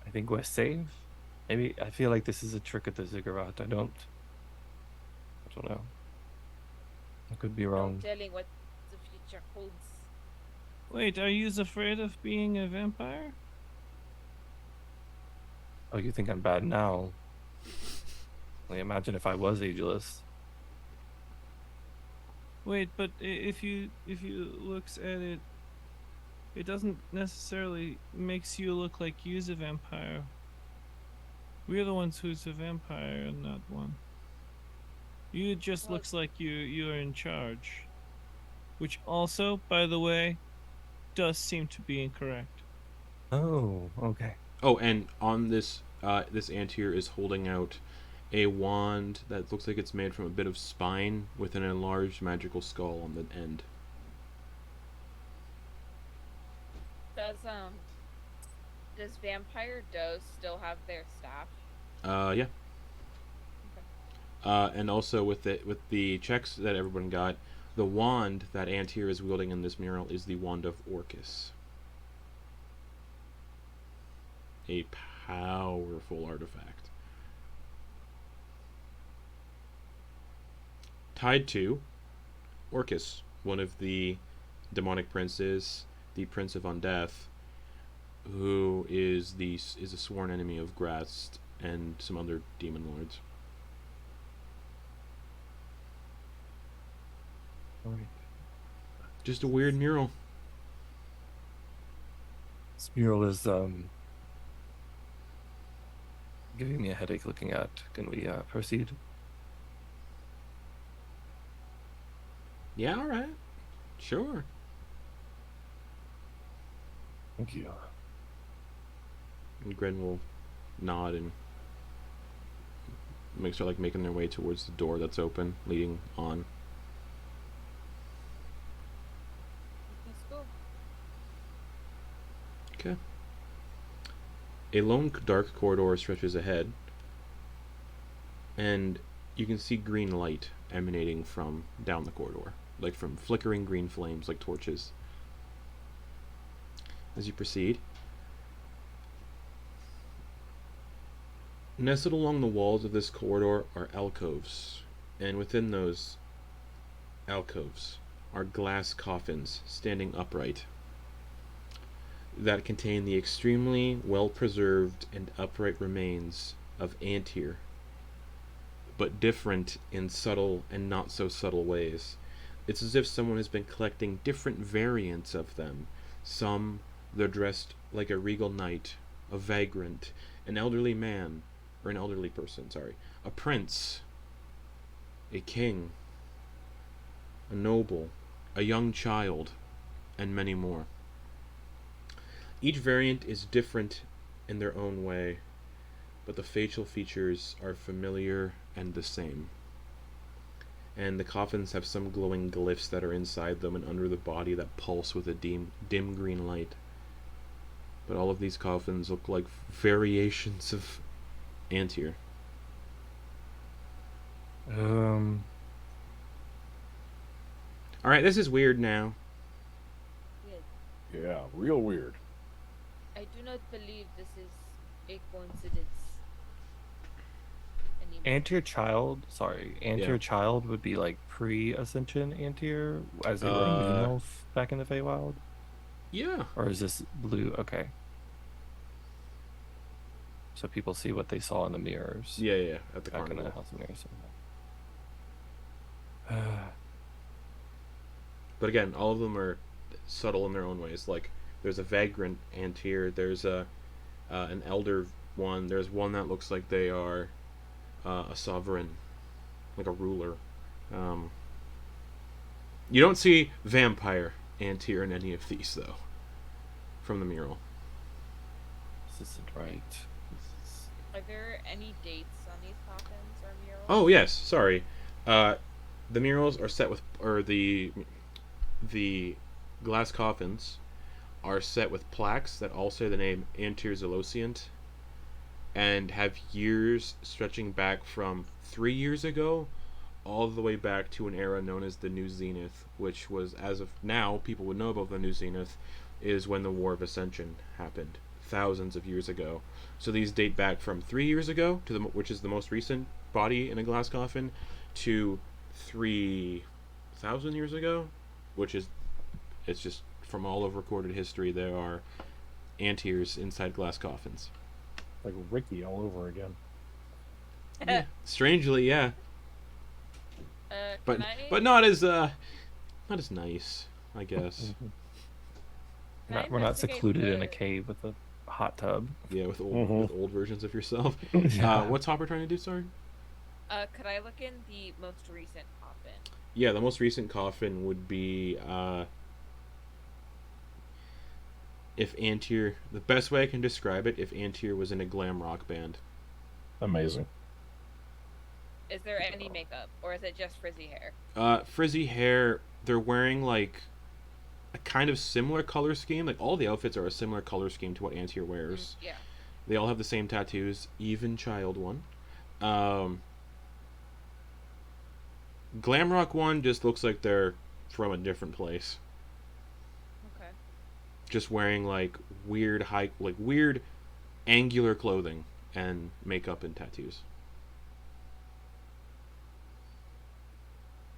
I think we're safe. Maybe I feel like this is a trick at the Ziggurat. I don't know. I could be No wrong. telling what the future holds. Wait, are you afraid of being a vampire? Oh, you think I'm bad now? Like, imagine if I was ageless. Wait, but if you looks at it, it doesn't necessarily makes you look like you's a vampire. We're the ones who's a vampire and not one. You just Well- looks like you're in charge. Which also, by the way, does seem to be incorrect. Oh, okay. Oh, and on this this Antyr is holding out a wand that looks like it's made from a bit of spine with an enlarged magical skull on the end. Does Vampire Dose still have their staff? Yeah. And also with the checks that everyone got, the wand that Antyr is wielding in this mural is the wand of Orcus. A powerful artifact. Tied to Orcus, one of the demonic princes, the Prince of Undeath, who is a sworn enemy of Grast and some other demon lords. Alright. Just a weird mural. This mural is giving me a headache looking at. Can we proceed? Yeah, all right. Sure. Thank you. And Grin will nod and start like making their way towards the door that's open, leading on. Let's go. Okay. A lone dark corridor stretches ahead, and you can see green light emanating from down the corridor, like from flickering green flames like torches. As you proceed, nestled along the walls of this corridor are alcoves, and within those alcoves are glass coffins standing upright that contain the extremely well-preserved and upright remains of Antyr, but different in subtle and not so subtle ways. It's as if someone has been collecting different variants of them. Some, they're dressed like a regal knight, a vagrant, an elderly man, or an elderly person, sorry, a prince, a king, a noble, a young child, and many more. Each variant is different in their own way, but the facial features are familiar and the same. and the coffins have some glowing glyphs that are inside them and under the body that pulse with a dim green light. But all of these coffins look like variations of Antyr. Alright, this is weird now. Yes. Yeah, real weird. I do not believe this is a coincidence. Antyr Yeah. child would be like pre-ascension Antyr, as they were moon elf back in the Feywild? Yeah. Or is this blue? Okay. So people see what they saw in the mirrors. Yeah, at the Back in carnival. the House of Mirrors. But again, all of them are subtle in their own ways. Like, there's a vagrant Antyr, there's an elder one, there's one that looks like they are a sovereign, like a ruler. You don't see vampire Antyr in any of these, though, from the mural. This isn't right. Are there any dates on these coffins or murals? Oh yes, sorry. The murals are set with, or the glass coffins are set with plaques that all say the name Antyr Xiloscient, and have years stretching back from 3 years ago all the way back to an era known as the New Zenith, which was, as of now, people would know about the New Zenith, is when the War of Ascension happened, thousands of years ago. So these date back from 3 years ago, to which is the most recent body in a glass coffin, to 3,000 years ago, which is, it's just from all of recorded history, there are Antyrs inside glass coffins. Like Ricky all over again. Yeah. Strangely, yeah. But Can I- but not as nice, I guess. Can I We're not investigate secluded in the- a cave with a hot tub. Yeah, with Mhm. with old versions of yourself. Yeah. What's Hopper trying to do? Sorry. Could I look in the most recent coffin? Yeah, the most recent coffin would be if Antyr. The best way I can describe it, if Antyr was in a glam rock band. Amazing. Is there any makeup, or is it just frizzy hair? Frizzy hair. They're wearing like a kind of similar color scheme. Like all the outfits are a similar color scheme to what Antyr wears. Yeah. They all have the same tattoos, even child one. Glamrock one just looks like they're from a different place. Okay. Just wearing like weird weird angular clothing and makeup and tattoos.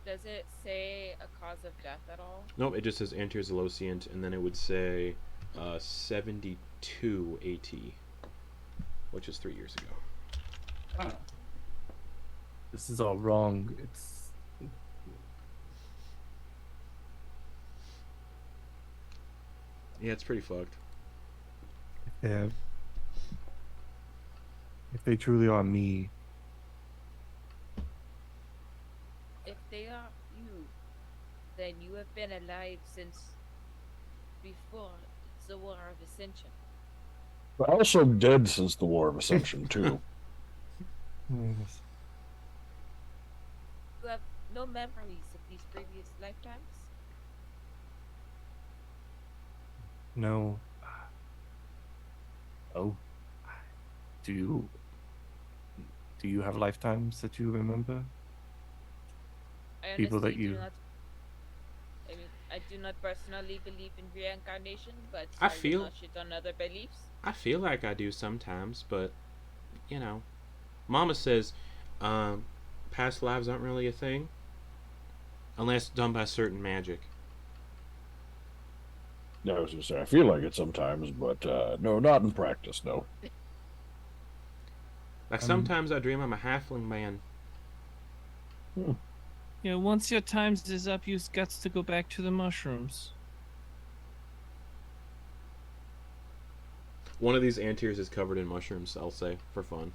Does it say a cause of death at all? Nope, it just says Antyr Xiloscient, and then it would say 72 AT, which is 3 years ago. This is all wrong. It's Yeah, it's pretty fucked. yeah. If they truly are me, If they are you, then you have been alive since before the War of Ascension. But also dead since the War of Ascension, too. You have no memories of these previous lifetimes? no. Oh, do you have lifetimes that you remember? I People that honestly do you- not. I mean, I do not personally believe in reincarnation, but I will feel- not shit on other beliefs. I feel like I do sometimes, but you know, Mama says past lives aren't really a thing unless done by certain magic. Yeah, I was going to say, I feel like it sometimes, but no, not in practice, no. Like sometimes I dream I'm a halfling man. Yeah, once your times is up, you got to go back to the mushrooms. One of these Antyrs is covered in mushrooms, I'll say, for fun.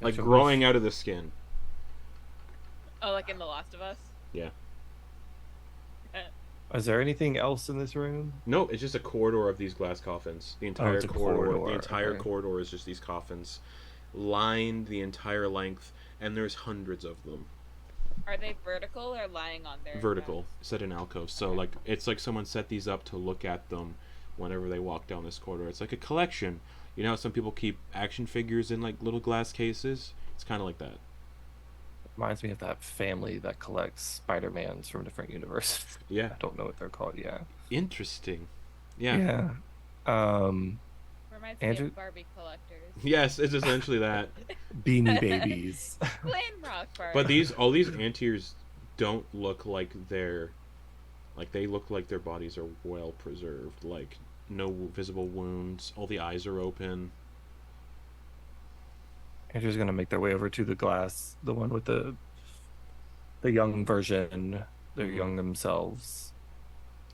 Like Gotcha. growing out of the skin. Oh, like in The Last of Us? Yeah. Is there anything else in this room? No, it's just a corridor of these glass coffins. The entire it's a corridor. The corridor, entire okay. corridor is just these coffins. lined the entire length, and there's hundreds of them. Are they vertical or lying on their Vertical, backs? set in alcoves. So like it's like someone set these up to look at them whenever they walk down this corridor. It's like a collection. You know how some people keep action figures in like little glass cases? It's kind of like that. Reminds me of that family that collects Spider-Mans from different universes. Yeah. I don't know what they're called. Yeah. Interesting. Yeah. Reminds me Andrew? of Barbie collectors. Yes, it's essentially that. Beanie Babies. Glen Rock Barbie. But all these Antyrs don't look like they look like their bodies are well preserved. Like no visible wounds. All the eyes are open. Andrew's gonna make their way over to the glass, the one with the young version. They're young themselves.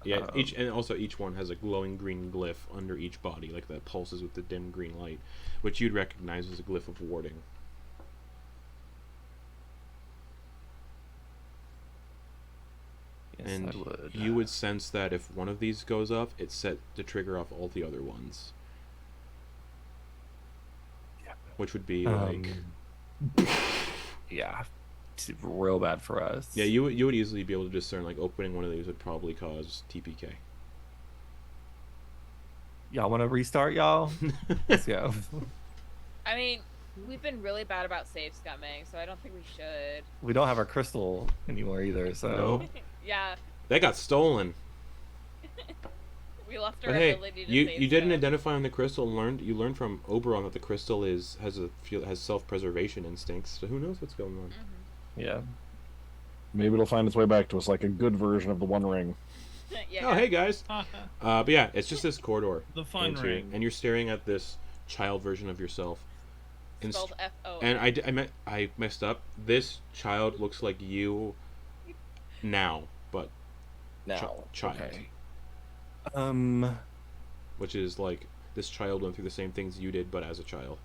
Yeah, each one has a glowing green glyph under each body, like that pulses with the dim green light, which you'd recognize as a glyph of warding. Yes, And I would. you would sense that if one of these goes up, it's set to trigger off all the other ones. Yeah. Which would be like... Yeah. It's real bad for us. Yeah, you would easily be able to discern, like, opening one of these would probably cause TPK. Y'all want to restart, y'all? Let's go. I mean, we've been really bad about save scumming, so I don't think we should. We don't have our crystal anymore either, so... No. Yeah, That got stolen. we left our But hey, ability to you save didn't scum. identify on the crystal and you learned from Oberon that the crystal has self-preservation instincts, so who knows what's going on. Yeah. Maybe it'll find its way back to us like a good version of the One Ring. Yeah. Oh, hey guys. But yeah, it's just this corridor. The fun Antyr, ring. and you're staring at this child version of yourself. Spelled F-O. And I messed up. This child looks like you now, but Now. child. Okay. Which is like this child went through the same things you did, but as a child.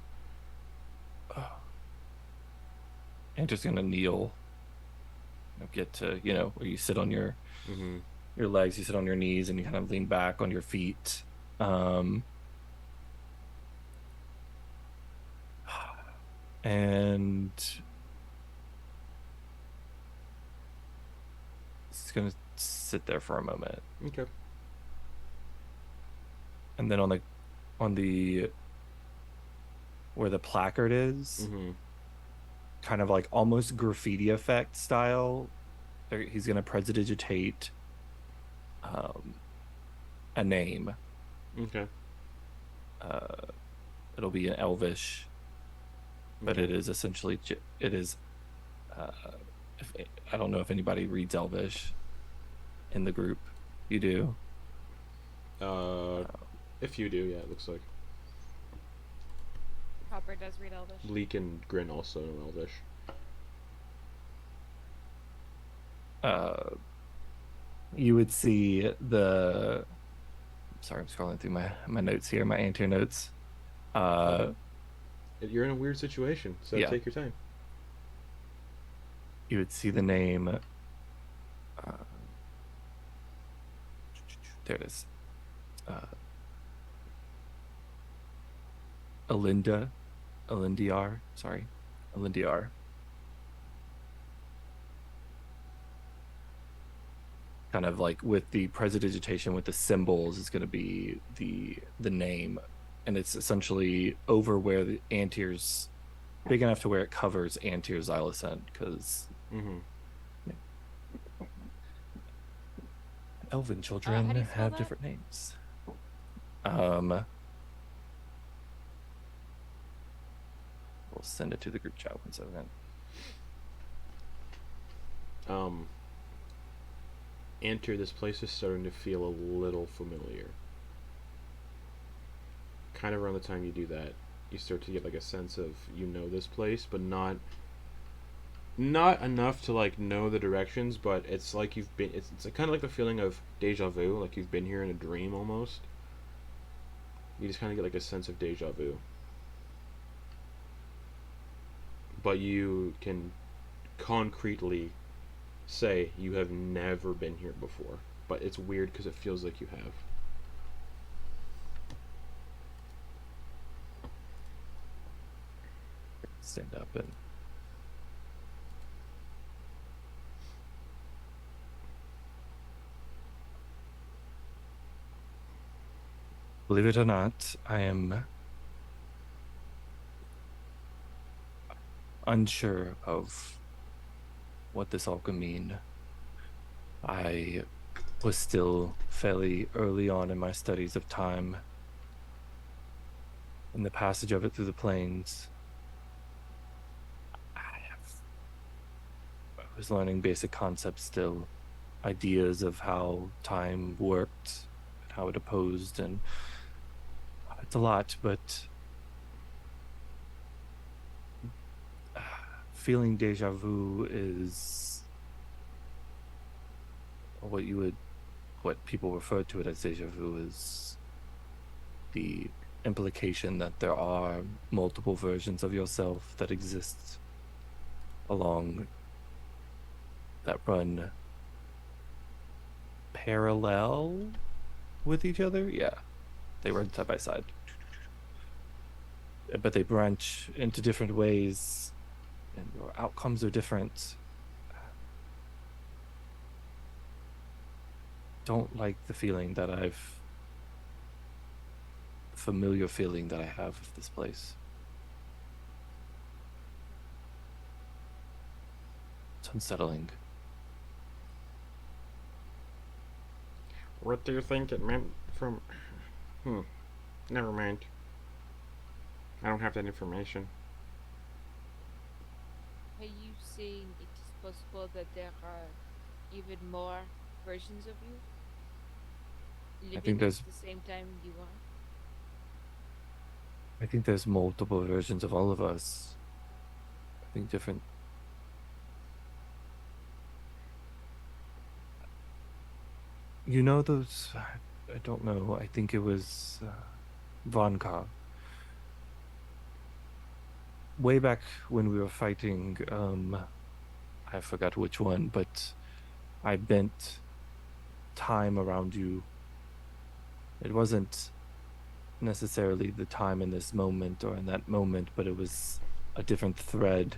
And just gonna kneel. Get to, where you sit on your Mm-hmm. your legs, you sit on your knees, and you kind of lean back on your feet. And it's gonna sit there for a moment, Okay. and then on the where the placard is, Mm-hmm. kind of like almost graffiti effect style, he's gonna prestidigitate a name. Okay. It'll be an Elvish, but it is essentially I don't know if anybody reads Elvish in the group. You do? If you do, yeah, it looks like. Hopper does read Elvish. Leek and Grin also know Elvish. You would see the... Sorry, I'm scrolling through my notes here, my Antyr notes. You're in a weird situation, so Yeah. take your time. You would see the name... there it is. Alindiar, sorry. Alindiar. Kind of like with the prestidigitation with the symbols is going to be the name, and it's essentially over where the Antyr's big enough to where it covers Antyr's Xiloscient, because Mm-hmm. elven How children do you spell have that? different names. We'll send it to the group chat one second. Antyr, this place is starting to feel a little familiar. Kind of around the time you do that, you start to get like a sense of this place, but not enough to like know the directions. But it's like you've been. It's kind of like the feeling of deja vu, like you've been here in a dream almost. You just kind of get like a sense of deja vu. But you can concretely say you have never been here before. But it's weird because it feels like you have. stand up and believe it or not, I am unsure of what this all could mean. I was still fairly early on in my studies of time and the passage of it through the planes. I was learning basic concepts still, ideas of how time worked and how it opposed, and it's a lot, but feeling deja vu is what people refer to it as deja vu is the implication that there are multiple versions of yourself that exist along that run parallel with each other. Yeah, they run side by side, but they branch into different ways and your outcomes are different. Don't like the feeling that familiar feeling that I have of this place. It's unsettling. What do you think it meant from... Never mind. I don't have that information. Are you saying it is possible that there are even more versions of you? Living there's- at the same time you are? I think there's multiple versions of all of us. I think different. You know those? I don't know. I think it was Vonkar. Way back when we were fighting, I forgot which one, but I bent time around you. It wasn't necessarily the time in this moment or in that moment, but it was a different thread.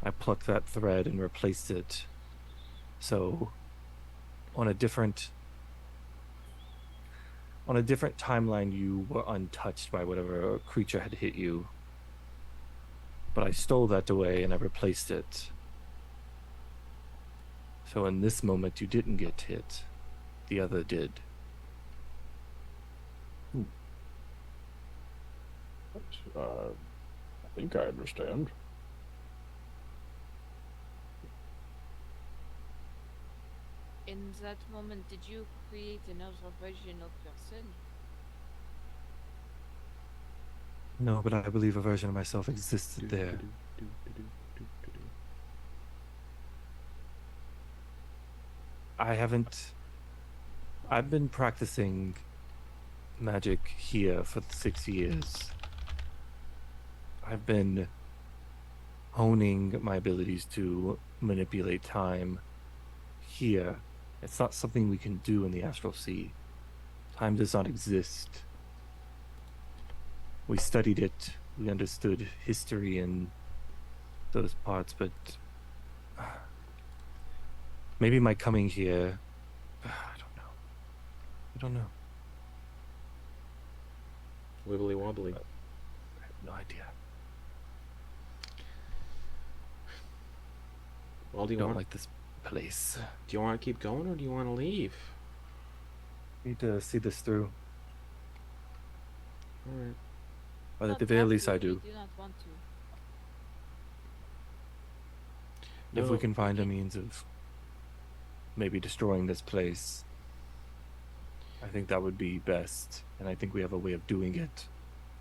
I plucked that thread and replaced it. So on a different timeline, you were untouched by whatever creature had hit you. But I stole that away and I replaced it. So in this moment, you didn't get hit. The other did. I think I understand. In that moment, did you create another version of yourself? No, but I believe a version of myself existed there. I've been practicing magic here for 6 years. I've been honing my abilities to manipulate time here. It's not something we can do in the Astral Sea. Time does not exist. We studied it, we understood history in those parts, but maybe my coming here, I don't know. Wibbly wobbly. I have no idea. Well, I don't like this place. Do you want to keep going or do you want to leave? Need to see this through. All right. But Not at the very that least, I we do. do not want to. If No, we can find a means of maybe destroying this place, I think that would be best. And I think we have a way of doing it.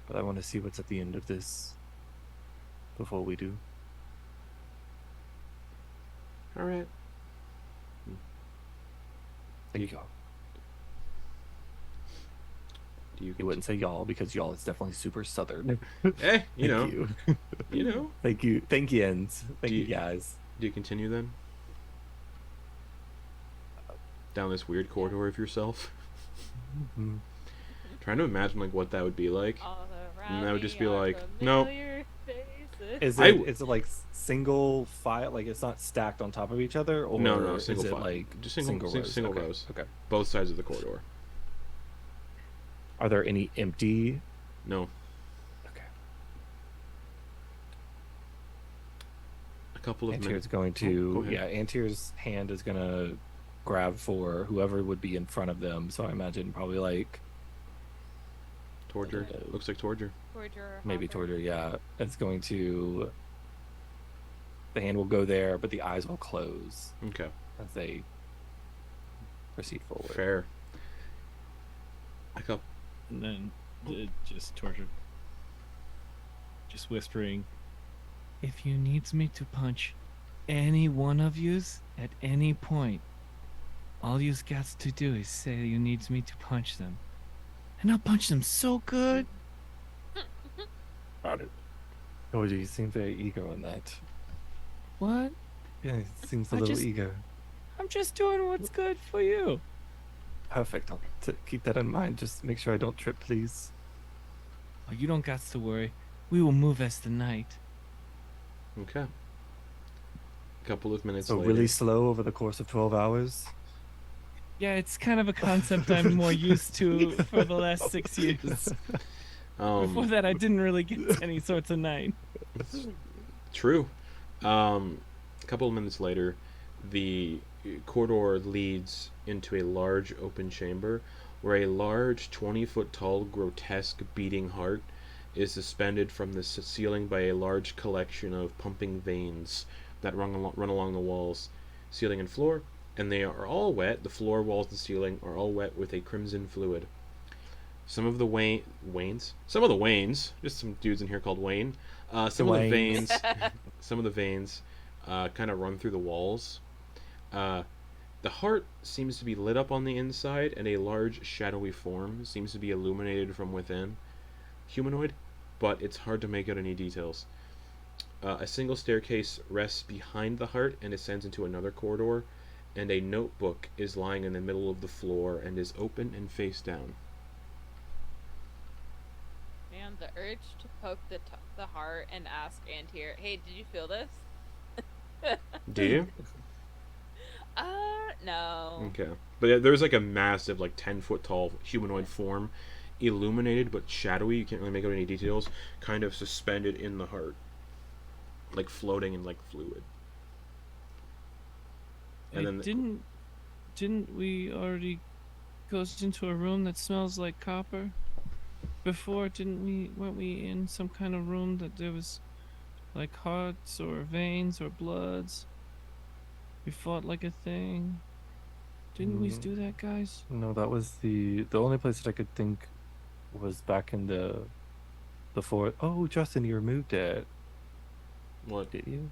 But I want to see what's at the end of this before we do. All right. Thank y'all. Do you? You wouldn't say y'all because y'all is definitely super southern. Eh, you Thank know. you. You know. Thank you. Thank you, Ends. Thank Do you, you- guys. Do you continue then? Down this weird corridor of yourself. Mhm. Trying to imagine like what that would be like. All And around that would me just be are like, nope. familiar faces. Is I it w- is it like single file? Like it's not stacked on top of each other, or No, is single it file. like Just single rows? single Okay, rows. Okay. Both sides of the corridor. Are there any empty? No. Okay. A couple of Antyr's minutes. going go to ahead. Antyr's hand is gonna grab for whoever would be in front of them. So I imagine probably like Torger. Looks like Torger. Torger, maybe Hopper. Torger. Yeah, it's going to. The hand will go there, but the eyes will close Okay. as they proceed forward. Fair. A couple. And then just tortured. Just whispering. If you needs me to punch any one of yous at any point, all yous got to do is say you needs me to punch them. And I'll punch them so good. Got it. Oh, you seem very eager on that. What? Yeah, it seems a I little just- eager. I'm just doing what's good for you. Perfect. I'll keep that in mind. Just make sure I don't trip, please. Oh, you don't got to worry. We will move as the night. Okay. A couple of minutes So later. really slow over the course of 12 hours. Yeah, it's kind of a concept I'm more used to for the last 6 years. Before that, I didn't really get any sorts of night. True. A couple of minutes later, the corridor leads into a large open chamber where a large 20-foot tall grotesque beating heart is suspended from the ceiling by a large collection of pumping veins that run along the walls, ceiling, and floor, and they are all wet. The floor, walls, and ceiling are all wet with a crimson fluid. Some of the Waynes, just some dudes in here called Wayne. Some of the veins kind of run through the walls. The heart seems to be lit up on the inside, and a large shadowy form seems to be illuminated from within. Humanoid, but it's hard to make out any details. A single staircase rests behind the heart and ascends into another corridor, and a notebook is lying in the middle of the floor and is open and face down. Man, the urge to poke the heart and ask Antyr, hey, did you feel this? Do you? No. Okay. But yeah, there's like a massive, like 10-foot tall humanoid form, illuminated but shadowy. You can't really make out any details. Kind of suspended in the heart, like floating in like fluid. And then Didn't we already go into a room that smells like copper? Before, weren't we in some kind of room that there was like hearts or veins or bloods? We fought like a thing. Didn't we do that, guys? No, that was the only place that I could think was back in the fort. Oh, Justin, you removed it. What? Did you?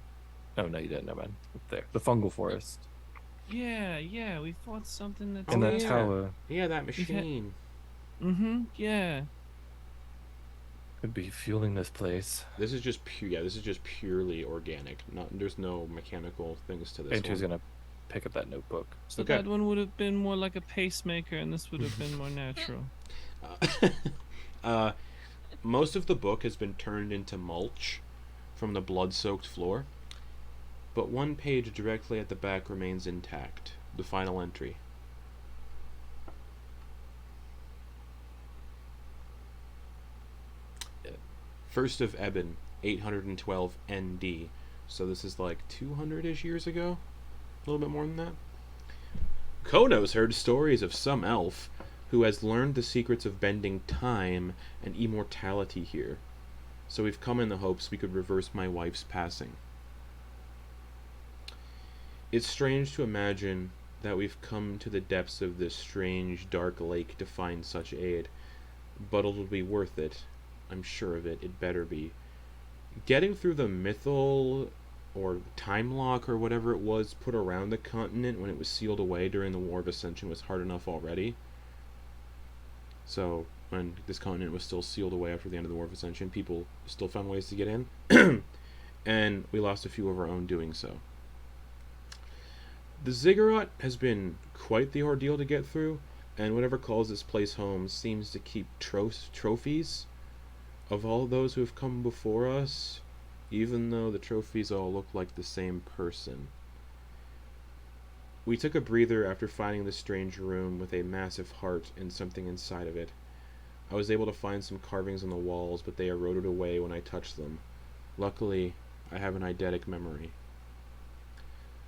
Oh no, you didn't. No, man. Up there, the fungal forest Yeah, we fought something that's in that yeah. tower. Yeah, that machine. yeah. Could be fueling this place. This is just pure. Yeah, this is just purely organic. There's no mechanical things to this. Antyr's one. gonna pick up that notebook. So Okay. that one would have been more like a pacemaker, and this would have been more natural. Most of the book has been turned into mulch from the blood-soaked floor, but one page directly at the back remains intact. The final entry. First of Eben, 812 ND. So this is like 200-ish years ago? A little bit more than that? Kono's heard stories of some elf who has learned the secrets of bending time and immortality here. So we've come in the hopes we could reverse my wife's passing. It's strange to imagine that we've come to the depths of this strange, dark lake to find such aid, but it'll be worth it. I'm sure of it. It better be. Getting through the mythal or time lock or whatever it was put around the continent when it was sealed away during the War of Ascension was hard enough already. So when this continent was still sealed away after the end of the War of Ascension, people still found ways to get in, and we lost a few of our own doing so. The Ziggurat has been quite the ordeal to get through, and whatever calls this place home seems to keep trophies of all those who have come before us, even though the trophies all look like the same person. We took a breather after finding this strange room with a massive heart and something inside of it. I was able to find some carvings on the walls, but they eroded away when I touched them. Luckily, I have an eidetic memory.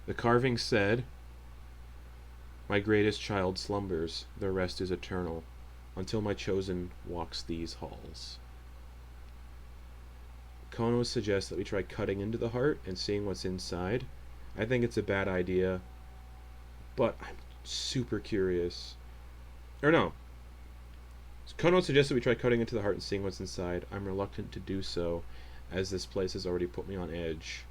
The carving said, "My greatest child slumbers, the rest is eternal, until my chosen walks these halls." Kono suggests that we try cutting into the heart and seeing what's inside. I think it's a bad idea, but I'm super curious. Or no. Kono suggests that we try cutting into the heart and seeing what's inside. I'm reluctant to do so, as this place has already put me on edge.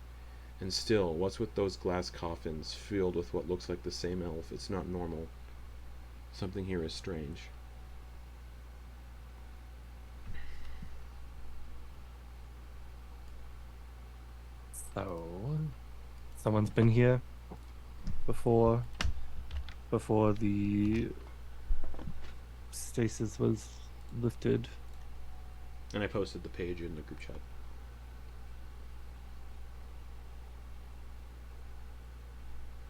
And still, what's with those glass coffins filled with what looks like the same elf? It's not normal. Something here is strange. So, someone's been here before the stasis was lifted. And I posted the page in the group chat.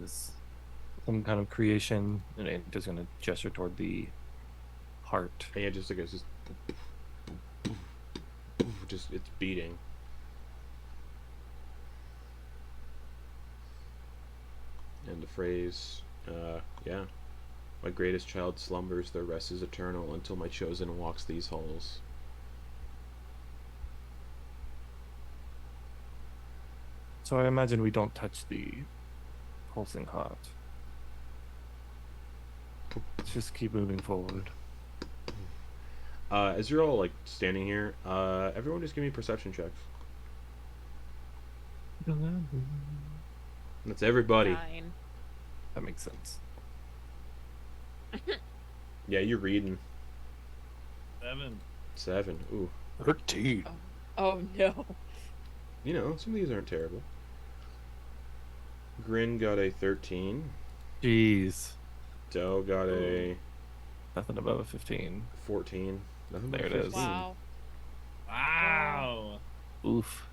This some kind of creation, and Anty's gonna gesture toward the heart. And yeah, just like it's just it's beating. And the phrase, yeah. My greatest child slumbers, the rest is eternal, until my chosen walks these halls. So I imagine we don't touch the pulsing heart. Let's just keep moving forward. As you're all like standing here, everyone just give me perception checks. That's everybody. 9. That makes sense. Yeah, you're reading. 7. 7. Ooh. 13. Oh no. You know, some of these aren't terrible. Grin got a 13. Jeez. Doe got a Nothing above a 15. 14. Nothing but There it 15. is. Wow. Wow. Oof.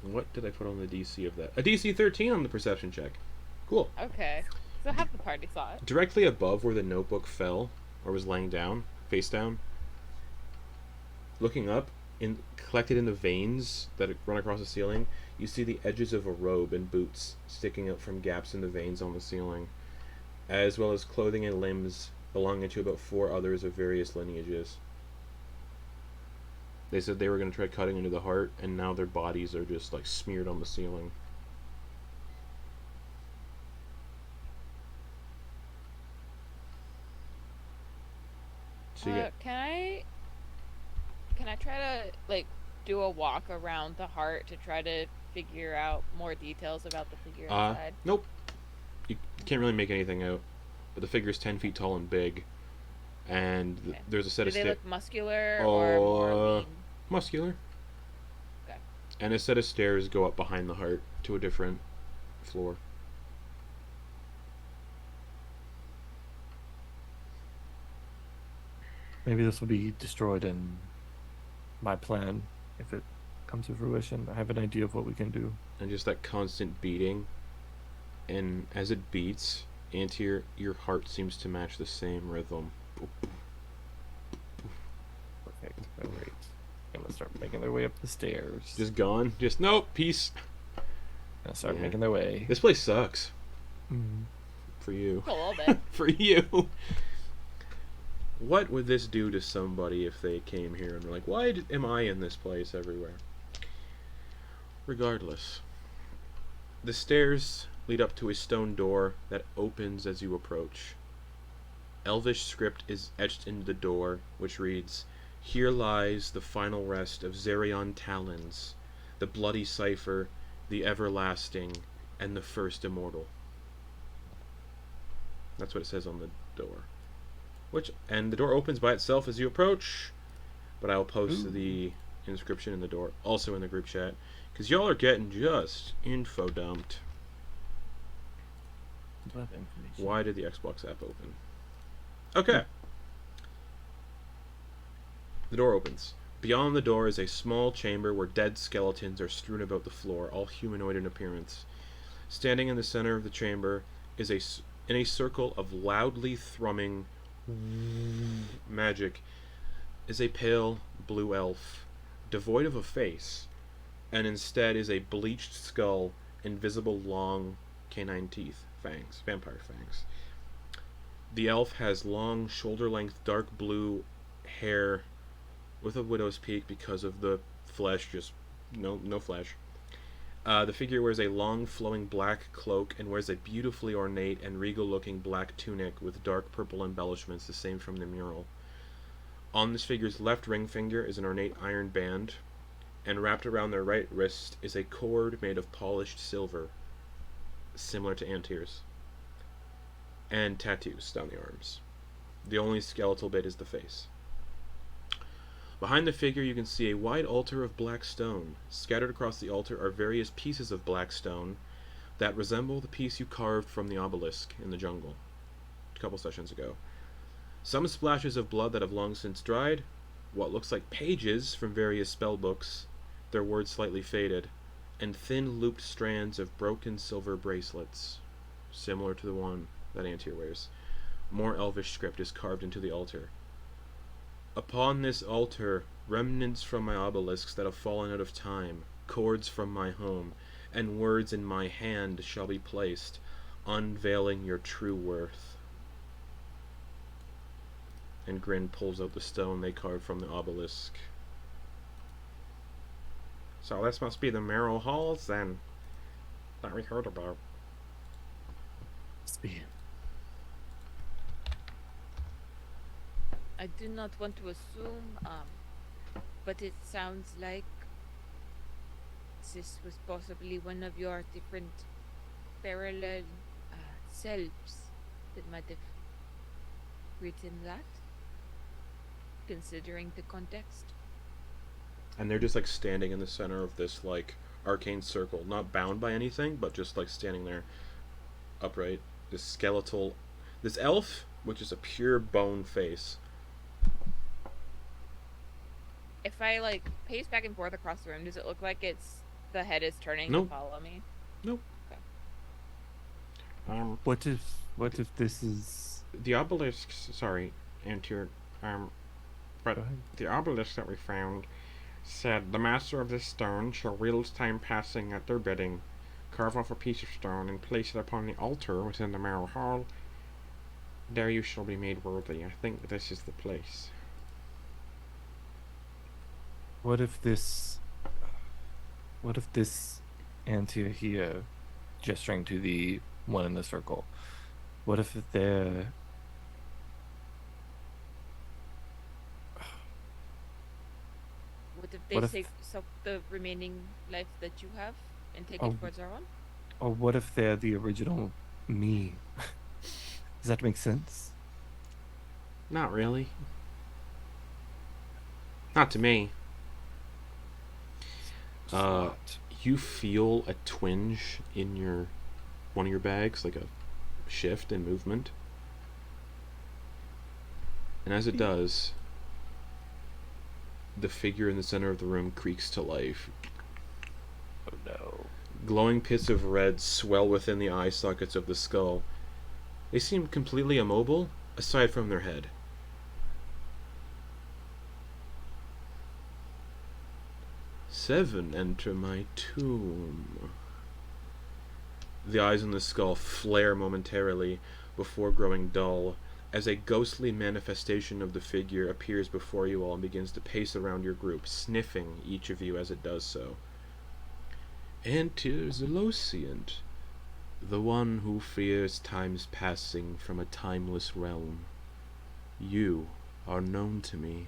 What did I put on the DC of that? A DC 13 on the perception check. Cool. Okay. So half the party saw it. Directly above where the notebook fell, or was laying down, face down, looking up, collected in the veins that run across the ceiling, you see the edges of a robe and boots sticking up from gaps in the veins on the ceiling, as well as clothing and limbs belonging to about 4 others of various lineages. They said they were going to try cutting into the heart, and now their bodies are just like smeared on the ceiling. So you get, Can I try to like do a walk around the heart to try to figure out more details about the figure inside? nope. You can't really make anything out, but the figure's 10 feet tall and big, and Okay. there's a set Do of they stairs. look muscular or more lean? Muscular. Okay. And a set of stairs go up behind the heart to a different floor. Maybe this will be destroyed in my plan if it comes to fruition. I have an idea of what we can do. And just that constant beating. And as it beats, Antyr, your heart seems to match the same rhythm. Perfect. Oh, great. I'm gonna start making their way up the stairs. Just gone. Just nope. Peace. Gonna start Yeah. making their way. This place sucks. Mm. For you. A little bit. For you. What would this do to somebody if they came here and were like, why am I in this place everywhere? Regardless. The stairs lead up to a stone door that opens as you approach. Elvish script is etched into the door, which reads, "Here lies the final rest of Zerion Talons, the bloody cipher, the everlasting, and the first immortal." That's what it says on the door. And the door opens by itself as you approach, but I'll post Ooh. the inscription in the door, also in the group chat, because y'all are getting just info dumped. Love information. Why did the Xbox app open? Okay. The door opens. Beyond the door is a small chamber where dead skeletons are strewn about the floor, all humanoid in appearance. Standing in the center of the chamber is in a circle of loudly thrumming magic is a pale blue elf, devoid of a face, and instead is a bleached skull and visible long canine teeth, fangs, vampire fangs. The elf has long, shoulder-length, dark blue hair with a widow's peak because of the flesh, just no flesh. The figure wears a long, flowing black cloak and wears a beautifully ornate and regal-looking black tunic with dark purple embellishments, the same from the mural. On this figure's left ring finger is an ornate iron band, and wrapped around their right wrist is a cord made of polished silver, similar to Antyr's, and tattoos down the arms. The only skeletal bit is the face. Behind the figure you can see a wide altar of black stone. Scattered across the altar are various pieces of black stone that resemble the piece you carved from the obelisk in the jungle a couple sessions ago. Some splashes of blood that have long since dried, what looks like pages from various spell books, their words slightly faded, and thin looped strands of broken silver bracelets, similar to the one that Antyr wears. More elvish script is carved into the altar. Upon this altar, remnants from my obelisks that have fallen out of time, cords from my home, and words in my hand shall be placed, unveiling your true worth. And Grin pulls out the stone they carved from the obelisk. So this must be the Marrow Halls, then, that we heard about. I do not want to assume, but it sounds like this was possibly one of your different parallel selves that might have written that, considering the context. And they're just like standing in the center of this like arcane circle, not bound by anything, but just like standing there upright. This skeletal, this elf, which is a pure bone face. If I like pace back and forth across the room, does it look like the head is turning Nope. to follow me? Nope. Okay. What if this is The obelisks, sorry, Antyr, but Go ahead. the obelisk that we found said, "The master of this stone shall wield time passing at their bidding. Carve off a piece of stone and place it upon the altar within the Marrow Hall. There you shall be made worthy." I think this is the place. what if this Antyr here, gesturing to the one in the circle, what if they're What if they What if- take suck the remaining life that you have and take Oh. it towards our own? or what if they're the original me? Does that make sense? Not really. Not to me. You feel a twinge in one of your bags, like a shift in movement. And as it does, the figure in the center of the room creaks to life. Oh no. Glowing pits of red swell within the eye sockets of the skull. They seem completely immobile, aside from their head. "7 enter my tomb." The eyes in the skull flare momentarily before growing dull, as a ghostly manifestation of the figure appears before you all and begins to pace around your group, sniffing each of you as it does so. "Enter Xiloscient, the one who fears time's passing from a timeless realm. You are known to me."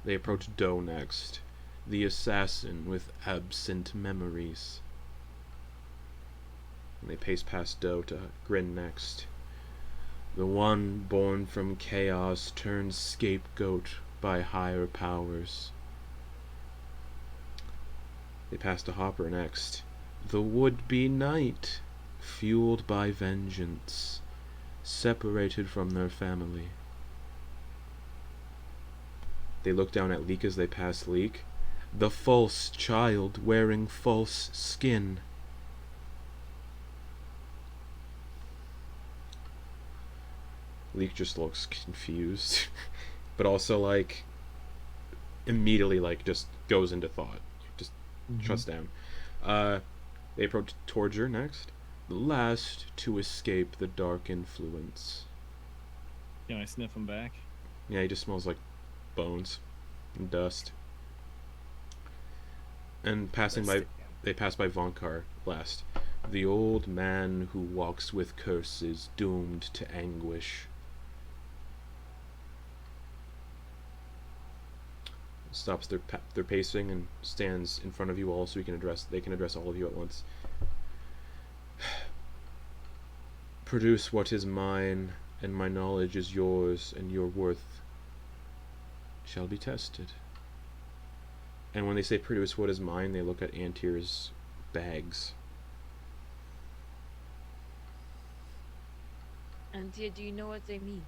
They approach Doe next, the assassin with absent memories. And they pace past Doe to Grin next, the one born from chaos turned scapegoat by higher powers. They pass to Hopper next, the would-be knight, fueled by vengeance, separated from their family. They look down at Leek as they pass Leek. The false child wearing false skin. Leek just looks confused, but also like immediately like just goes into thought, just shuts down. They approach Torger next, the last to escape the dark influence. Can I sniff him back? Yeah, he just smells like bones and dust. And they pass by Vonkar last, the old man who walks with curses, doomed to anguish. Stops their pacing and stands in front of you all, so they can address all of you at once. Produce what is mine, and my knowledge is yours, and your worth shall be tested. And when they say produce what is mine, they look at Antyr's bags. Antyr, do you know what they mean?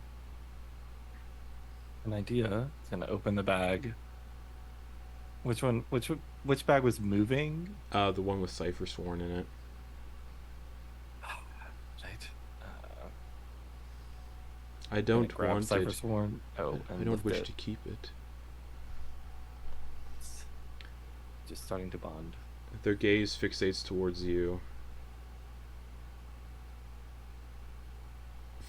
An idea. It's gonna open the bag. Which one? Which bag was moving? The one with Cipher Sworn in it. Right. I don't grab want Cipher it. Sworn. Oh, I and don't lift wish it. to keep it. Just starting to bond. Their gaze fixates towards you.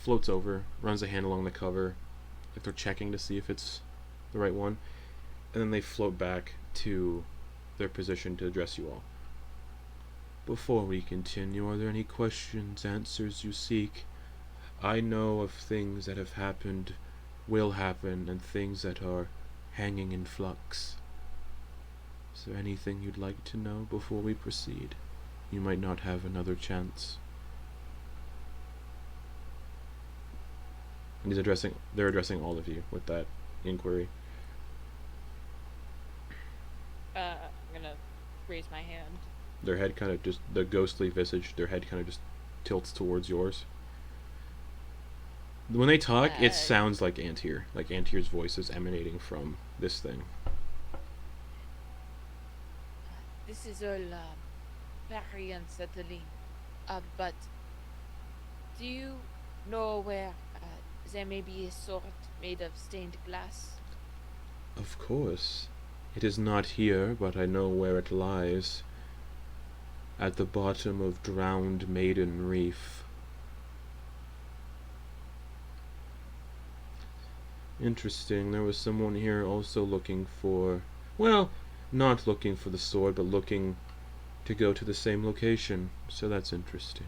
Floats over, runs a hand along the cover, like they're checking to see if it's the right one, and then they float back to their position to address you all. Before we continue, are there any questions, answers you seek? I know of things that have happened, will happen, and things that are hanging in flux. Is there anything you'd like to know before we proceed? You might not have another chance. And they're addressing all of you with that inquiry. I'm gonna raise my hand. Their head kind of just, the ghostly visage, their head kind of just tilts towards yours. When they talk, it sounds like Antyr. Like Antyr's voice is emanating from this thing. This is all very unsettling. But do you know where there may be a sword made of stained glass? Of course. It is not here, but I know where it lies. At the bottom of Drowned Maiden Reef. Interesting. There was someone here also looking for... Well, not looking for the sword, but looking to go to the same location. So that's interesting.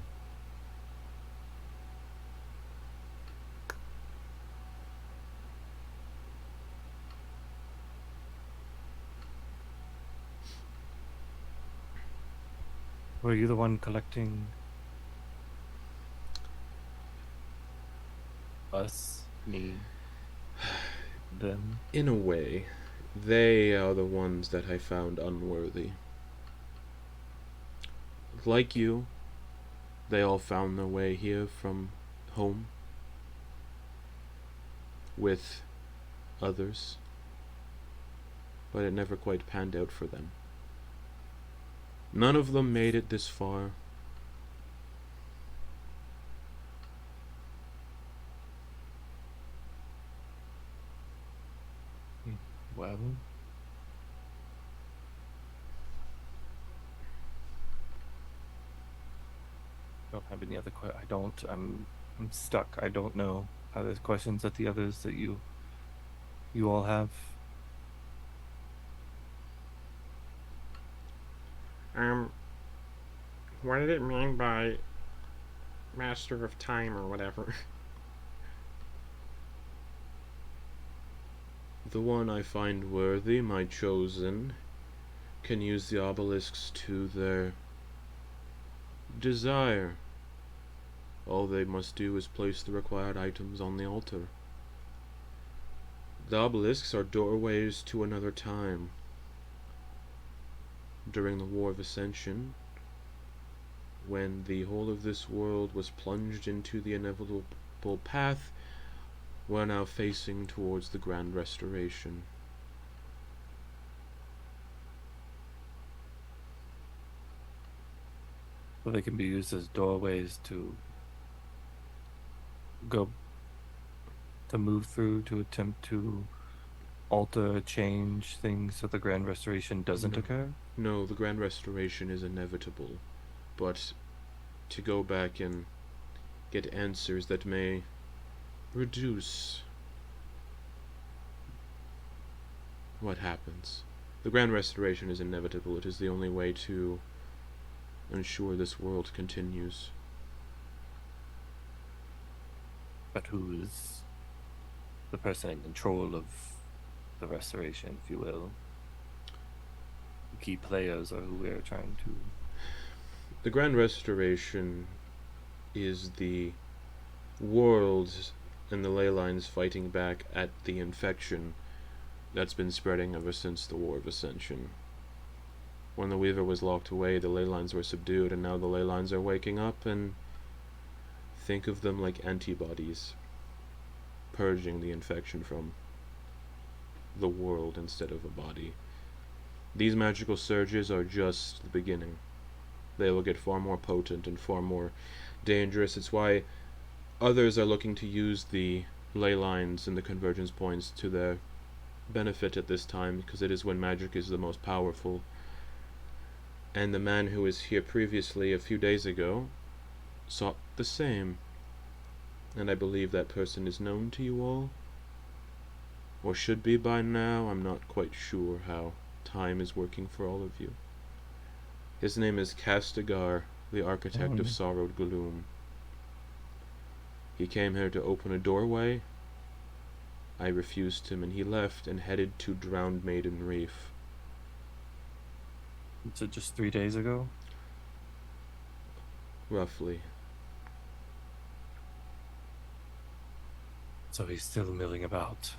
Were you the one collecting us, me, them? In a way, they are the ones that I found unworthy. Like you, they all found their way here from home with others, but it never quite panned out for them. None of them made it this far. Well, don't have any other I don't. I'm stuck. I don't know. Are there questions that the others that you all have? What did it mean by Master of Time or whatever? The one I find worthy, my chosen, can use the obelisks to their desire. All they must do is place the required items on the altar. The obelisks are doorways to another time. During the War of Ascension, when the whole of this world was plunged into the inevitable path, we're now facing towards the Grand Restoration. But they can be used as doorways to go to move through to attempt to alter, change things so the grand restoration doesn't occur? No, the Grand Restoration is inevitable, but to go back and get answers that may reduce what happens. The Grand Restoration is inevitable. It is the only way to ensure this world continues. But who is the person in control of the restoration, if you will? The key players are who we're trying to... The Grand Restoration is the world and the ley lines fighting back at the infection that's been spreading ever since the War of Ascension. When the Weaver was locked away, the ley lines were subdued, and now the ley lines are waking up, and think of them like antibodies, purging the infection from the world instead of a body. These magical surges are just the beginning. They will get far more potent and far more dangerous. It's why others are looking to use the ley lines and the convergence points to their benefit at this time, because it is when magic is the most powerful. And the man who was here previously a few days ago sought the same. And I believe that person is known to you all, or should be by now. I'm not quite sure how time is working for all of you. His name is Castigar, the Architect of Sorrowed Gloom. He came here to open a doorway. I refused him, and he left and headed to Drowned Maiden Reef. So just 3 days ago? Roughly. So he's still milling about.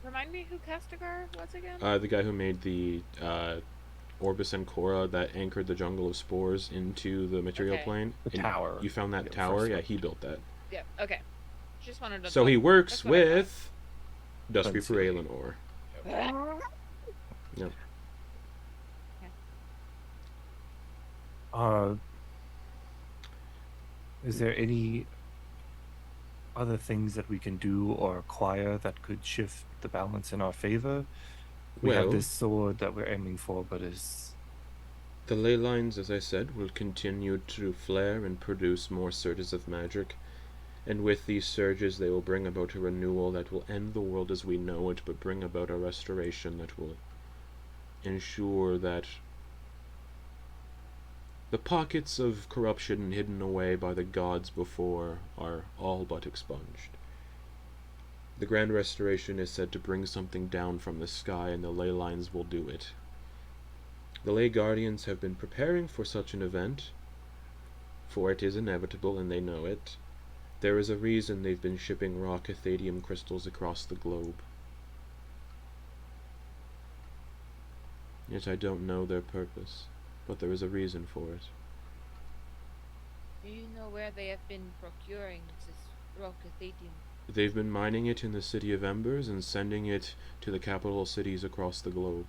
Remind me who Castigar was again? The guy who made the Orbis and Cora that anchored the Jungle of Spores into the material Okay. plane. The And tower. You found that Yeah, tower? first Yeah, one. he built that. Yeah, okay. Just wanted to So he works That's what I thought. with Duskreaper Fancy. Aelinor. Yep. Is there any other things that we can do or acquire that could shift the balance in our favor? We have Well- this sword that we're aiming for, but is... The ley lines, as I said, will continue to flare and produce more surges of magic. And with these surges, they will bring about a renewal that will end the world as we know it, but bring about a restoration that will ensure that the pockets of corruption hidden away by the gods before are all but expunged. The Grand Restoration is said to bring something down from the sky, and the ley lines will do it. The Ley Guardians have been preparing for such an event, for it is inevitable and they know it. There is a reason they've been shipping raw cathadium crystals across the globe. Yet I don't know their purpose, but there is a reason for it. Do you know where they have been procuring this raw cathadium? They've been mining it in the City of Embers and sending it to the capital cities across the globe.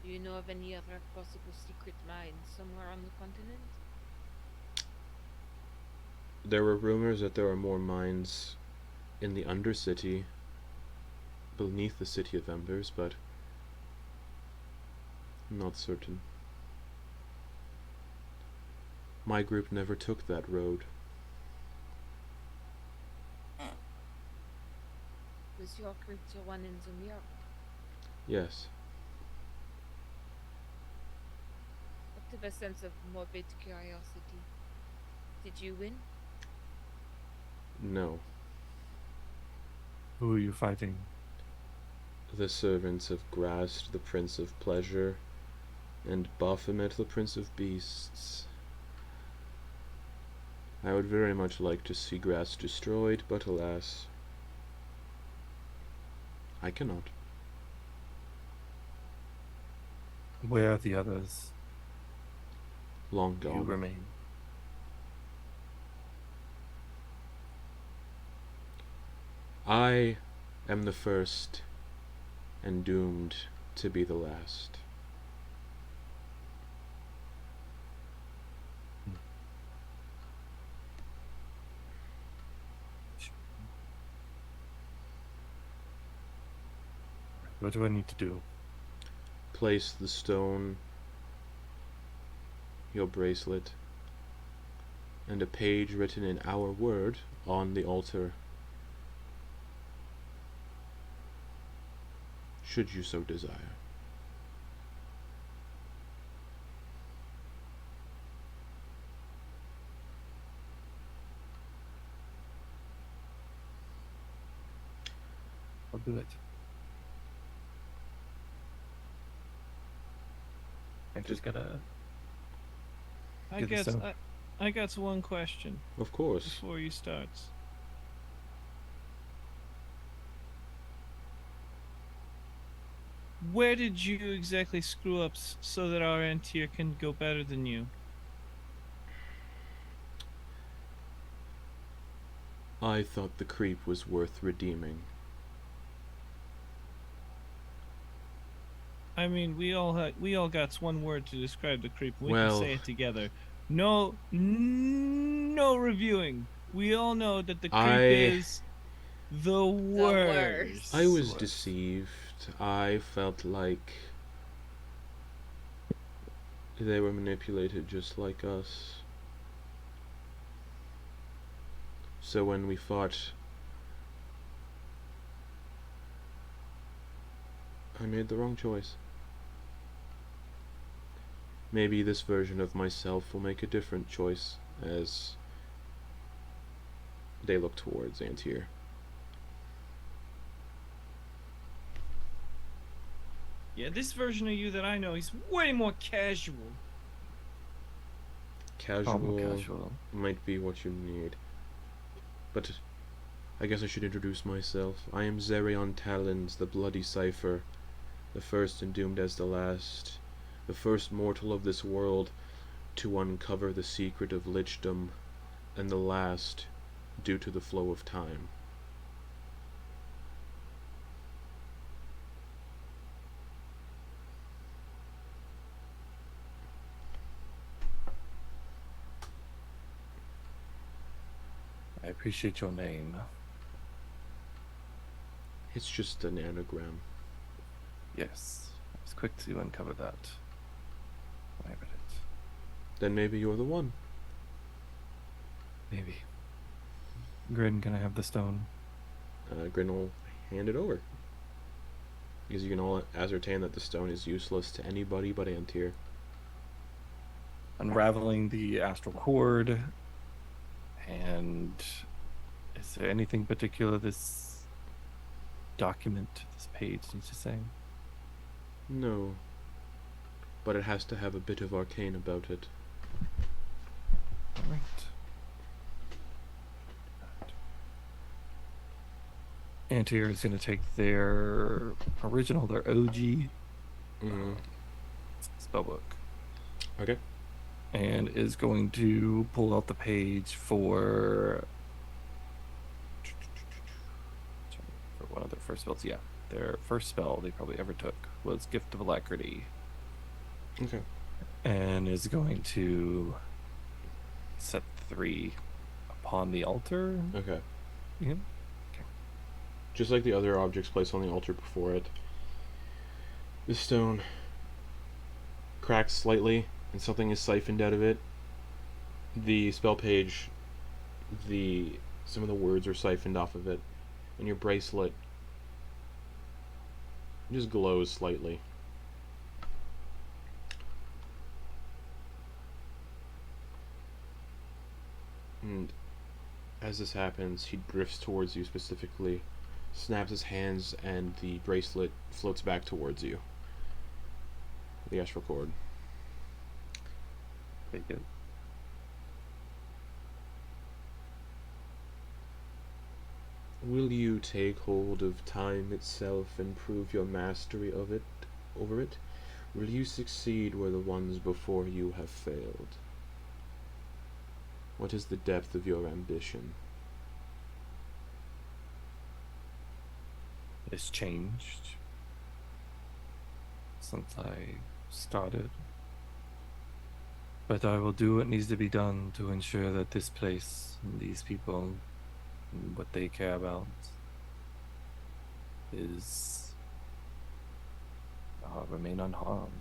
Do you know of any other possible secret mines somewhere on the continent? There were rumors that there are more mines in the Undercity, beneath the City of Embers, but I'm not certain. My group never took that road. Was your group the one in the mirror? Yes. Out of a sense of morbid curiosity, did you win? No. Who are you fighting? The servants of Grast, the Prince of Pleasure, and Baphomet, the Prince of Beasts. I would very much like to see Grast destroyed, but alas, I cannot. Where are the others? Long You gone. I am the first and doomed to be the last. What do I need to do? Place the stone, your bracelet, and a page written in our word on the altar. Should you so desire. I'll do it. I just gotta. I Get the guess stone. I got one question Of course. before you start. Where did you exactly screw up so that our Antyr can go better than you? I thought the creep was worth redeeming. I mean, we all got one word to describe the creep. We Well- can say it together. No reviewing. We all know that the creep is the worst. I was Worst. deceived. I felt like they were manipulated just like us. So when we fought, I made the wrong choice. Maybe this version of myself will make a different choice as they look towards Antyr. Yeah, this version of you that I know, he's way more casual. Casual might be what you need. But I guess I should introduce myself. I am Zerion Talons, the Bloody Cipher, the first and doomed as the last, the first mortal of this world to uncover the secret of lichdom, and the last due to the flow of time. I appreciate your name. It's just an anagram. Yes, I was quick to uncover that when I read it. Then maybe you're the one. Maybe. Grin, can I have the stone? Grin will hand it over. Because you can all ascertain that the stone is useless to anybody but Antyr. Unraveling the astral cord. And is there anything particular this document, this page needs to say? No. But it has to have a bit of arcane about it. Alright. Antyr is going to take their original, their OG Mm-hmm. spellbook, Okay. and is going to pull out the page for one of their first spells. Yeah, their first spell they probably ever took was Gift of Alacrity, Okay. and is going to set 3 upon the altar. Okay. Yeah. Just like the other objects placed on the altar before it, the stone cracks slightly and something is siphoned out of it. The spell page, some of the words are siphoned off of it, and your bracelet just glows slightly. And as this happens, he drifts towards you specifically, snaps his hands, and the bracelet floats back towards you. The astral cord. Very good. Will you take hold of time itself and prove your mastery of it, over it? Will you succeed where the ones before you have failed? What is the depth of your ambition? has changed since I started. But I will do what needs to be done to ensure that this place and these people and what they care about is remain unharmed.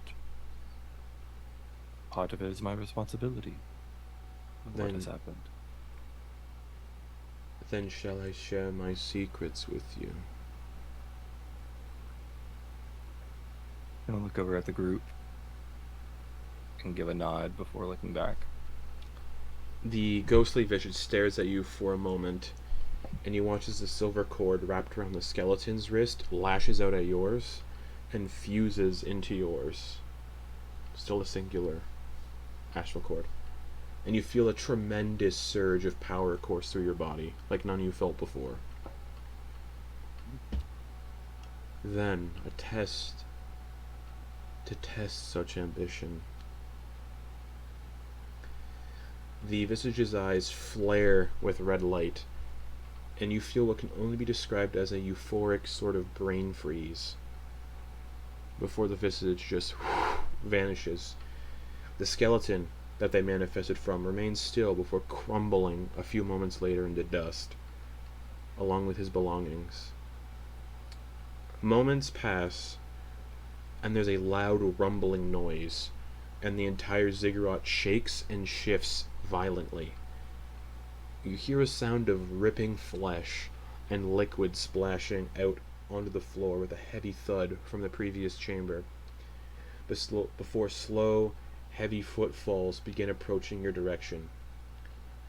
Part of it is my responsibility. What has happened? Then shall I share my secrets with you? I'll look over at the group and give a nod before looking back. The ghostly visage stares at you for a moment, and you watch as the silver cord wrapped around the skeleton's wrist lashes out at yours and fuses into yours. Still a singular astral cord. And you feel a tremendous surge of power course through your body, like none you felt before. Then, a test to test such ambition. The visage's eyes flare with red light, and you feel what can only be described as a euphoric sort of brain freeze. Before the visage just vanishes, the skeleton that they manifested from remains still before crumbling a few moments later into dust, along with his belongings. Moments pass, and there's a loud rumbling noise, and the entire ziggurat shakes and shifts violently. You hear a sound of ripping flesh and liquid splashing out onto the floor with a heavy thud from the previous chamber, before slow, heavy footfalls begin approaching your direction,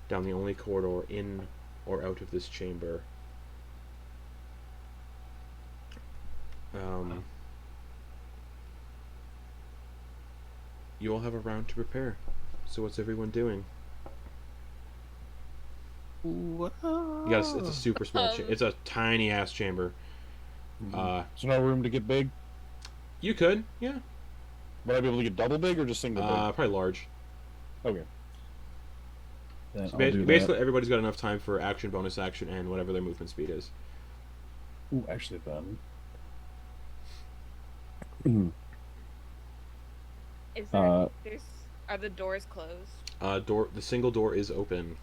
down the only corridor in or out of this chamber. You all have a round to prepare. So what's everyone doing? Yes, it's a super small chamber. It's a tiny ass chamber. There's no room to get big. You could, yeah. Would I be able to get double big or just single big? Probably large. Okay. Then So I'll do basically, that. everybody's got enough time for action, bonus action, and whatever their movement speed is. Ooh, actually, then. Is there, are the doors closed? The single door is open.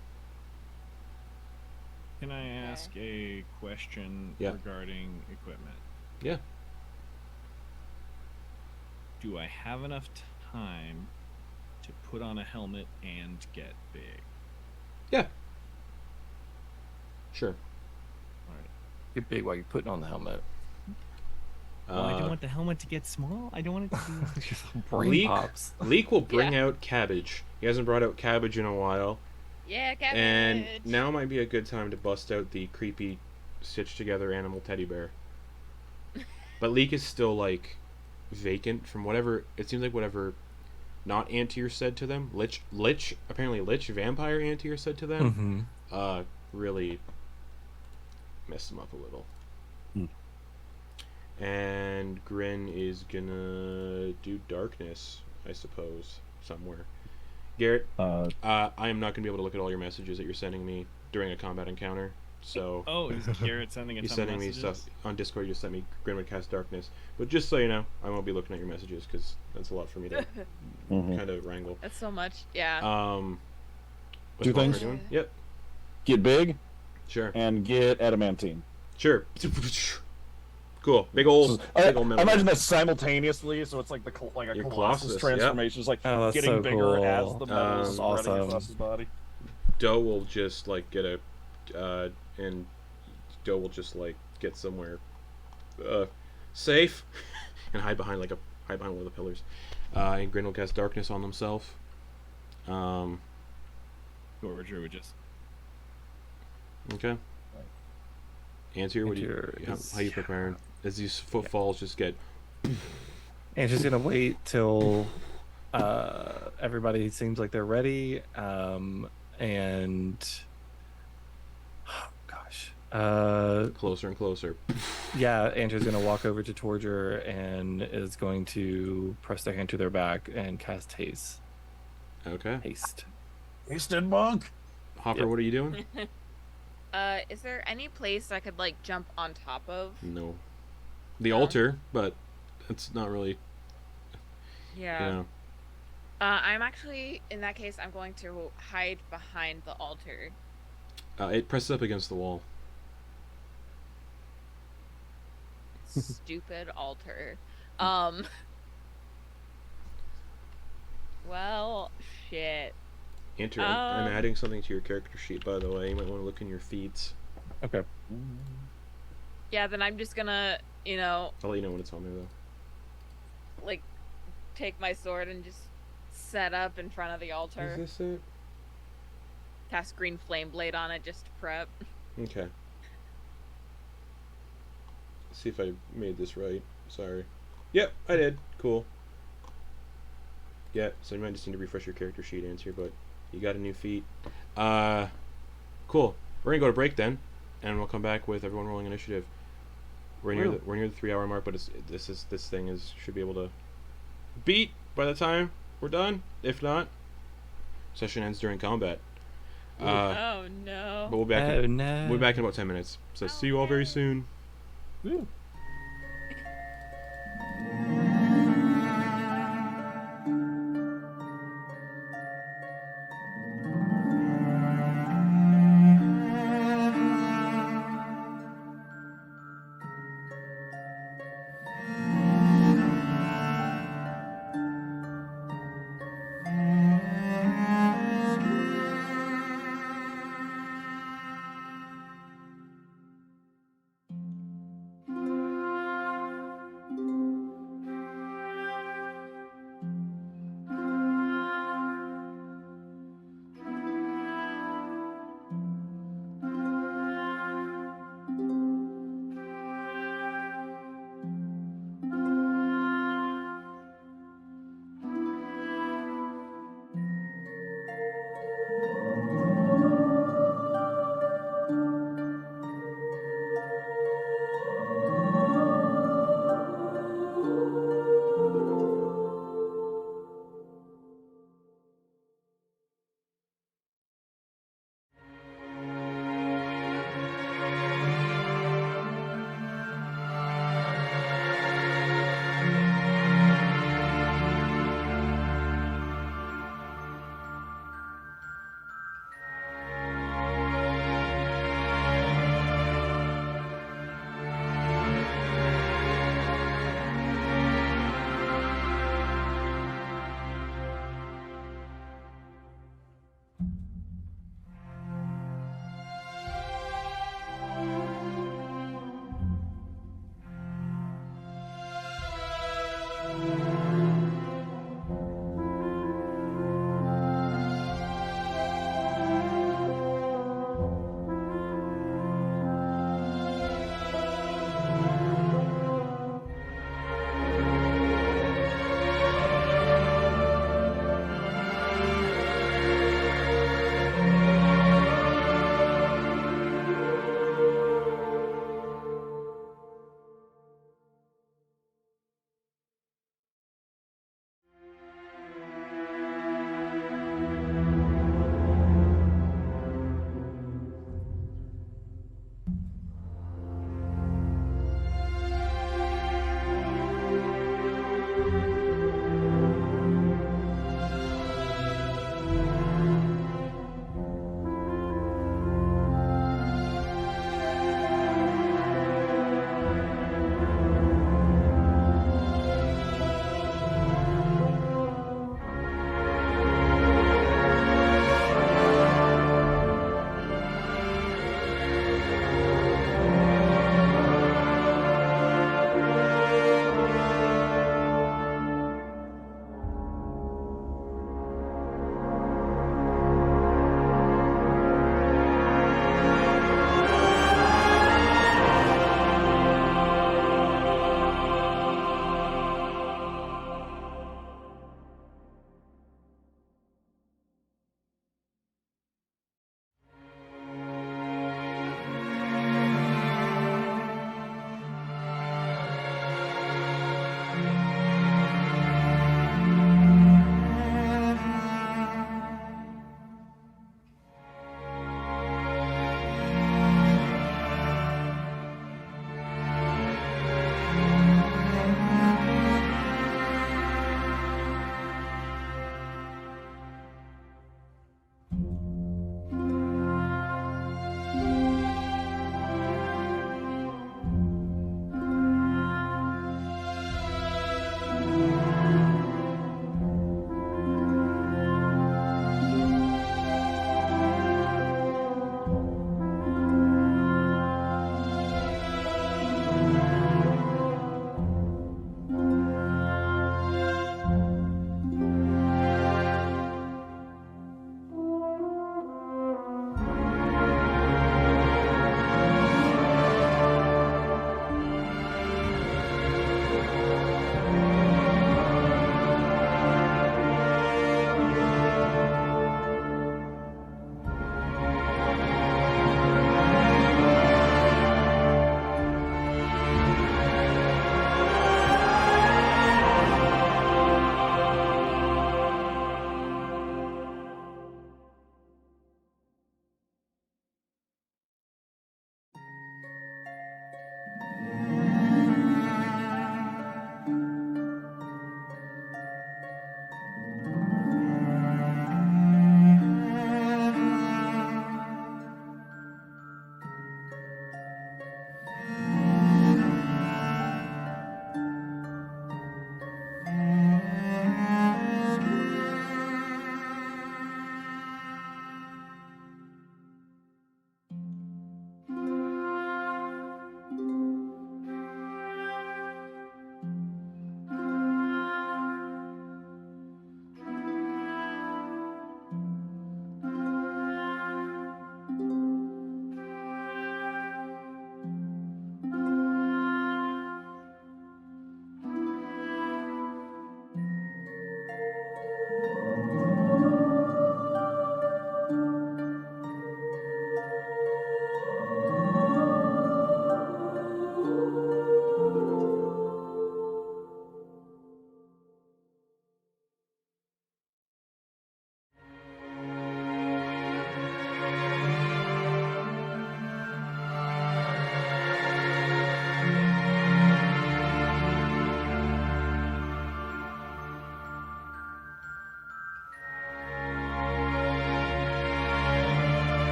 Can I ask a question Yeah. regarding equipment? Yeah. Do I have enough time to put on a helmet and get big? Yeah. Sure. Alright. Get big while you're putting on the helmet. Well, I don't want the helmet to get small. I don't want it to be... Brain Leek, pops. Leek will bring out cabbage. He hasn't brought out cabbage in a while. Yeah, cabbage. And now might be a good time to bust out the creepy, stitched together animal teddy bear. But Leek is still, like, vacant from whatever, it seems like whatever not Antyr said to them. Apparently Lich, vampire Antyr said to them. Really messed him up a little. And Grin is gonna do darkness, I suppose, somewhere. Garrett, I am not gonna be able to look at all your messages that you're sending me during a combat encounter. So Oh, is Garrett sending a he's ton sending of me messages? stuff on Discord. You just sent me Grin would cast darkness, but just so you know, I won't be looking at your messages because that's a lot for me to kind of wrangle. That's so much. Yeah. What's Two Vonkar things? doing? Yep, Get big sure, and get adamantine. sure. Cool, big old I metal. imagine that simultaneously, so it's like like a Your Colossus Colossus, transformation. It's like Oh, that's getting so bigger cool. as the metal is spreading awesome. across his body. Doe will just like get a and Doe will just like get somewhere safe and hide behind one of the pillars. And Grin will cast darkness on himself. Torger would just... Okay. Antyr, what do Antyr you, is- how you preparing? As these footfalls just get And she's gonna wait till everybody seems like they're ready. And oh, gosh, closer and closer. yeah, Andrew's gonna walk over to Torger and is going to press their hand to their back and cast haste. Okay. Haste. Hasted monk. Hopper, Yep. what are you doing? Is there any place I could like jump on top of? No. the Oh. altar, but it's not really, Yeah. you know. I'm actually, in that case, I'm going to hide behind the altar. It presses up against the wall. Stupid altar. Well, shit. Antyr, I'm Um, adding something to your character sheet, by the way. You might want to look in your feeds. Okay. Yeah, then I'm just gonna, I'll let you know when it's on there, though. like, take my sword and just set up in front of the altar. Is this it? Cast green flame blade on it just to prep. Okay. Let's see if I made this right. Sorry. Yep, I did. Cool. Yeah, so you might just need to refresh your character sheet, Antyr, but you got a new feat. Cool. We're gonna go to break then, and we'll come back with everyone rolling initiative. We're near the 3-hour mark, but this thing should be able to beat by the time we're done. If not, session ends during combat. Oh no. But we'll be back. Oh no. We'll be back in about 10 minutes. So see you all very soon. Woo.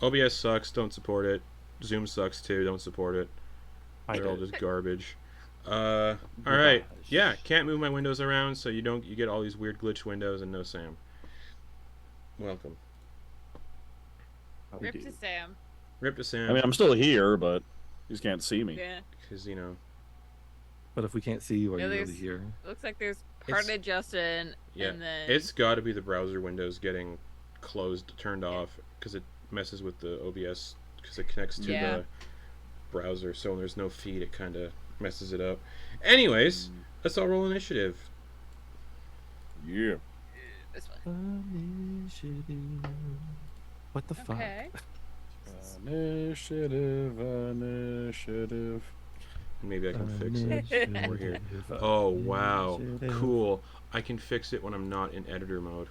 OBS sucks. Don't support it. Zoom sucks too. Don't support it. They're all just garbage. All right. Yeah, can't move my windows around, so you get all these weird glitch windows and no Sam. Welcome. Rip to Sam. Rip to Sam. I mean, I'm still here, but you just can't see me. Yeah. Because, you know. But if we can't see you, are Yeah, you really there's- here? Looks like there's part of Justin, Yeah. and then It's got to be the browser windows getting closed, turned off, because it messes with the OBS, because it connects to Yeah. the browser. So when there's no feed, it kind of messes it up. Anyways, let's all roll initiative. Yeah. this one. Initiative. What the fuck? Okay. Initiative. Maybe I can fix it. We're here. Oh, wow. Cool. I can fix it when I'm not in editor mode.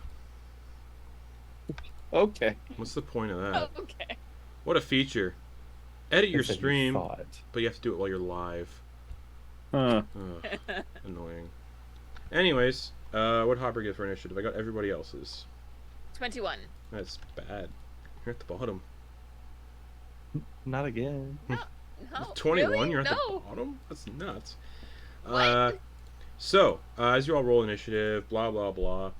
Okay. What's the point of that? Okay. What a feature. Edit your Instead you stream, thought. but you have to do it while you're live. Huh. Ugh, annoying. Anyways, what Hopper get for initiative? I got everybody else's. 21. That's bad. You're at the bottom. Not again. No. 21, really? you're at No. the bottom? That's nuts. What? So, as you all roll initiative, blah, blah, blah.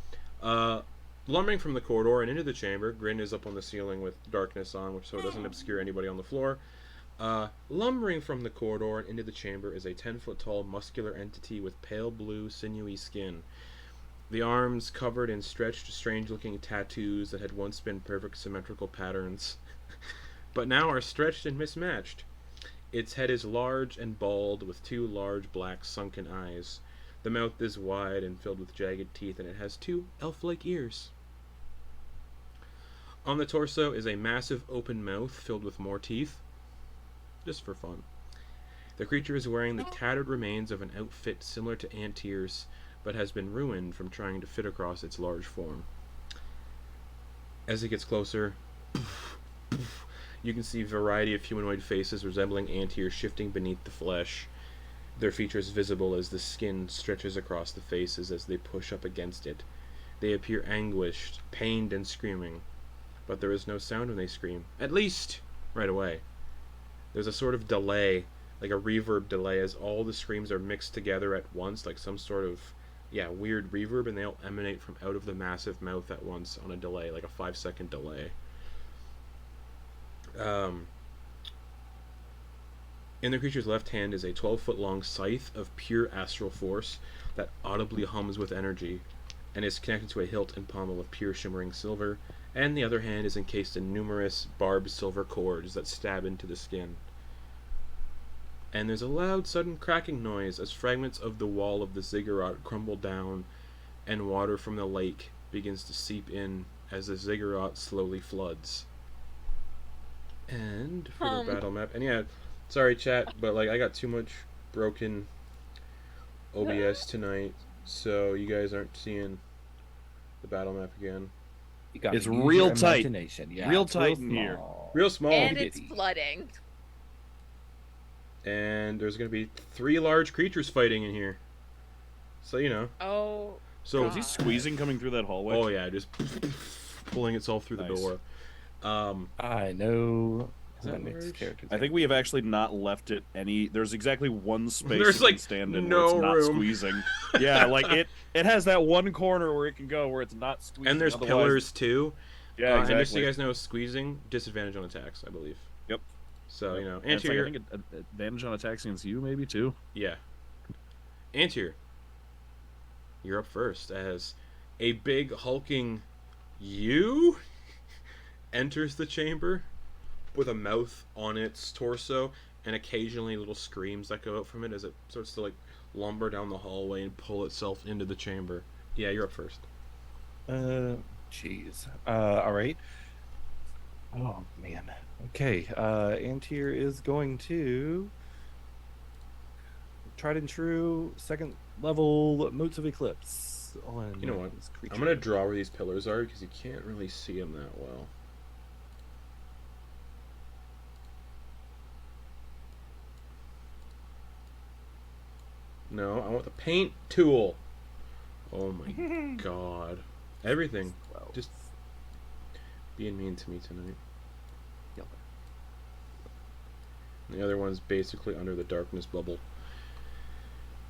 Lumbering from the corridor and into the chamber, Grin is up on the ceiling with darkness on, so it doesn't obscure anybody on the floor. Lumbering from the corridor and into the chamber is a 10-foot tall muscular entity with pale blue, sinewy skin. The arms covered in stretched, strange-looking tattoos that had once been perfect symmetrical patterns, but now are stretched and mismatched. Its head is large and bald, with two large black sunken eyes. The mouth is wide and filled with jagged teeth, and it has two elf-like ears. On the torso is a massive open mouth filled with more teeth, just for fun. The creature is wearing the tattered remains of an outfit similar to Antyr's, but has been ruined from trying to fit across its large form. As it gets closer, you can see a variety of humanoid faces resembling Antyr shifting beneath the flesh, their features visible as the skin stretches across the faces as they push up against it. They appear anguished, pained, and screaming, but there is no sound when they scream, at least right away. There's a sort of delay, like a reverb delay, as all the screams are mixed together at once, like some sort of, weird reverb, and they all emanate from out of the massive mouth at once on a delay, like a 5-second delay. In the creature's left hand is a 12-foot long scythe of pure astral force that audibly hums with energy, and is connected to a hilt and pommel of pure shimmering silver, and the other hand is encased in numerous barbed silver cords that stab into the skin. And there's a loud, sudden cracking noise as fragments of the wall of the Ziggurat crumble down, and water from the lake begins to seep in as the Ziggurat slowly floods. And for the battle map, and sorry chat, but I got too much broken OBS tonight, so you guys aren't seeing the battle map again. You gotta It's use real your tight. imagination. Yeah, Real it's tight in here. small. Real small. And it's Itty-bitty. flooding. And there's gonna be 3 large creatures fighting in here. So Oh. So Is he squeezing coming through that hallway? oh yeah, just pulling itself through the Nice. door. I know. Is that my next large? character's I think we have actually not left it any. There's exactly one space There's, it can stand in no where it's not room. squeezing. Yeah, it has that one corner where it can go where it's not squeezing. And there's otherwise- pillars too. Yeah, And just so exactly. you guys know, squeezing disadvantage on attacks, I believe. Yep. So And it's Antyr, I think advantage on attacks against you maybe too. yeah. Antyr, you're up first as a big hulking you enters the chamber with a mouth on its torso and occasionally little screams that go out from it as it starts to lumber down the hallway and pull itself into the chamber. Yeah, you're up first. Jeez. All right. Oh man. Okay. Antyr is going to tried and true 2nd level Motes of Eclipse on You know what? this creature. I'm gonna draw where these pillars are because you can't really see them that well. No, I want the paint tool. Oh my god. Everything. Just being mean to me tonight. The other one's basically under the darkness bubble.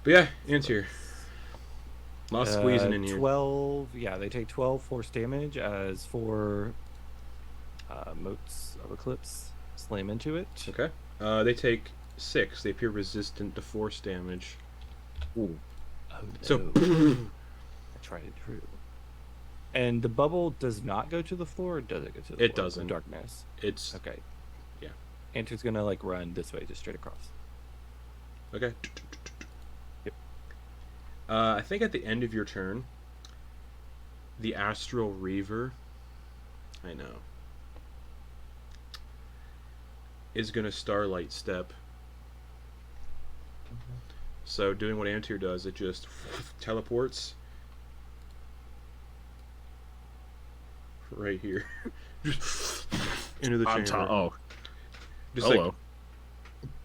But yeah, Antyr. Lots squeezing in here. 12. Yeah, they take 12 force damage as 4 motes of Eclipse slam into it. Okay. They take 6. They appear resistant to force damage. Ooh. Oh, no. So I tried it true. And the bubble does not go to the floor, or does it go to the floor? It doesn't. Darkness. it's Okay. Yeah. Antyr's gonna like run this way, just straight across. okay. Yep. I think at the end of your turn, the Astral Reaver, I know, is gonna Starlight Step. So doing what Antyr does, it just teleports right here into the On chamber. top. Oh, Just hello.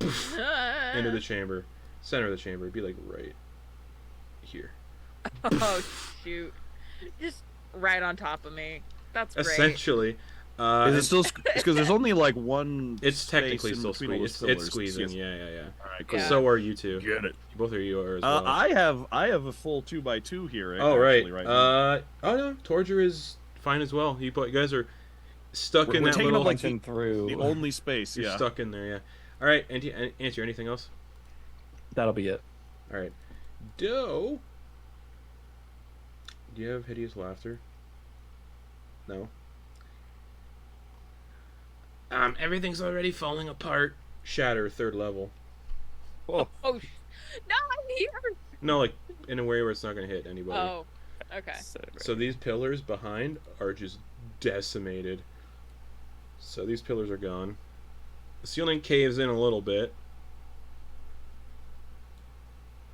like into the chamber, center of the chamber. It'd be like right here. Oh shoot! Just right on top of me. That's great. Essentially, Is it still? Because there's only like one. it's space technically in still between all squeezing. those It's pillars. squeezing. Yes. Yeah. All right, cool. Yeah. So are you two. Get it. Both of you are as well. I have a full 2x2 here. Oh right. actually, now. Oh no, Torger is fine as well. You guys are stuck We're in that taking little. up, like, Punching through. the only space. You're Yeah. stuck in there. Yeah. All right. Answer anything else? That'll be it. All right. Doe. Do you have hideous laughter? No. Everything's already falling apart. Shatter, 3rd level. Oh, no, I'm here. No, like in a way where it's not gonna hit anybody. Oh, okay. So these pillars behind are just decimated. So these pillars are gone. The ceiling caves in a little bit.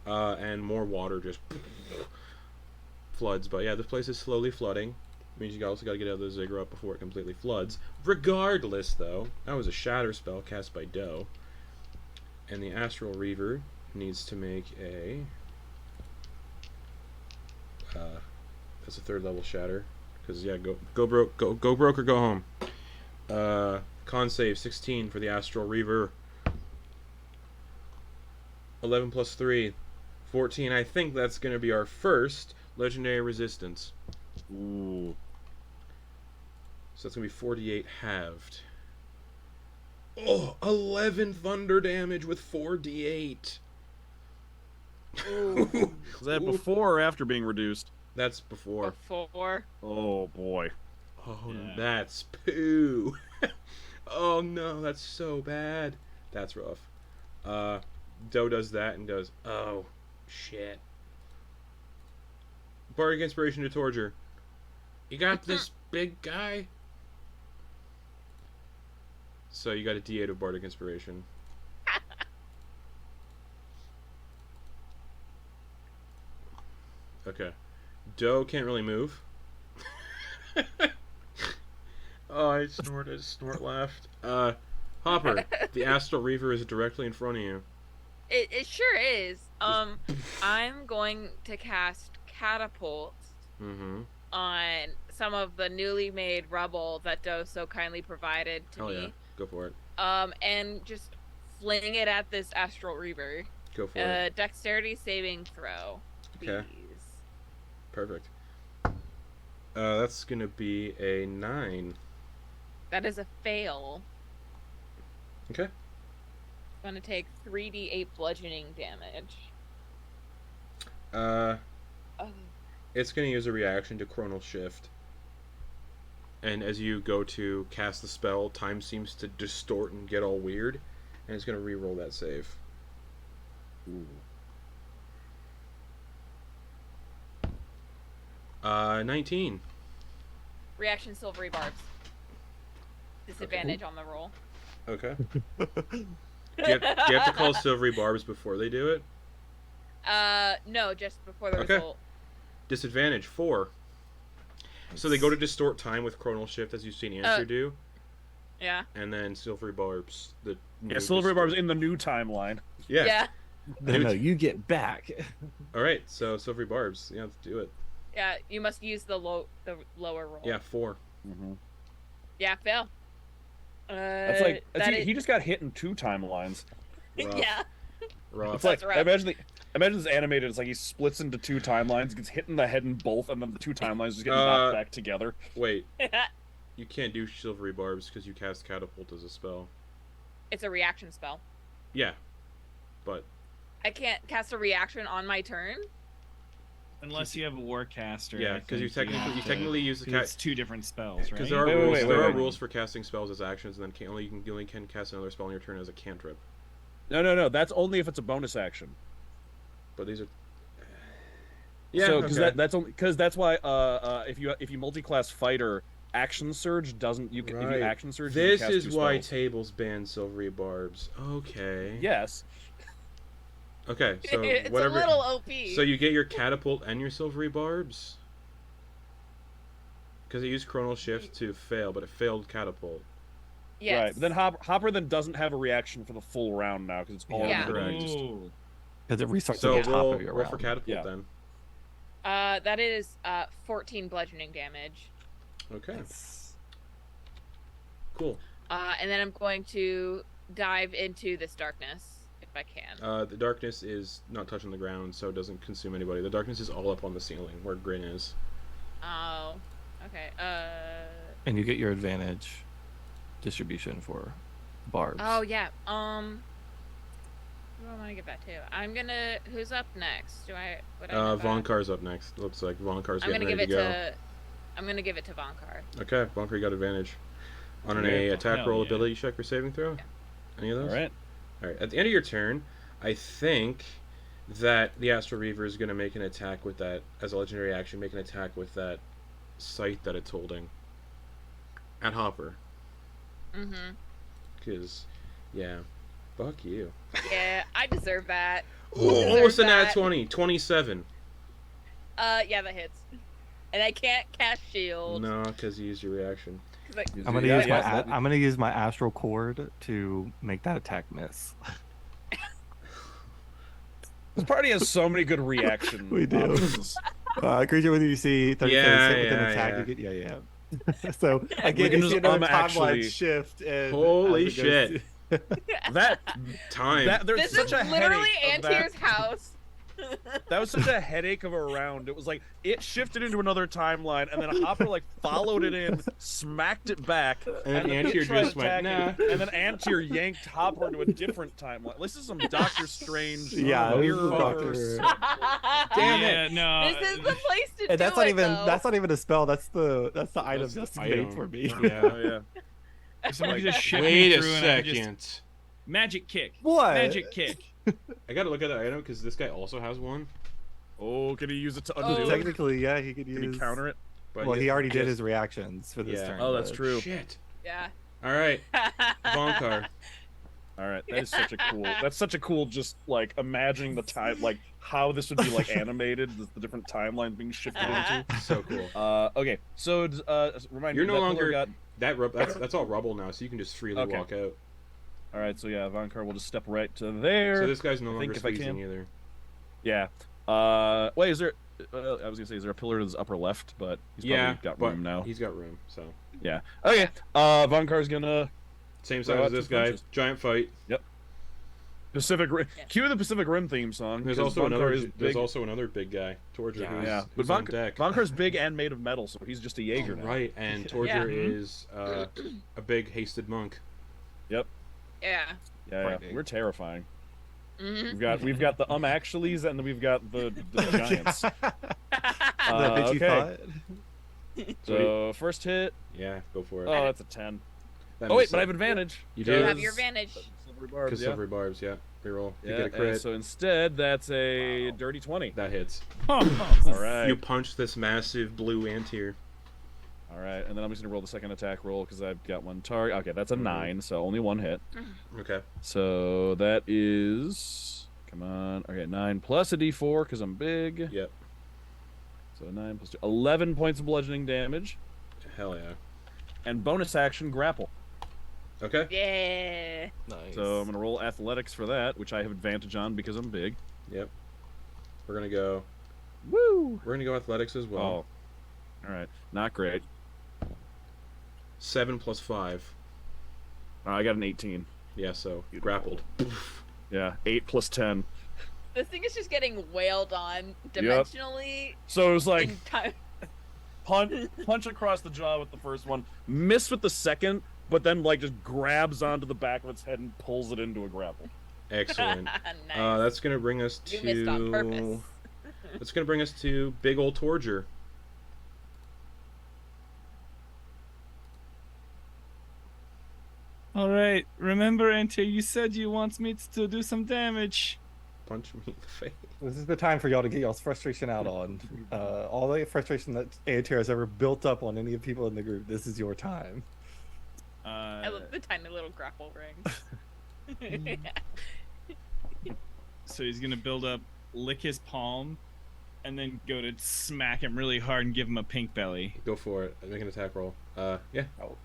And more water just floods. But yeah, this place is slowly flooding. Means you also got to get out of the Ziggurat before it completely floods. Regardless, though, that was a Shatter spell cast by Doe. And the Astral Reaver needs to make a... that's a 3rd level Shatter. Because, yeah, go broke or go home. Con save 16 for the Astral Reaver. 11 plus 3. 14. I think that's going to be our first Legendary Resistance. Ooh. So that's going to be 48 halved. Oh, 11 thunder damage with 4d8. Ooh. Is that before or after being reduced? That's before. Before. Oh boy. Oh, Yeah. that's poo. Oh no, that's so bad. That's rough. Doe does that and goes, oh, shit. Bardic Inspiration to Torger. You got this, big guy? So you got a D8 of Bardic Inspiration. Okay. Doe can't really move. Oh, I snorted. Snort laughed. Hopper, the Astral Reaver is directly in front of you. It sure is. I'm going to cast Catapult Mm-hmm. on some of the newly made rubble that Doe so kindly provided to Oh me. yeah, go for it. And just fling it at this Astral Reaver. Go for it. Dexterity saving throw. Please. Okay. Perfect. That's gonna be a 9. That is a fail. Okay. I'm gonna take 3d8 bludgeoning damage. Uh, Oh. it's gonna use a reaction to Chronal Shift. And as you go to cast the spell, time seems to distort and get all weird, and it's gonna re-roll that save. Ooh. 19. Reaction silvery barbs. Disadvantage on the roll. Okay. do you have to call Silvery Barbs before they do it? No, just before the Okay. result. Disadvantage 4. So they go to distort time with Chronal Shift, as you've seen Answer do, Yeah. and then Silvery Barbs. The Yeah, new Silvery Barb's distort- in the new timeline. Yeah. Yeah. No, you get back. All right. So Silvery Barbs. Yeah, let's do it. Yeah. You must use the lower roll. Yeah, 4. Mm-hmm. Yeah. Fail. That's like that he just got hit in 2 timelines. Rough. Yeah. Rough. It's like rough. imagine this animated. It's like he splits into 2 timelines, gets hit in the head in both, and then the 2 timelines just get knocked back together. Wait, you can't do silvery barbs because you cast catapult as a spell. It's a reaction spell. Yeah, but I can't cast a reaction on my turn. Unless you have a warcaster. yeah, I because you think technically use the It's 2 different spells, right? because there are Wait, rules. wait, there are wait. rules for casting spells as actions, and then you only can cast another spell on your turn as a cantrip. No. That's only if it's a bonus action. But these are. Yeah, So because okay. that's only because that's why if you multi-class fighter, action surge doesn't you can if you action surge. You This can cast is 2 why spells. tables ban silvery barbs. Okay. Yes. Okay, so It's whatever. a little OP. So you get your catapult and your silvery barbs. Because it used chronal shift to fail, but it failed catapult. yes. Right. But then Hopper then doesn't have a reaction for the full round now because it's all Yeah. Correct. Ooh. Because it restarts So at the top roll, of your roll round. for catapult Yeah. then. That is 14 bludgeoning damage. Okay, That's- cool. And then I'm going to dive into this darkness if I can. The darkness is not touching the ground, so it doesn't consume anybody. The darkness is all up on the ceiling where Grin is. Oh. Okay. And you get your advantage distribution for barbs. Oh yeah. Who I want to get that to? I'm gonna. Who's up next? Would I know that? Vonkar's up next. Looks like Vonkar's I'm getting gonna give ready it to go. to. I'm gonna give it to Vonkar. Okay, Vonkar, you got advantage. On an Okay. attack Hell roll yeah. ability check or saving throw? Yeah. Any of All those? right. Alright, at the end of your turn, I think that the Astral Reaver is going to make an attack with that, as a legendary action, make an attack with that scythe that it's holding. At Hopper. Mm-hmm. Because, yeah, fuck you. Yeah, I deserve that. Oh, deserve almost a nat that. 20. 27. Yeah, that hits. And I can't cast shield. No, because you used your reaction. 'Cause I- I'm gonna Yeah, use yeah, I'm gonna use my astral cord to make that attack miss. This party has so many good reaction. We do. options. Creature when you see 30 Yeah, seconds hit with an yeah, attack, yeah. you get so We again, can you see just, another timeline actually- shift. And Holy as it goes shit. That Time. there's This such is a literally headache of Antyr's house. That was such a headache of a round. It was like it shifted into another timeline, and then Hopper like followed it in, smacked it back, And then Antyr it tried just went, attacking, nah. and then Antyr yanked Hopper into a different timeline. This is some Doctor Strange. Yeah, this is mirrorverse. Damn yeah, it. no. This is the place to And do that's not it, even though. that's not even a spell. That's the item That's the just item. made for me. Yeah. Oh, yeah. If someone could just shift Wait me a through and I could just second. magic kick. What? Magic kick. I gotta look at that item because this guy also has one. Oh, can he use it to undo Oh. it? Technically, yeah, he could Can use. he counter it? But Well, he already did just- his reactions for this Yeah. turn. Oh, that's but- true. Shit. Yeah. Alright, Vonkar. All right, that is such a cool. That's such a cool. Just like imagining the time, like how this would be like animated, the different timelines being shifted into. So cool. Okay, so remind You're me. no that longer pillar got... that's all rubble now, so you can just freely Okay. walk out. All right, so yeah, Vonkar will just step right to there. So this guy's no I longer think if I squeezing can. either. Yeah. Wait, is there? I was gonna say, is there a pillar to his upper left? But he's Yeah, probably got but room now. he's got room. So Yeah. Okay. Vonkar's gonna same Throw size out as this two guy. punches. Giant fight. Pacific Rim. Yeah. Cue the Pacific Rim theme song. There's 'cause also Vonkar another. is There's big. also another big guy, Torger, Yeah. Yeah, who's but on deck. Vonkar's big and made of metal, so he's just a Jaeger Oh, now. right, and Torger Yeah. is a big hasted monk. Yeah. Yeah, Frightening. we're terrifying. Mm-hmm. We've got the actuallys, and then we've got the giants. That bitch you okay. thought? So first hit. Yeah, go for it. Oh, that's a 10. That Oh wait, missed but I it. have advantage. You You do. have your advantage. Silvery barbs, Because yeah. silvery barbs, yeah. Reroll. You Yeah, get a crit. so instead, that's a dirty 20. That hits. All right. You punch this massive blue Antyr. All right, and then I'm just gonna roll the second attack roll because I've got one target. Okay, that's a 9, so only one hit. Okay. So that is, come on. Okay, 9 plus a D4 because I'm big. Yep. So 9 plus 2, 11 points of bludgeoning damage, Hell yeah. and bonus action grapple. Okay. Yeah. Nice. So I'm gonna roll athletics for that, which I have advantage on because I'm big. Yep. We're gonna go. Woo! We're gonna go athletics as well. Oh, all right, not great. 7 plus 5. I got an 18. Yeah, so Beautiful. grappled. Yeah, 8 plus 10. This thing is just getting wailed on dimensionally. So it was like in time. punch across the jaw with the first one, miss with the second, but then like just grabs onto the back of its head and pulls it into a grapple. Excellent. Nice. That's gonna bring us You missed on purpose. to. That's gonna bring us to big old Torger. All right. Remember, Antyr, you said you want me to do some damage. Punch me in the face. This is the time for y'all to get y'all's frustration out on. All the frustration that Antyr has ever built up on any of the people in the group. This is your time. I love the tiny little grapple ring. So he's gonna build up, lick his palm, and then go to smack him really hard and give him a pink belly. Go for it. Make an attack roll. Yeah. Ouch.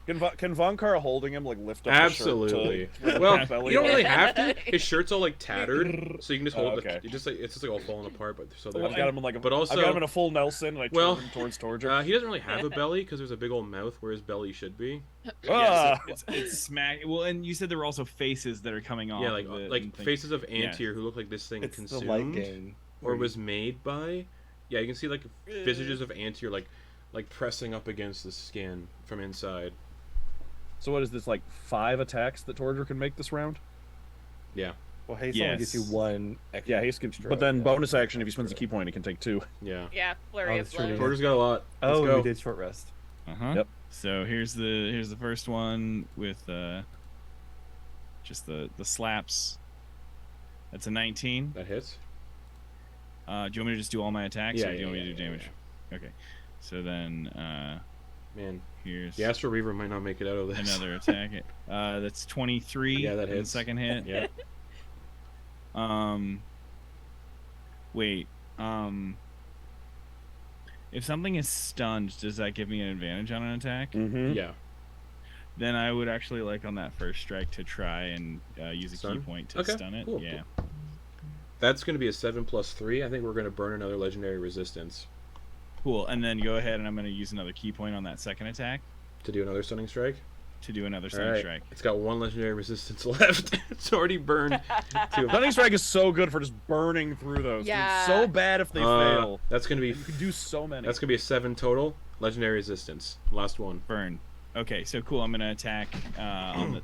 Can Vonkar holding him like lift up Absolutely. the shirt to Well, belly? you don't really have to. His shirt's all like tattered, so you can just hold okay. it. It's just like all falling apart. But so I've there's. got him in like But also- I've got him in a full Nelson and I turn him towards Torger. He doesn't really have a belly because there's a big old mouth where his belly should be. Yeah, so it's smack. Well, and you said there were also faces that are coming off. Yeah, like of it like and things. faces of Antyr who look like this thing It's the consumed light game. or was made by. Yeah, you can see like visages of Antyr like pressing up against the skin from inside. So what is this, like 5 attacks that Torger can make this round? Yeah. Well, haste only gets you Yes. one. Extra Yeah, haste can. extra, But then yeah. bonus action, if he spends a key point, he can take 2. Yeah. Yeah, flurry of that's true. blows. Torger's got a lot. Let's Oh, go. we did short rest. Yep. So here's the first one with just the slaps. That's a 19. That hits. Do you want me to just do all my attacks, Yeah, or do you want me to yeah, do damage? Okay. So then Man, here's the Astral Reaver might not make it out of this. another attack. That's 23. Yeah, that in the hits. second hit. Yeah. Wait. If something is stunned, does that give me an advantage on an attack? Mm-hmm. Yeah. Then I would actually like on that first strike to try and use a key Stun? point to Okay, stun it. cool, Yeah. That's going to be a 7+3. I think we're going to burn another legendary resistance Cool. And then go ahead and I'm going to use another key point on that second attack to do another stunning strike. to do another All stunning right. strike. It's got 1 legendary resistance left. It's already burned 2. Stunning Strike is so good for just burning through those. Yeah. It's so bad if they fail. That's going to be You can do so many. That's going to be a 7 total legendary resistance. Last one. Burn. Okay, so cool. I'm going to attack.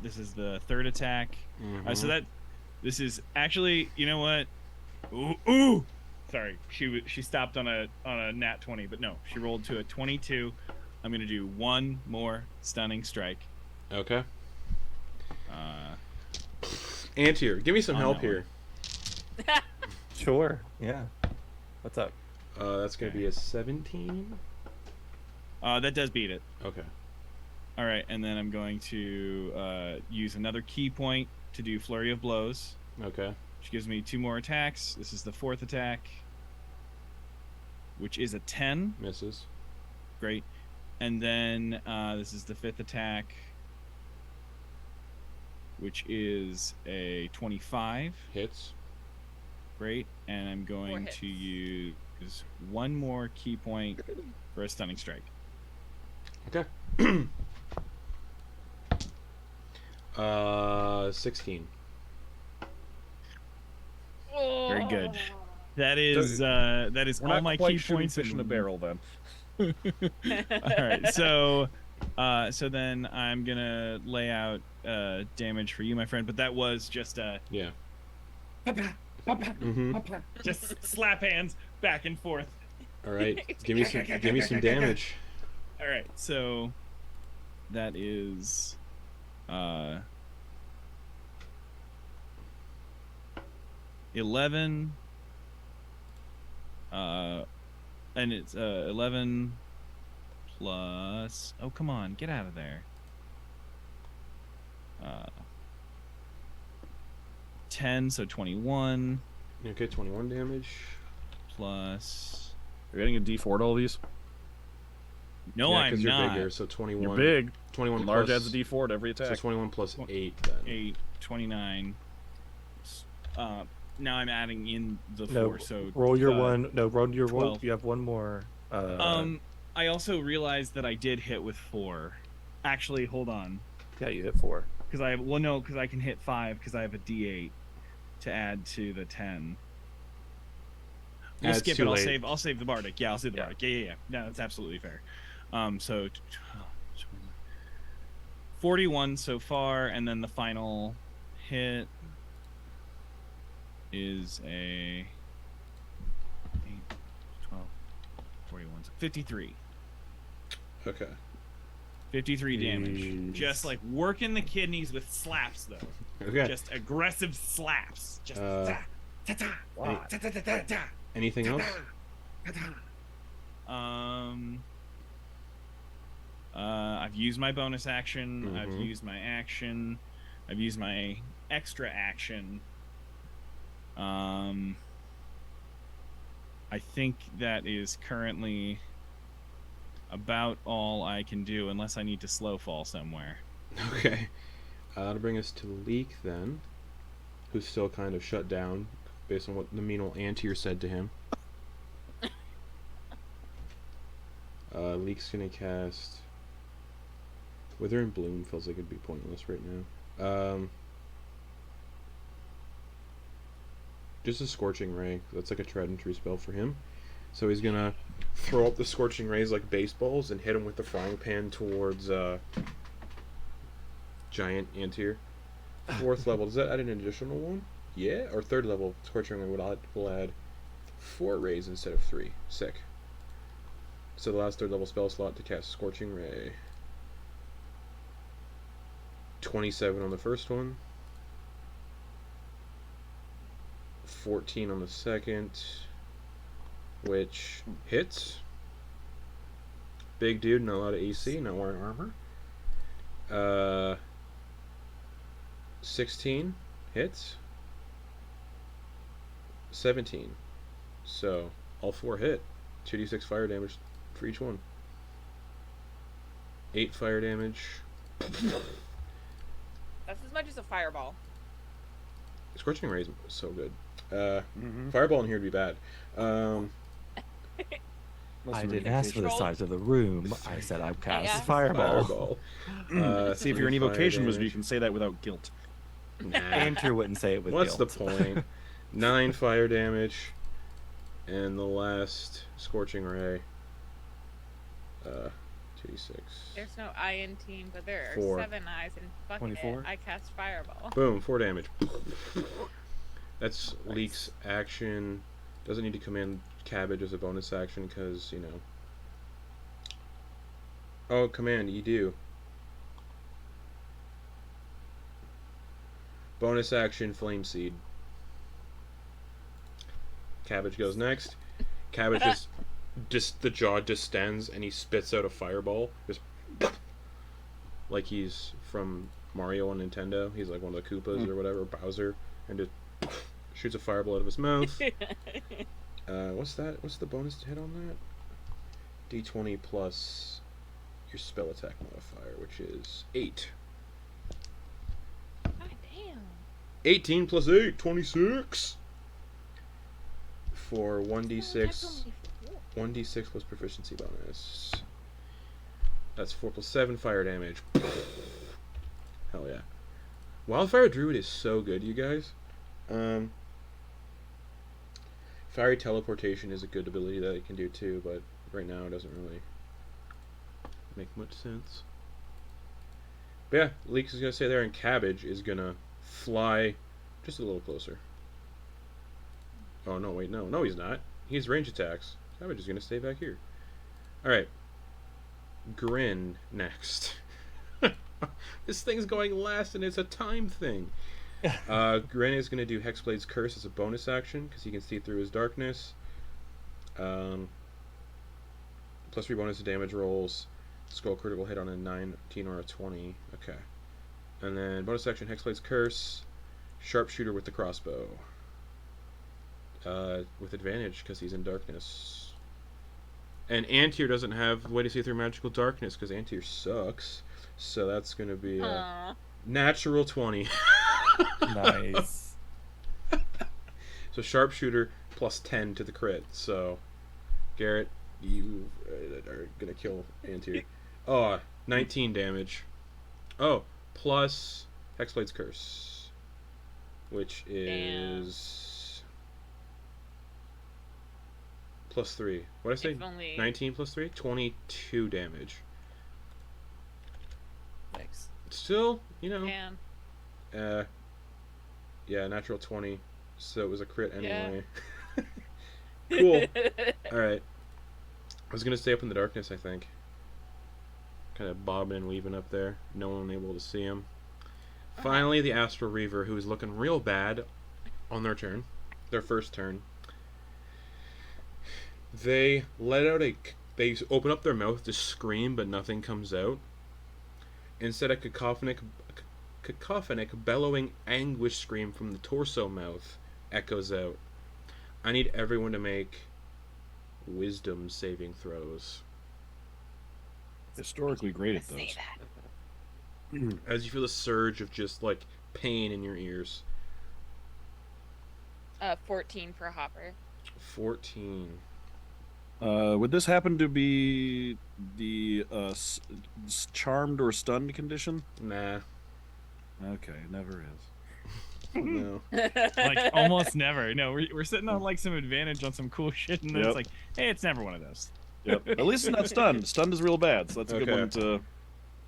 This is the third attack. So this is actually, you know what? Ooh. Sorry, she stopped on a nat 20, but no, she rolled to a 22. I'm gonna do one more stunning strike. Okay. Antyr, give me some On help that here. Sure. Yeah. What's up? That's going to be a 17. That does beat it. Okay. All right, and then I'm going to use another key point to do flurry of blows, Okay. which gives me 2 more attacks. This is the fourth attack, which is a 10. Misses. Great. And then this is the fifth attack, which is a 25. Hits. Great. And I'm going hits. to use one more key point for a stunning strike. Okay. 16. Very good. That is We're all not my quite key shooting points fish in a barrel then. All right, so then I'm gonna lay out damage for you, my friend. But that was just Yeah. just slap hands back and forth. All right. Give me some damage. All right, so that is 11 and it's 11 plus, oh come on, get out of there, 10, so 21 Okay, 21 damage. plus, You're getting a D4 to all these? no, Yeah, I'm you're not. bigger, so 21. You're big. 21 Large plus, adds a D4 to every so attack. 21 plus 8 then. 8, 29. Now I'm adding in the 4, No. so Roll your one. No, roll your roll. 12. You have one more. I also realized that I did hit with 4. Actually, hold on. Yeah, you hit 4. Because I can hit 5 because I have a D8 to add to the 10. We'll It's skip too it. late. I'll save the bardic. Yeah, I'll save the Yeah. bardic. Yeah. No, that's absolutely fair. So 41 so far, and then the final hit is a 8, 12, 41, 53. Okay. 53 damage. Jeez. Just like working the kidneys with slaps, though. Okay. Just aggressive slaps. Just Wow. Anything else? I've used my bonus action. I've Mhm. used my action. I've used my extra action. I think that is currently about all I can do, unless I need to slow fall somewhere. Okay. That'll bring us to Leek then, who's still kind of shut down based on what the mean old Antyr said to him. Leek's gonna cast Withering Bloom. Feels like it'd be pointless right now. Just a Scorching Ray. That's like a tried and true spell for him. So he's gonna throw up the Scorching Rays like baseballs and hit him with the frying pan towards Giant Antyr. 4th level. Does that add an additional one? Yeah. Or 3rd level Scorching Ray will add 4 rays instead of 3. Sick. So the last 3rd level spell slot to cast Scorching Ray. 27 on the first one. 14 on the second. Which hits. Big dude, not a lot of AC, not wearing armor. 16 hits. 17. So, all 4 hit. 2d6 fire damage for each one. 8 fire damage. That's as much as a fireball. Scorching Ray is so good. Fireball in here would be bad. I didn't ask for the size of the room. I said I'd cast Yeah. Fireball. See, if you're an 3 fire evocation wizard, you damage. can say that without guilt. Nah. Antyr wouldn't say it with What's guilt. the point? 9 fire damage. And the last Scorching Ray. 2d6. There's no I in team, but there are 4. 7 eyes, and fuck 24? it, I cast fireball. Boom, 4 damage. That's Leek's action. Doesn't need to command Cabbage as a bonus action because, you know. Oh, command, you do. Bonus action, Flame Seed. Cabbage goes next. Cabbage just the jaw distends and he spits out a fireball. Just like he's from Mario on Nintendo. He's like one of the Koopas or whatever, Bowser, and just shoots a fireball out of his mouth. What's that? What's the bonus to hit on that? D20 plus your spell attack modifier, which is 8. God damn. 18 plus 8, 26. For That's 1d6, only 1d6 plus proficiency bonus. That's 4 plus 7 fire damage. Hell yeah. Wildfire Druid is so good, you guys. Fiery Teleportation is a good ability that it can do too, but right now it doesn't really make much sense. But yeah, Leeks is going to stay there, and Cabbage is going to fly just a little closer. Oh, no, wait, no, he's not. He has range attacks. Cabbage is going to stay back here. Alright. Grin next. This thing's going last, and it's a time thing. Grin is going to do Hexblade's Curse as a bonus action, because he can see through his darkness. Plus 3 bonus to damage rolls. Skull critical hit on a 19 or a 20. Okay. And then bonus action, Hexblade's Curse. Sharpshooter with the crossbow. With advantage, because he's in darkness. And Antyr doesn't have way to see through magical darkness, because Antyr sucks. So that's going to be a Aw. natural 20. Nice. So sharpshooter plus 10 to the crit. So Garrett, you are gonna kill Antyr. Oh, 19 damage. Oh, plus Hexblade's Curse, which is plus 3. What did I say? If only 19 plus 3? 22 damage. Thanks. Still, you know, Damn. yeah, natural 20, so it was a crit Yeah. anyway. Cool. Alright. I was gonna stay up in the darkness, I think. Kind of bobbing and weaving up there. No one able to see him. Finally, the Astral Reaver, who is looking real bad on their turn. Their first turn. They let out they open up their mouth to scream, but nothing comes out. Instead, a cacophonic bellowing anguish scream from the torso mouth echoes out. I need everyone to make wisdom saving throws. Historically great at Say those. that. As you feel a surge of just like pain in your ears. 14 for Hopper. 14. Would this happen to be the charmed or stunned condition? Nah. Okay, never is. No. Like almost never. No, we're sitting on like some advantage on some cool shit, and then Yep. it's like, hey, it's never one of those. Yep. At least it's not stunned. Stunned is real bad, so that's a good Okay. one to.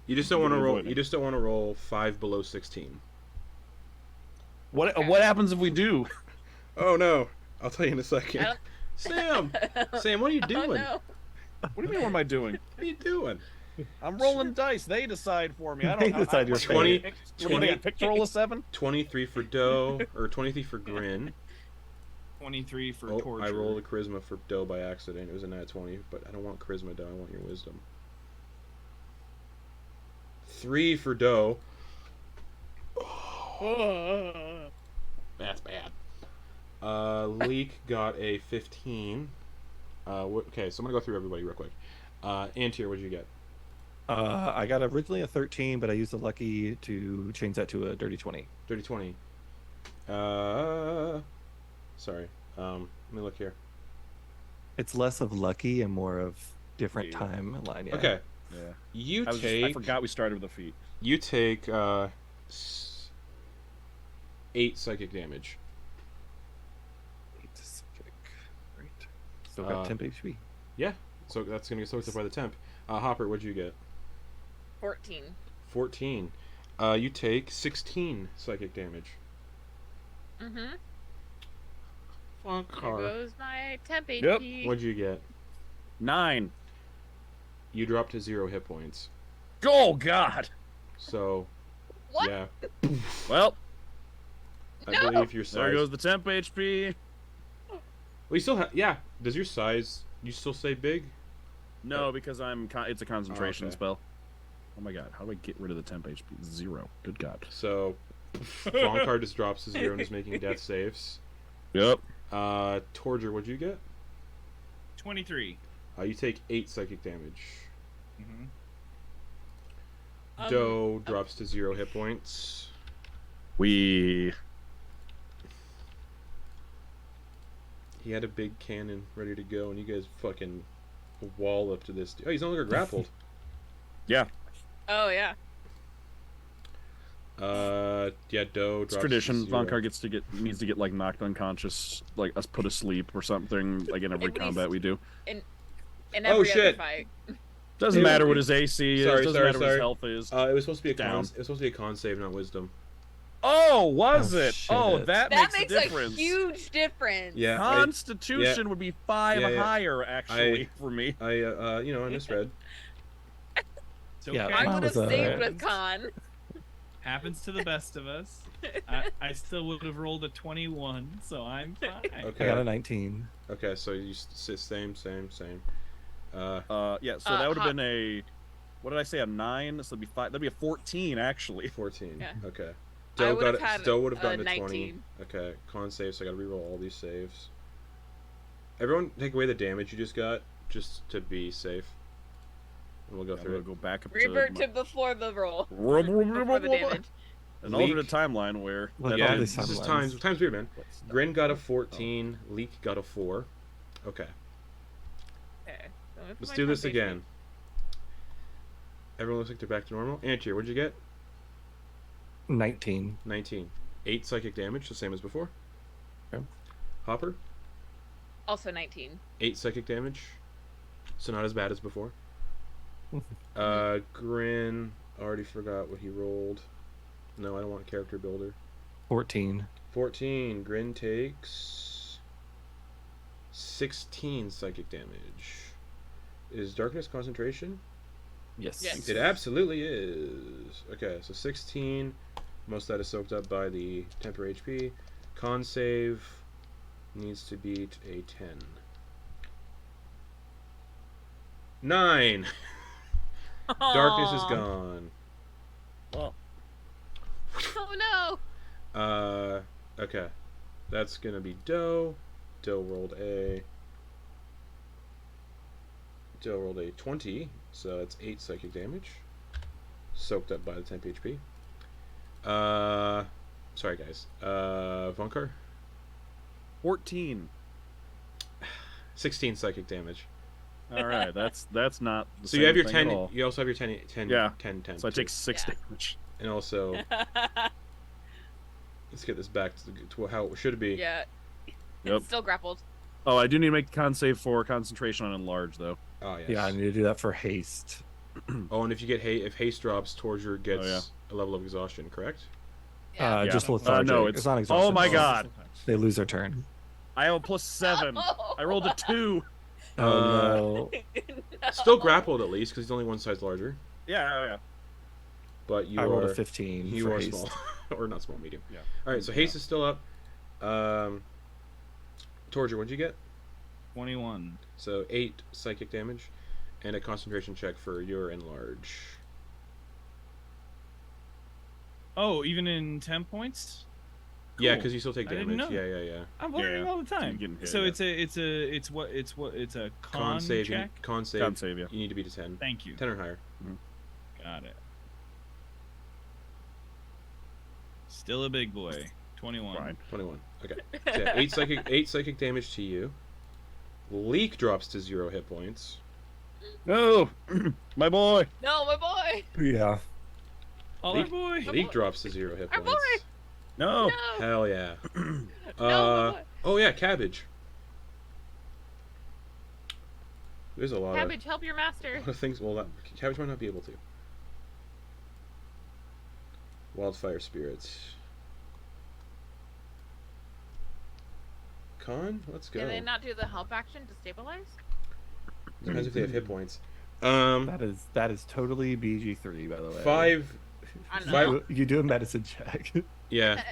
You just don't want to Good roll. avoiding. You just don't want to roll 5 below 16. What happens if we do? Oh no! I'll tell you in a I second. don't- Sam, Sam, what are you doing? Oh, no. What do you mean? What am I doing? What are you doing? I'm rolling dice. They decide for me. I don't. They decide your fate. What do you think, I picked to roll a 7? 23 for Doe, or 23 for Grin. 23 for Oh, torture. I rolled a charisma for Doe by accident. It was a nat 20, but I don't want charisma, Doe. I want your wisdom. 3 for Doe. That's bad. Leek got a 15. Okay, so I'm gonna go through everybody real quick. Antyr, what'd you get? I got originally a 13, but I used the lucky to change that to a dirty 20. Dirty 20. Sorry. Let me look here. It's less of lucky and more of different Yeah. timeline. Yeah. Okay. Yeah. You I take. forgot we started with the feet. You take 8 psychic damage. 8 psychic. Right. Still got Uh, 10 HP. Yeah. So that's gonna get soaked up by the temp. Hopper, what'd you get? 14. 14. You take 16 psychic damage. Mm-hmm. There Vonkar. goes my temp Yep. HP. What'd you get? 9. You dropped to 0 hit points. Oh God. So, What? yeah. Well, I No! believe your size. there goes the temp HP. Well, you still have. Yeah. Does your size? You still say big? No, because it's a concentration okay. spell. Oh my God, how do I get rid of the temp HP? 0. Good God. So, Vonkar just drops to 0 and is making death saves. Yep. Torger, what'd you get? 23. You take 8 psychic damage. Mm-hmm. Doe drops to 0 hit points. We. He had a big cannon ready to go, and you guys fucking wall up to this. Oh, he's no longer grappled. Yeah. Oh, yeah. Yeah, Doe drops It's tradition. to 0. Vonkar needs to get like knocked unconscious, like us put asleep or something, like in every At combat least- we do. In Oh, every shit. other fight. Doesn't It- matter what his AC is. Sorry, Doesn't sorry, matter what sorry. his health is. It was supposed to be a Down. It was supposed to be a con save, not wisdom. Oh, was Oh, it? shit. Oh, that That makes makes a difference. a huge difference. Yeah, Constitution would be 5 Yeah, yeah. higher actually for me. I misread. It's Yeah, okay. I Mine would have was, saved with con. Happens to the best of us. I still would have rolled a 21, so I'm fine. I Okay. got a 19. Okay, so you same. Yeah, so that would have been a. What did I say? A 9. So that'd be 5. That'd be a 14 actually. 14. Yeah. Okay. I Doe would've got had Doe would have a gotten a 20. 19. Okay, con save, so I gotta reroll all these saves. Everyone take away the damage you just got, just to be safe. And we'll go I'm through gonna it. go back up Revert to to before the roll. before Before the damage. an Leek. alternate timeline where Look at Yeah, all these this is timelines. times weird, man. Grin got a 14, Leek got a 4. Okay, Okay. So with let's my do this temp HP. again. Everyone looks like they're back to normal. Antyr, what'd you get? 19. 19. 8 psychic damage, the same as before. Okay. Hopper, Also 19. 8 psychic damage, so not as bad as before. Grin, already forgot what he rolled. No, I don't want a character builder. 14. 14. Grin takes 16 psychic damage. Is darkness concentration? Yes. Yes. It absolutely is. Okay, so 16. Most of that is soaked up by the temporary HP. Con save needs to beat a 10. 9. Darkness is Aw. gone. Well, Oh no! Okay. That's gonna be Doe. Doe rolled a 20, so it's 8 psychic damage. Soaked up by the temp HP. Sorry guys. Vonkar? 14. 16 psychic damage. All right, that's not. The So same you have your thing 10. at all. You also have your 10. 10 Yeah. 10. 10 So I too. take 6 Yeah. damage. And also, let's get this back to how it should be. Yeah. Yep. It's still grappled. Oh, I do need to make a con save for concentration on enlarge though. Oh yes. Yeah, I need to do that for haste. Oh, and if you get if haste drops, Torger gets yeah. a level of exhaustion, correct? Yeah. Yeah. Just lethargic. No, it's it's. not exhaustion. Oh my it's- god! They lose their turn. I have a +7. I rolled a 2. Oh no. No. Still grappled at least because he's only one size larger. Yeah. But you I rolled are a 15. you for are haste. small, or not small, medium. Yeah. All right, so haste is still up. Torger, what'd you get? 21. So 8 psychic damage, and a concentration check for your enlarge. Oh, even in 10 points? Yeah, Cool. because you still take I didn't damage. know. Yeah. I'm learning Yeah. all the time. You're getting hit, So yeah. it's a con, Con save. check. Con save. Con save, yeah. You need to beat a 10. Thank you. 10 or higher. Got it. Still a big boy. 21. Fine. 21. Okay. So yeah, 8 psychic damage to you. Leek drops to 0 hit points. No, my boy. No, my boy. Yeah. Oh, Leek, boy. Leek drops to 0 hit Our points. boy. No. No. Hell yeah. No, my boy. Oh yeah, cabbage. There's a lot Cabbage, help your master. of things. Well, cabbage might not be able to. Wildfire spirits. Con, let's go. Can they not do the help action to stabilize? Depends if they have hit points. That is totally BG3, by the way. 5. I don't Five- know. You do a medicine check. Yeah.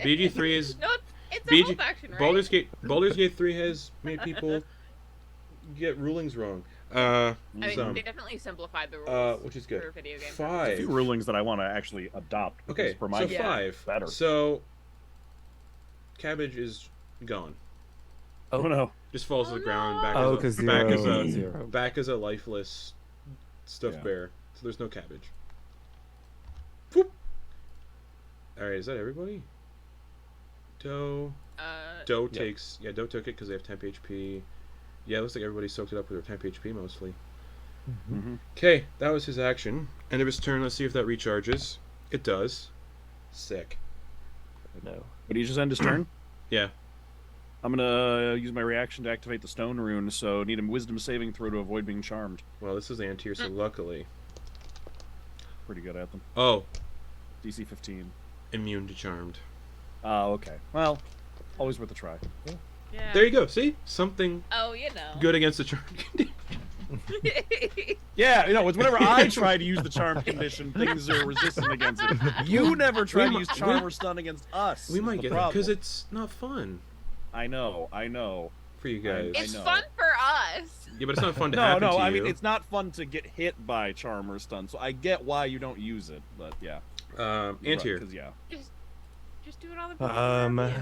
BG3 is No, it's a BG help action, right? Baldur's Gate 3 has made people get rulings wrong. I mean, some. they definitely simplified the rules. Which is good. For video games. A 5. few rulings that I want to actually adopt. because Okay, For my so Yeah. 5. better. So cabbage is gone. Oh no. Just falls to Oh, the ground. no. Back Oh, as because a, back as a zero. back as a lifeless stuffed Yeah. bear. So there's no cabbage. Whoop. All right, is that everybody? Doe. Doe Yeah. takes. Yeah, Doe took it because they have temp HP. Yeah, it looks like everybody soaked it up with their temp HP mostly. Mm-hmm. Okay, that was his action. End of his turn. Let's see if that recharges. It does. Sick. No. But he just end his turn. Yeah. I'm gonna use my reaction to activate the stone rune. So need a wisdom saving throw to avoid being charmed. Well, this is Antyr, so luckily. Pretty good at them. Oh, DC 15. immune to charmed. Oh, okay. Well, always worth a try. Yeah. There you go. See? Something Oh, you know. good against the charmed. Yeah, it's whenever I try to use the charm condition, things are resistant against it. You never try to use charm or stun against us. We is might the get that problem. because it's not fun I know. for you guys. It's know. fun for us. Yeah, but it's not fun to No, happen to I you. mean it's not fun to get hit by charm or stun. So I get why you don't use it, but yeah. Antyr. Because yeah, Just do it on the people Um. around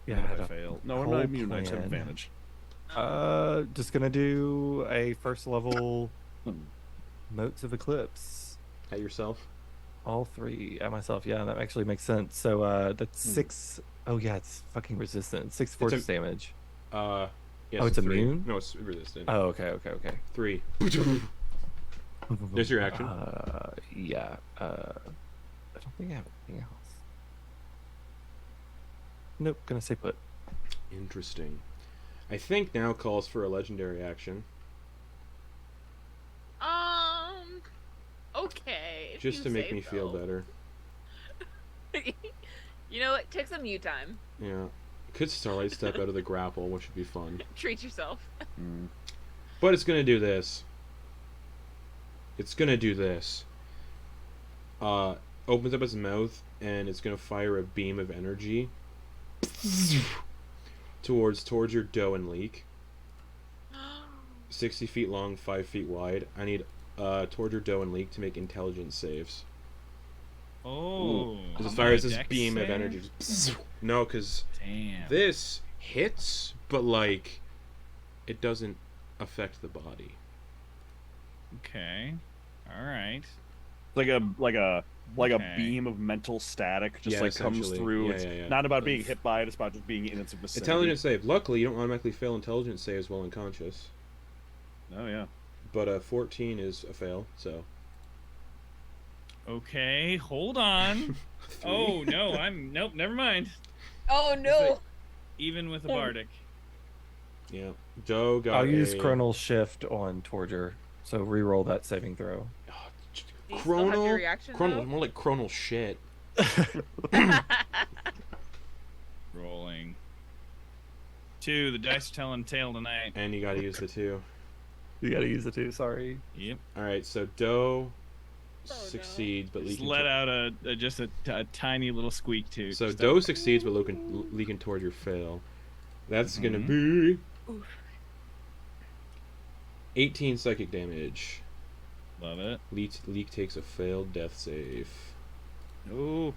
you. Yeah. if I I don't- fail. No, I'm whole not immune. I just have plan. advantage. Just gonna do a first level Hmm. Motes of Eclipse. At yourself. All 3 at myself. Yeah, that actually makes sense. So that's 6. Oh yeah, it's fucking resistant. 6 force damage. Yes, Oh, it's 3. immune? No, it's resistant. Oh, okay. 3. There's your action. Yeah. I don't think I have anything else. Nope, gonna say put. Interesting. I think now calls for a legendary action. Okay. if Just you to make say me feel so. better. You know what? Take some you time. Yeah. Could Starlight step out of the grapple, which would be fun. Treat yourself. But it's gonna do this. It's gonna do this. Opens up its mouth and it's gonna fire a beam of energy towards Torger, Doe, and Leek. 60 feet long, 5 feet wide. I need Torger, Doe, and Leek to make intelligence saves. Oh. As it I'm fires on a this dex beam of save? energy. No, because Damn. this hits, but like it doesn't affect the body. Okay. All right. Like a Okay. beam of mental static just Yeah, like comes essentially. through. Yeah, It's yeah. not about being hit by it, it's about just being in its vicinity. Intelligence save. Luckily, you don't automatically fail intelligence saves while unconscious. Oh yeah. But 14 is a fail, so. Okay. Hold on. Oh no. Nope. Never mind. Oh no! Even with a bardic. Yeah. Doe got I'll use a... Chronal Shift on Torger, so re-roll that saving throw. Do you still have your Chronal? reaction, Chronal, though? more like chronal shit. Rolling. 2. The dice are telling tale tonight. And you gotta use the 2. You gotta use the 2, sorry. Yep. Alright, so Doe no. succeeds, but Just Leek let out a tiny little squeak too. So Just Doe succeeds, but Leek and Torger fail. That's gonna Mhm. be 18 psychic damage. Love it. Leek takes a failed death save. Oh,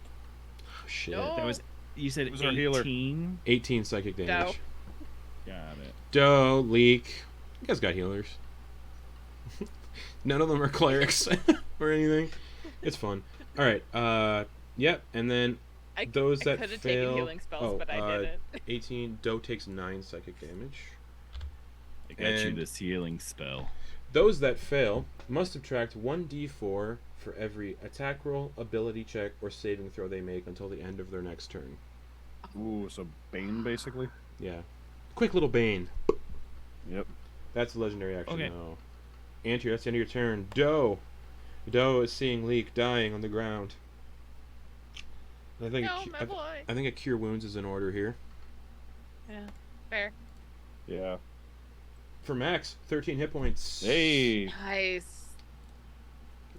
Oh, shit. No. that was. You said Who's our healer? 18. 18 psychic damage. Got it. Doe, Leek. You guys got healers. None of them are clerics or anything. It's fun. Alright, yep, and then those I that could have fail... taken healing spells, but I didn't. 18, Doe takes 9 psychic damage. I got you And- this healing spell. Those that fail must subtract 1d4 for every attack roll, ability check, or saving throw they make until the end of their next turn. Ooh, so Bane basically. Yeah. Quick little Bane. Yep. That's a legendary action Okay. now. Antyr, that's the end of your turn. Doe is seeing Leek dying on the ground. I think No, my boy. I think a cure wounds is in order here. Yeah, fair. Yeah. For Max, 13 hit points. Hey. Nice.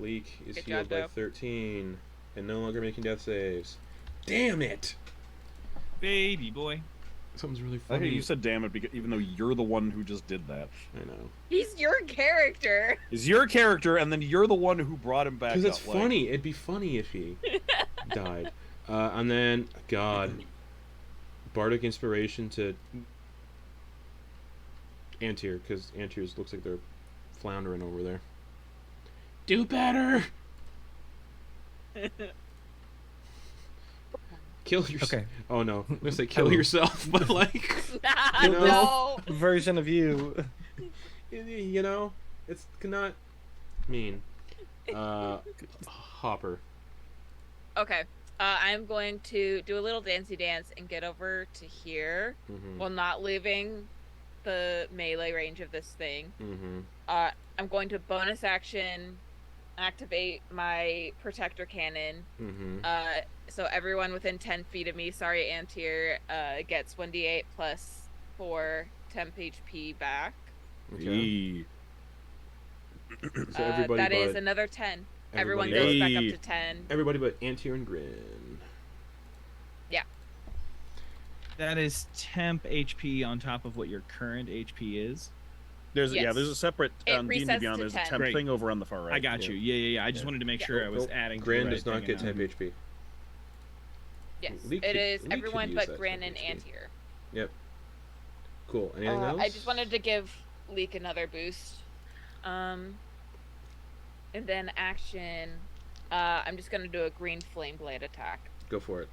Leek is Good healed job, by Doe. 13 and no longer making death saves. Damn it! Baby boy. Something's really I funny. think you said damn it, because even though you're the one who just did that. I know. He's your character. Is your character, and then you're the one who brought him back. Because it's up, like- funny. It'd be funny if he died. And then, God, Bardic Inspiration to Antyr, because Antyr looks like they're floundering over there. Do better! Kill yourself. Okay. Oh no, I'm gonna say kill Hello. yourself, but like, You know? no. Version of you. you know, it's not mean. Hopper. Okay. I'm going to do a little dancey dance and get over to here Mm-hmm. while not leaving the melee range of this thing. Mm-hmm. I'm going to bonus action activate my protector cannon. Mm-hmm. So everyone within 10 feet of me, sorry Antyr, gets 1d8 plus 4 temp HP back. Okay. Yee. So everybody that but is another 10. Everyone everybody goes back up Hey. to 10. everybody but Antyr and Grin. That is temp HP on top of what your current HP is. There's Yes. there's a separate It D&D resets Beyond. to There's a 10. temp Great. thing over on the far right. I got you. Yeah. I just Yeah. wanted to make Yeah. sure I was Nope. adding. to Grin the does right not thing get and temp HP. Yes, Leek it could- is Leek could everyone use but that Grin temp and HP. Antyr. Cool. Anything else? I just wanted to give Leek another boost. And then action. I'm just gonna do a green flame blade attack. Go for it.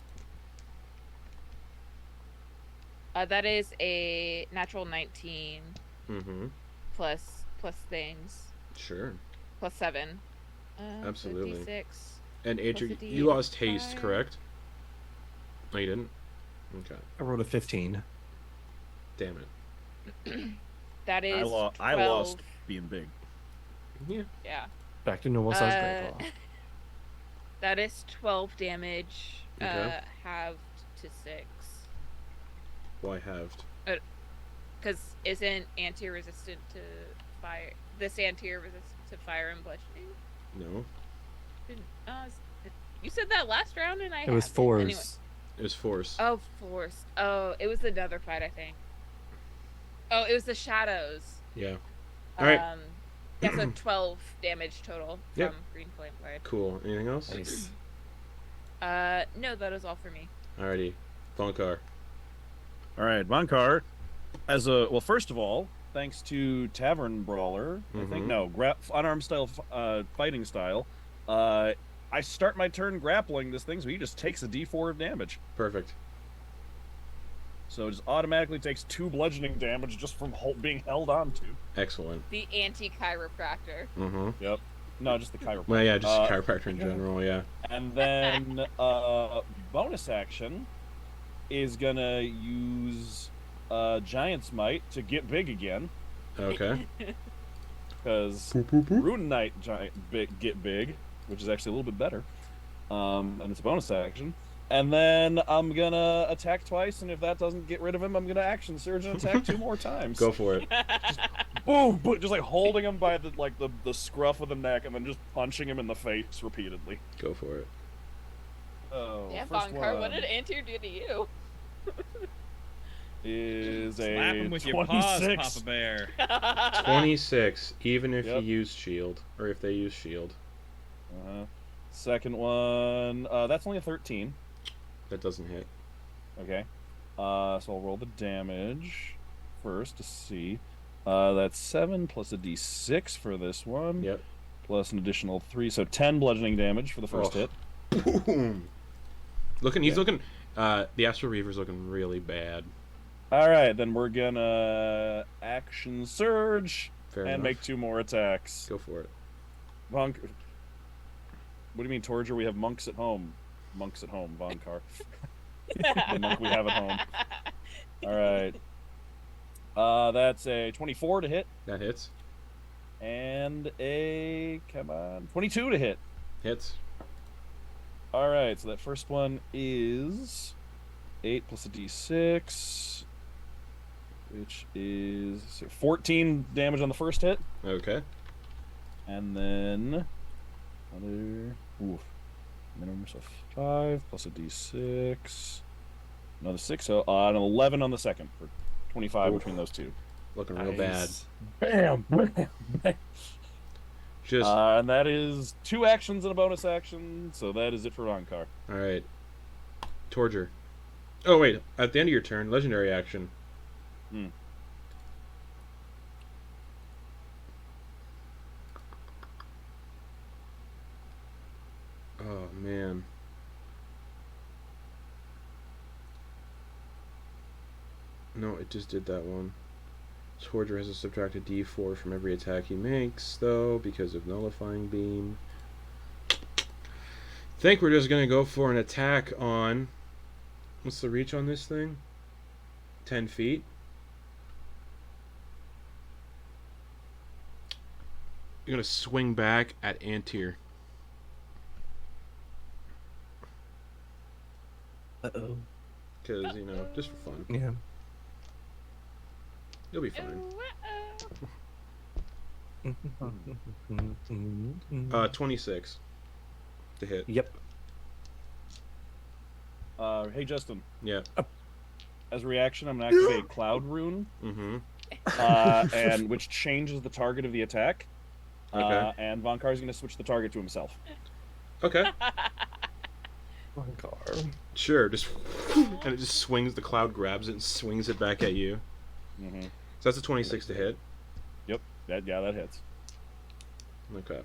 That is a natural 19 Mm-hmm. plus things Sure. plus 7. Absolutely. So D6. And Antyr, Plus a you lost haste, D5. correct? No, you didn't? Okay. I rolled a 15. Damn it. That is I 12. lost being big. Yeah. Yeah. Back to normal size grandpa. That is 12 damage, Okay. halved to 6. Why halved? Because isn't Antyr resistant to fire? This Antyr resistant to fire and bludgeoning? No. You said that last round, and It was halved force. Anyway. It was force. Oh, force. Oh, it was another fight, I think. Oh, it was the shadows. Yeah. All right. Yeah, so 12 damage total from Yep. Green Flame Blade. Cool. Anything else? Nice. No, that is all for me. Alrighty. Vonkar. All right, Vonkar. Well, first of all, thanks to Tavern Brawler, I think unarmed style, fighting style. I start my turn grappling this thing, so he just takes a D4 of damage. Perfect. So it just automatically takes 2 bludgeoning damage just from being held on to. Excellent. The anti-chiropractor. Mm-hmm. Yep. No, just the chiropractor. Well, yeah, just chiropractor in general, yeah. And then bonus action is gonna use Giant's Might to get big again. Okay. Because Rune Knight get big, which is actually a little bit better. And it's a bonus action. And then I'm gonna attack twice, and if that doesn't get rid of him, I'm gonna action surge and attack 2 more times. Go for it. Boom! Just like holding him by the scruff of the neck, and then just punching him in the face repeatedly. Go for it. Oh, Yeah, first Vonkar, one what did Antyr do to you? is Slap a him with your paws, 26. Papa Bear. 26, even if Yep. you use shield. Or if they use shield. Second one, that's only a 13. That doesn't hit. Okay. So I'll roll the damage first to see. That's 7 plus a d6 for this one. Yep. Plus an additional 3, so 10 bludgeoning damage for the first Oh. hit. Boom. He's looking, the Astral Reaver's looking really bad. Alright, then we're gonna action surge Fair and enough. make 2 more attacks. Go for it. What do you mean, Torger? We have monks at home. Monks at home, Vonkar. The monk we have at home. Alright. That's a 24 to hit. That hits. And a, come on, 22 to hit. Hits. Alright, so that first one is 8 plus a d6, which is 14 damage on the first hit. Okay. And then another, minimum of 5 plus a d6, another 6, so an 11 on the second for 25 between those two. Looking real bad. Bam! Bam! Bam! Just And that is 2 actions and a bonus action, so that is it for Vonkar. alright. Torger. Oh wait, at the end of your turn, legendary action. Oh man. No, it just did that one. Torger has to subtract a d4 from every attack he makes, though, because of nullifying beam. Think we're just gonna go for an attack on. What's the reach on this thing? 10 feet. You're gonna swing back at Antyr. Uh-oh. Because, you know, just for fun. Yeah. You'll be fine. 26 to hit. Yep. Hey, Justin. Yeah. As a reaction, I'm going to activate Cloud Rune, Mm-hmm. and which changes the target of the attack. Okay. And Vonkar's going to switch the target to himself. Okay. Vonkar. Sure. Just and it just swings. The cloud grabs it and swings it back at you. Mm-hmm. So that's a 26 to hit. Yep. That hits. Okay.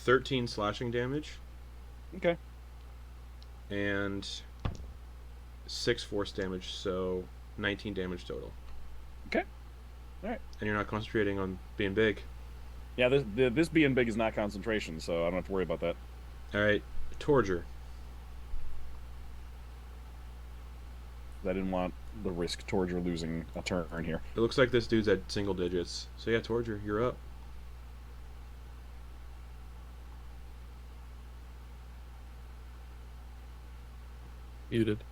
13 slashing damage Okay. and 6 force damage, so 19 damage total. Okay. All right. And you're not concentrating on being big. Yeah, this being big is not concentration, so I don't have to worry about that. All right, Torger. I didn't want the risk Torger losing a turn here. It looks like this dude's at single digits. So yeah, Torger, you're up. Muted.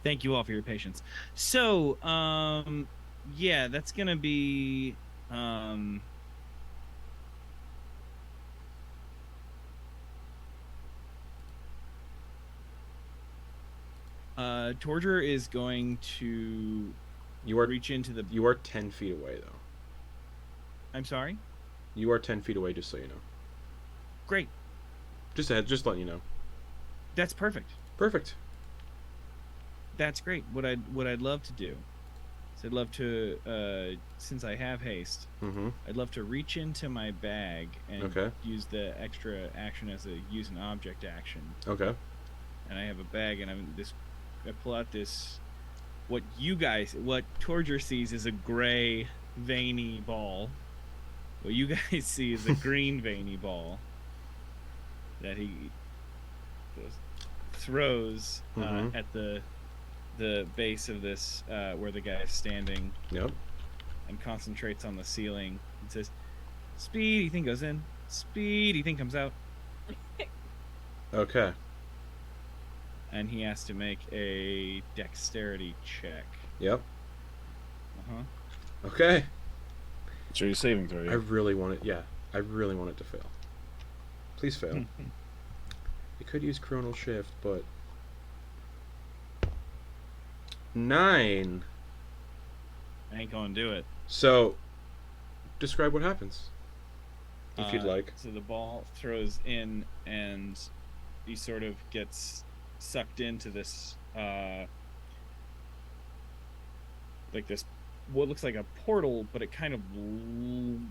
Thank you all for your patience. So, yeah, that's gonna be Torger is going to You are reach into the. You are 10 feet away though. I'm sorry. You are 10 feet away, just so you know. Great. Just letting you know. That's perfect. Perfect. That's great. What I'd love to do is I'd love to since I have haste, Mm-hmm. I'd love to reach into my bag and Okay. use the extra action as a use an object action. Okay. And I have a bag, and I pull out this what Torger sees is a gray veiny ball. What you guys see is a green veiny ball that he throws Mhm. at the base of this where the guy is standing, Yep. and concentrates on the ceiling and says, "Speed," he think goes in. "Speed," he think comes out. Okay. And he has to make a dexterity check. Yep. Uh-huh. Okay. So you're saving throw. I really want it. Yeah, I really want it to fail. Please fail. You could use Chronal Shift, but 9. I ain't gonna do it. So, describe what happens, if you'd like. So the ball throws in, and he sort of gets sucked into this, like this, what looks like a portal, but it kind of,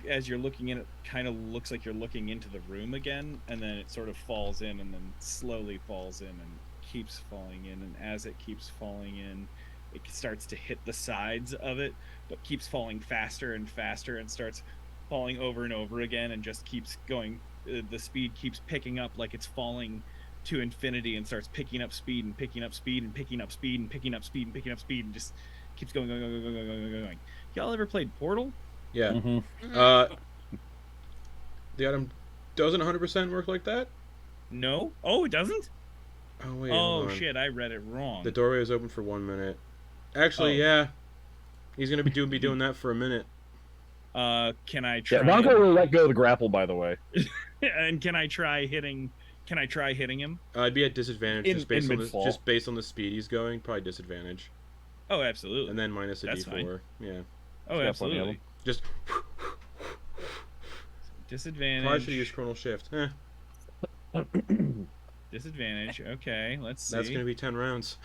as you're looking in, it kind of looks like you're looking into the room again, and then it sort of falls in, and then slowly falls in, and keeps falling in, and as it keeps falling in, it starts to hit the sides of it, but keeps falling faster and faster, and starts falling over and over again, and just keeps going. The speed keeps picking up like it's falling to infinity, and starts picking up speed and picking up speed and picking up speed and picking up speed and picking up speed, and just keeps going. Y'all ever played Portal? Yeah. Mm-hmm. The item doesn't 100% work like that? No. Oh, it doesn't. Oh, wait. Oh hold on. shit! I read it wrong. The doorway is open for 1 minute. Actually, Oh. yeah. He's going to be doing that for a minute. Can I try? Yeah, Vonkar will let go of the grapple, by the way. And can I try hitting? Can I try hitting him? I'd be at disadvantage In just mid-fall. based on the speed he's going. Probably disadvantage. Oh, absolutely. And then minus a That's d4. fine. Yeah. Oh, got plenty of absolutely. Just Disadvantage. probably should use Chronal Shift. Disadvantage. Okay, let's see. That's going to be 10 rounds.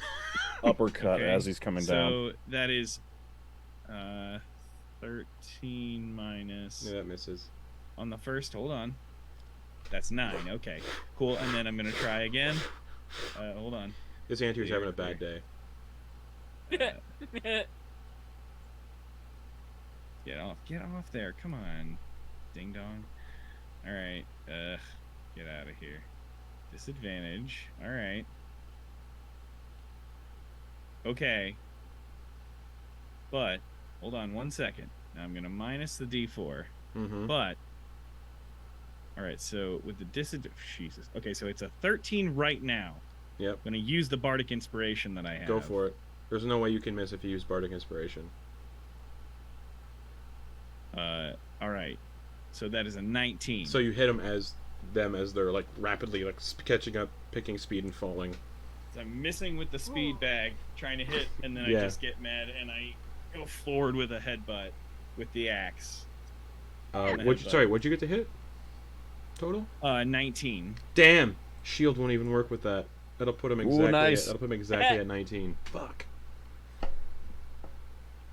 Uppercut Okay, as he's coming down. So that is 13 minus Yeah, that misses. on the first. Hold on. That's 9. Okay, cool. And then I'm gonna try again. Hold on. This Antyr's having a bad day. Get off there. Come on, ding dong. All right. Get out of here. Disadvantage. All right. Okay. But hold on 1 second. Now I'm gonna minus the d4. Mm-hmm. But all right. So with the Jesus. Okay. So it's a 13 right now. Yep. I'm gonna use the bardic inspiration that I have. Go for it. There's no way you can miss if you use Bardic Inspiration. All right. So that is a 19. So you hit them as they're like rapidly like catching up, picking speed and falling. So I'm missing with the speed bag, trying to hit, and then Yeah. I just get mad and I go forward with a headbutt with the axe. What'd you get to hit? Total? 19. Damn. Shield won't even work with that. That'll put him exactly. nice. That'll put him exactly at 19. Fuck.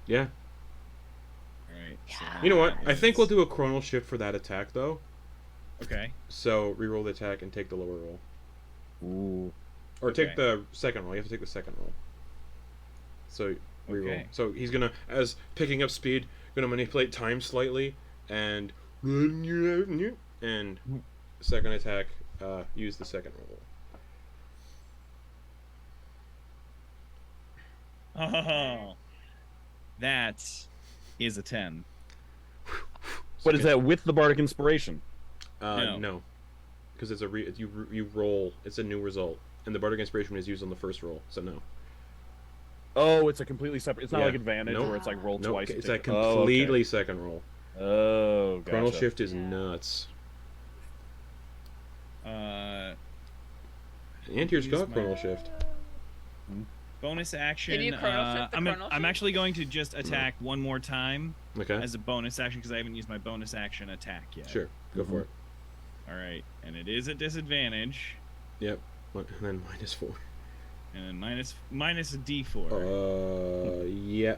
Yeah. All right. So You know what? I think we'll do. do a Chronal Shift for that attack though. Okay. So reroll the attack and take the lower roll, Ooh. or take Okay. the second roll. You have to take the second roll. So reroll. Okay. So he's gonna, as picking up speed, gonna manipulate time slightly and second attack. Use the second roll. Oh, that is a 10. But is that with the bardic inspiration? No, because it's you roll. It's a new result, and the bardic inspiration is used on the first roll. So no. Oh, it's a completely separate. It's not Yeah. like advantage Nope. where it's like roll No, twice. it's and a take completely second roll. Oh, gotcha. Chronal shift is nuts. Antyr's got my- chronal shift. Bonus action. Can you chronal shift the chronal I'm shift? actually going to just attack one more time Okay. as a bonus action because I haven't used my bonus action attack yet. Sure. Go for it. All right, and it is a disadvantage, Yep. And then -4. and then minus a D4. Yeah.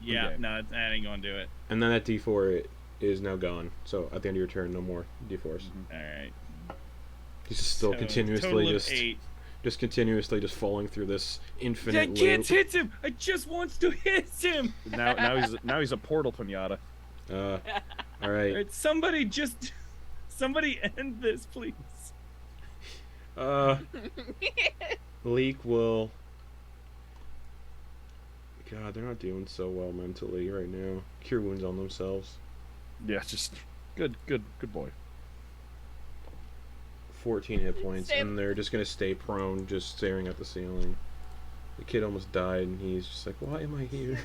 Yeah, okay. no, that ain't gonna do it. And then that D4 is now gone. So at the end of your turn, no more D4s. All right. He's just still So, continuously total of just 8. continuously just falling through this infinite I can't loop. hit him. I just wants to hit him. Now he's a portal pinata. All All right. right, somebody end this, please. Leek will. God, they're not doing so well mentally right now. Cure wounds on themselves. Yeah, just good boy. 14 hit points, Same. and they're just gonna stay prone, just staring at the ceiling. The kid almost died, and he's just like, "Why am I here?"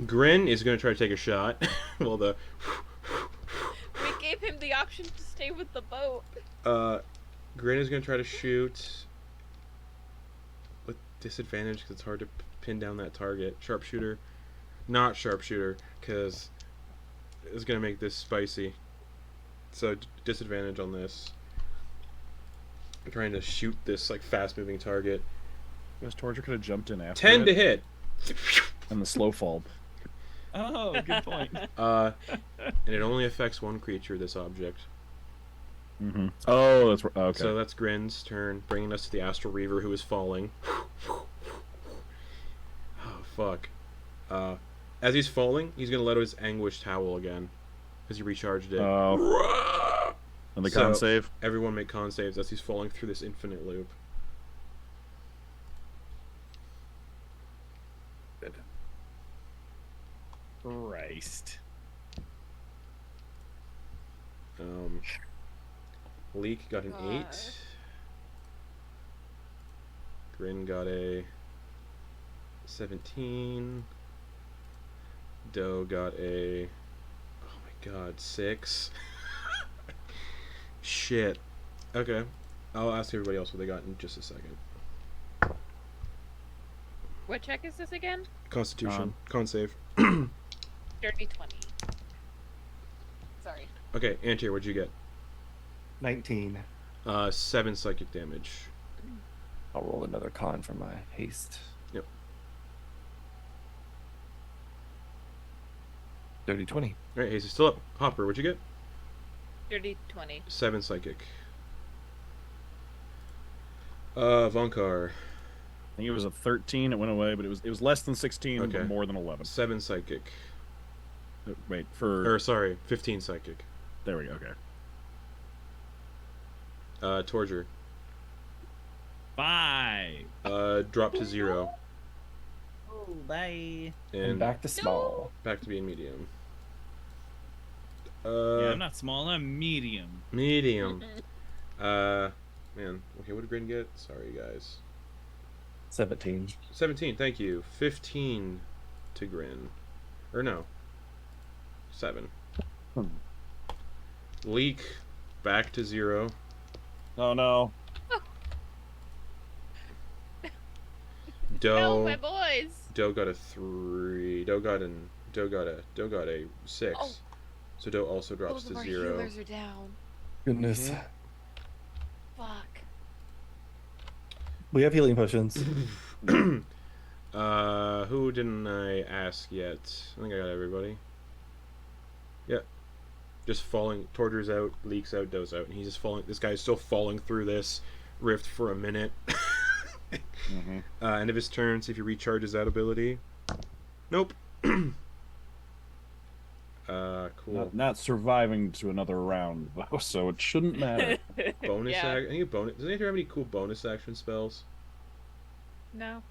Grin is gonna try to take a shot. Well, We gave him the option to stay with the boat. Grin is gonna try to shoot with disadvantage because it's hard to pin down that target. Sharpshooter, not sharpshooter, because it's gonna make this spicy. So disadvantage on this. I'm trying to shoot this like fast-moving target. Guess Torger could have jumped in after 10 it, to hit. and the slow fall. Oh, good point. And it only affects one creature. This object. Mm-hmm. Oh, that's okay. So that's Grin's turn, bringing us to the Astral Reaver, who is falling. Oh fuck! As he's falling, he's gonna let out his Anguished Howl again, because he recharged it. Oh. And the con So, save. Everyone make con saves as he's falling through this infinite loop. Christ. Leek got an God. 8. Grin got a 17. Doe got a, oh my god, 6. Shit. Okay. I'll ask everybody else what they got in just a second. What check is this again? Constitution. Con save. Dirty 20. Sorry. Okay, Antyr, what'd you get? 19. 7 psychic damage. I'll roll another con for my haste. Yep. Dirty 20. Alright, Hayes is still up. Hopper, what'd you get? Dirty 20. 7 psychic. Vonkar. I think it was a 13. It went away, but it was less than 16, Okay. but more than 11. 7 psychic. Wait for. Or, sorry, 15 psychic. There we go. Okay. Torger. 5. Drop to 0. Oh, bye. And back to small. Back to being medium. Yeah, I'm not small. I'm medium. Medium. Man. Okay, what did Grin get? Sorry, guys. 17. 17, thank you. 15 to Grin. Or no. 7. Leek, back to 0. Oh no. No, my Doe. boys. Doe got a 3. Doe got a 6. Oh. So Doe also drops Both of to our 0. healers are down. Goodness. Fuck. We have healing potions. Who didn't I ask yet? I think I got everybody. Yeah. Just falling. Torger's out, Leek's out, Doe's out, and he's just falling. This guy's still falling through this rift for a minute. Mm-hmm. End of his turn, see if he recharges that ability. Nope. Cool. Not surviving to another round though, so it shouldn't matter. Bonus Yeah. action. Does Antyr have any cool bonus action spells? No.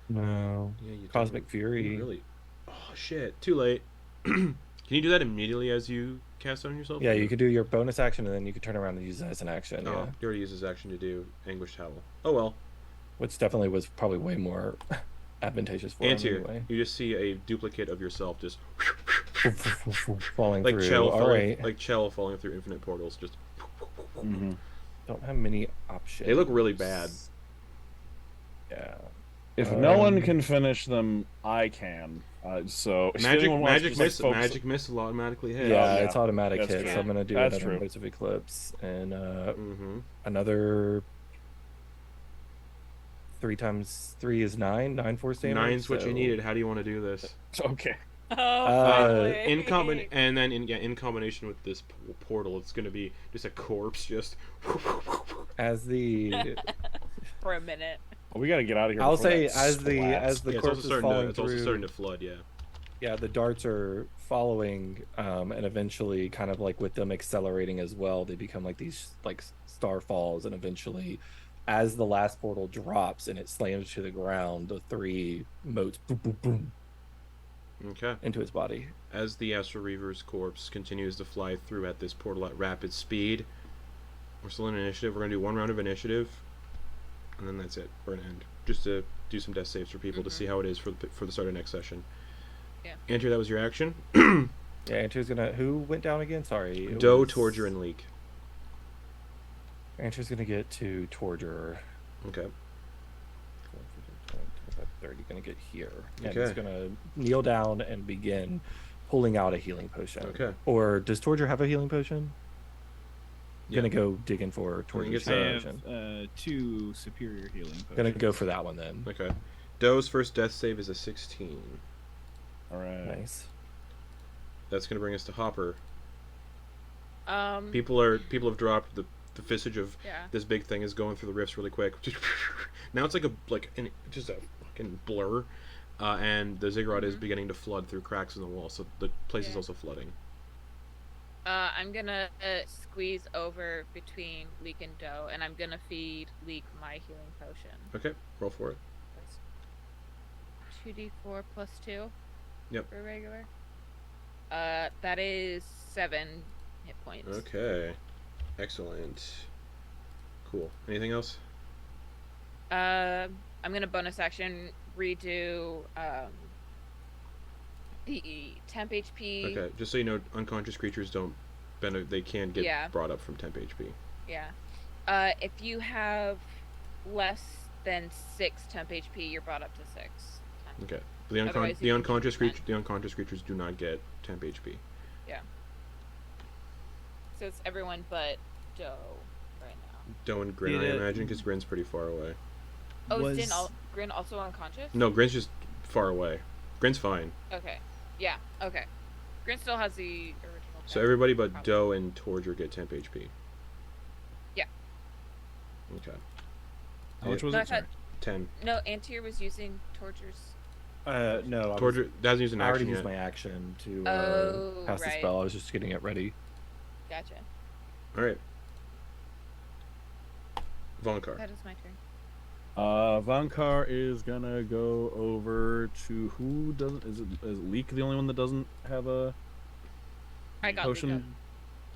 No. Yeah, you Cosmic don't. Fury. Really? Oh shit! Too late. Can you do that immediately as you cast it on yourself? Yeah, you could do your bonus action and then you could turn around and use it as an action. Oh, Yeah. you already used his action to do Anguished Howl. Oh well. Which definitely was probably way more advantageous for him Antyr, anyway. you just see a duplicate of yourself just Falling like through. Chell All falling, right. like Chell falling through infinite portals. Just Mm-hmm. Don't have many options. they look really bad. Yeah. If no one Um, can finish them, I can. So if Magic anyone wants to just, miss focus- magic miss will automatically hit. Yeah, yeah, it's automatic that's hit, true. so I'm gonna do That's another true. Invasive Eclipse and Mm-hmm. another 3 times 3 is 9. 9 force damage. Nine's what you so- needed. How do you want to do this? Okay. Oh, Uh, finally. And then in combination with this portal, it's gonna be just a corpse just. As the For a minute. Well, we got to get out of here. I'll before say that as the Yeah, corpse is falling it's through. also starting to flood. Yeah. Yeah, the darts are following, and eventually, kind of like with them accelerating as well, they become like these like star falls, and eventually, as the last portal drops and it slams to the ground, the 3 motes boom, boom, boom Okay. into his body. As the Astral Reaver's corpse continues to fly through at this portal at rapid speed, we're still in initiative. We're gonna do 1 round of initiative, and then that's it. We're gonna end. Just to do some death saves for people to see how it is for the start of next session. Yeah. Antyr, that was your action. Yeah, Antyr's gonna. Who went down again? Sorry. It Doe, was- Torger, and Leek. Antyr's gonna get to Torger. Okay. 30 gonna get here. And Okay. he's gonna kneel down and begin pulling out a healing potion. Okay. Or does Torger have a healing potion? Yeah. Gonna go digging for I think Torger's it's, I healing have potion. 2 superior healing potions. Gonna go for that one then. Okay. Doe's first death save is a 16. All right. Nice. That's gonna bring us to Hopper. Um. People have dropped the visage of Yeah. this big thing is going through the rifts really quick. Now it's just a fucking blur, and the Ziggurat is beginning to flood through cracks in the wall, so the place is Yeah. also flooding. I'm gonna squeeze over between Leek and Doe, and I'm gonna feed Leek my healing potion. Okay, roll for it. 2d4 plus 2. Yep. For regular. That is 7 hit points. Okay, excellent. Cool. Anything else? I'm gonna bonus action redo the temp HP. Okay, just so you know, unconscious creatures don't they can get Yeah. brought up from temp HP. Yeah. If you have less than 6 temp HP, you're brought up to 6. Okay, but Otherwise the you unconscious can- creature the unconscious creatures do not get temp HP. So it's everyone but Doe right now. Doe and Grin, I Yeah. imagine, because Grin's pretty far away. Oh, Was- is Grin also unconscious? No, Grin's just far away. Grin's fine. Okay. Yeah. Okay. Grin still has the original. So temp. everybody but Probably. Doe and Torger get temp HP. Yeah. Okay. How much was No, I it? Sorry. thought 10. no. Antyr was using Torger's. No. Torger hasn't used an I already action used yet. my action to Oh, cast the right. spell. I was just getting it ready. Gotcha. All right. Vonkar. That is my turn. Vonkar is gonna go over to who doesn't? Is Leek the only one that doesn't have a I got potion?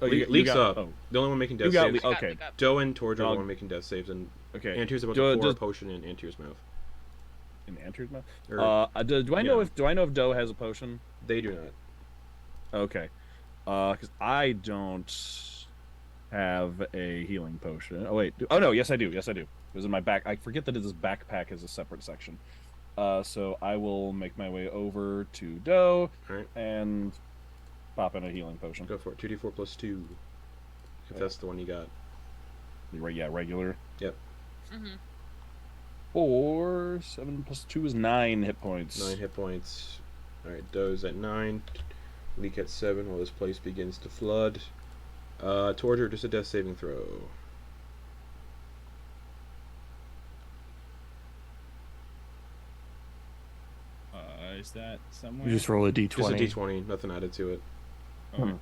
Leek up. Oh, Leek's up. Oh, The only one making death you got saves. Leek. I got Okay, Leek up. Doe and Torger are the Dog. one making death saves, and okay. Antyr's about Do- to pour a does- potion in Antyr's mouth. In Antyr's mouth. Or, Do I know yeah. if Doe has a potion? they do not. Okay. Because I don't have a healing potion. Oh wait. Oh no. Yes, I do. Yes, I do. It was in my back. I forget that this backpack is a separate section. So I will make my way over to Doe Alright. and pop in a healing potion. Go for it. 2d4 plus 2. If Okay. that's the one you got. Yeah, regular. Mm-hmm. 4, 7 plus 2 is 9 hit points. 9 hit points. Alright, Doe's at 9. Leek at 7 while this place begins to flood. Torger, just a death saving throw. Is that somewhere? You just roll a d20. Just a d20, nothing added to it. Okay.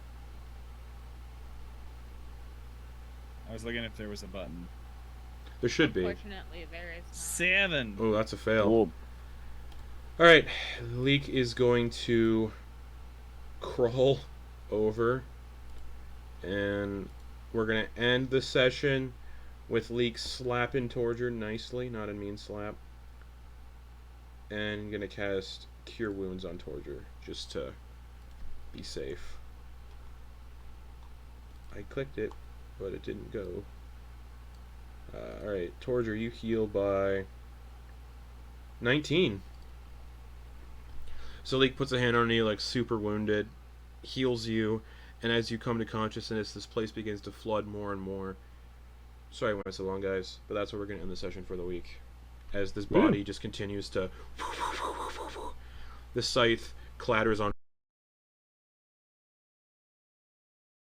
I was looking if there was a button. There should be. Unfortunately, there is not. 7. Oh, that's a fail. Cool. All right, Leek is going to crawl over, and we're gonna end the session with Leek slapping Torger nicely, not a mean slap, and gonna cast Cure Wounds on Torger just to be safe. I clicked it, but it didn't go. All right, Torger, you heal by 19. So Leek puts a hand on you, like super wounded, heals you, and as you come to consciousness, this place begins to flood more and more. Sorry I went so long, guys, but that's where we're going to end the session for the week. As this body just continues to... The scythe clatters on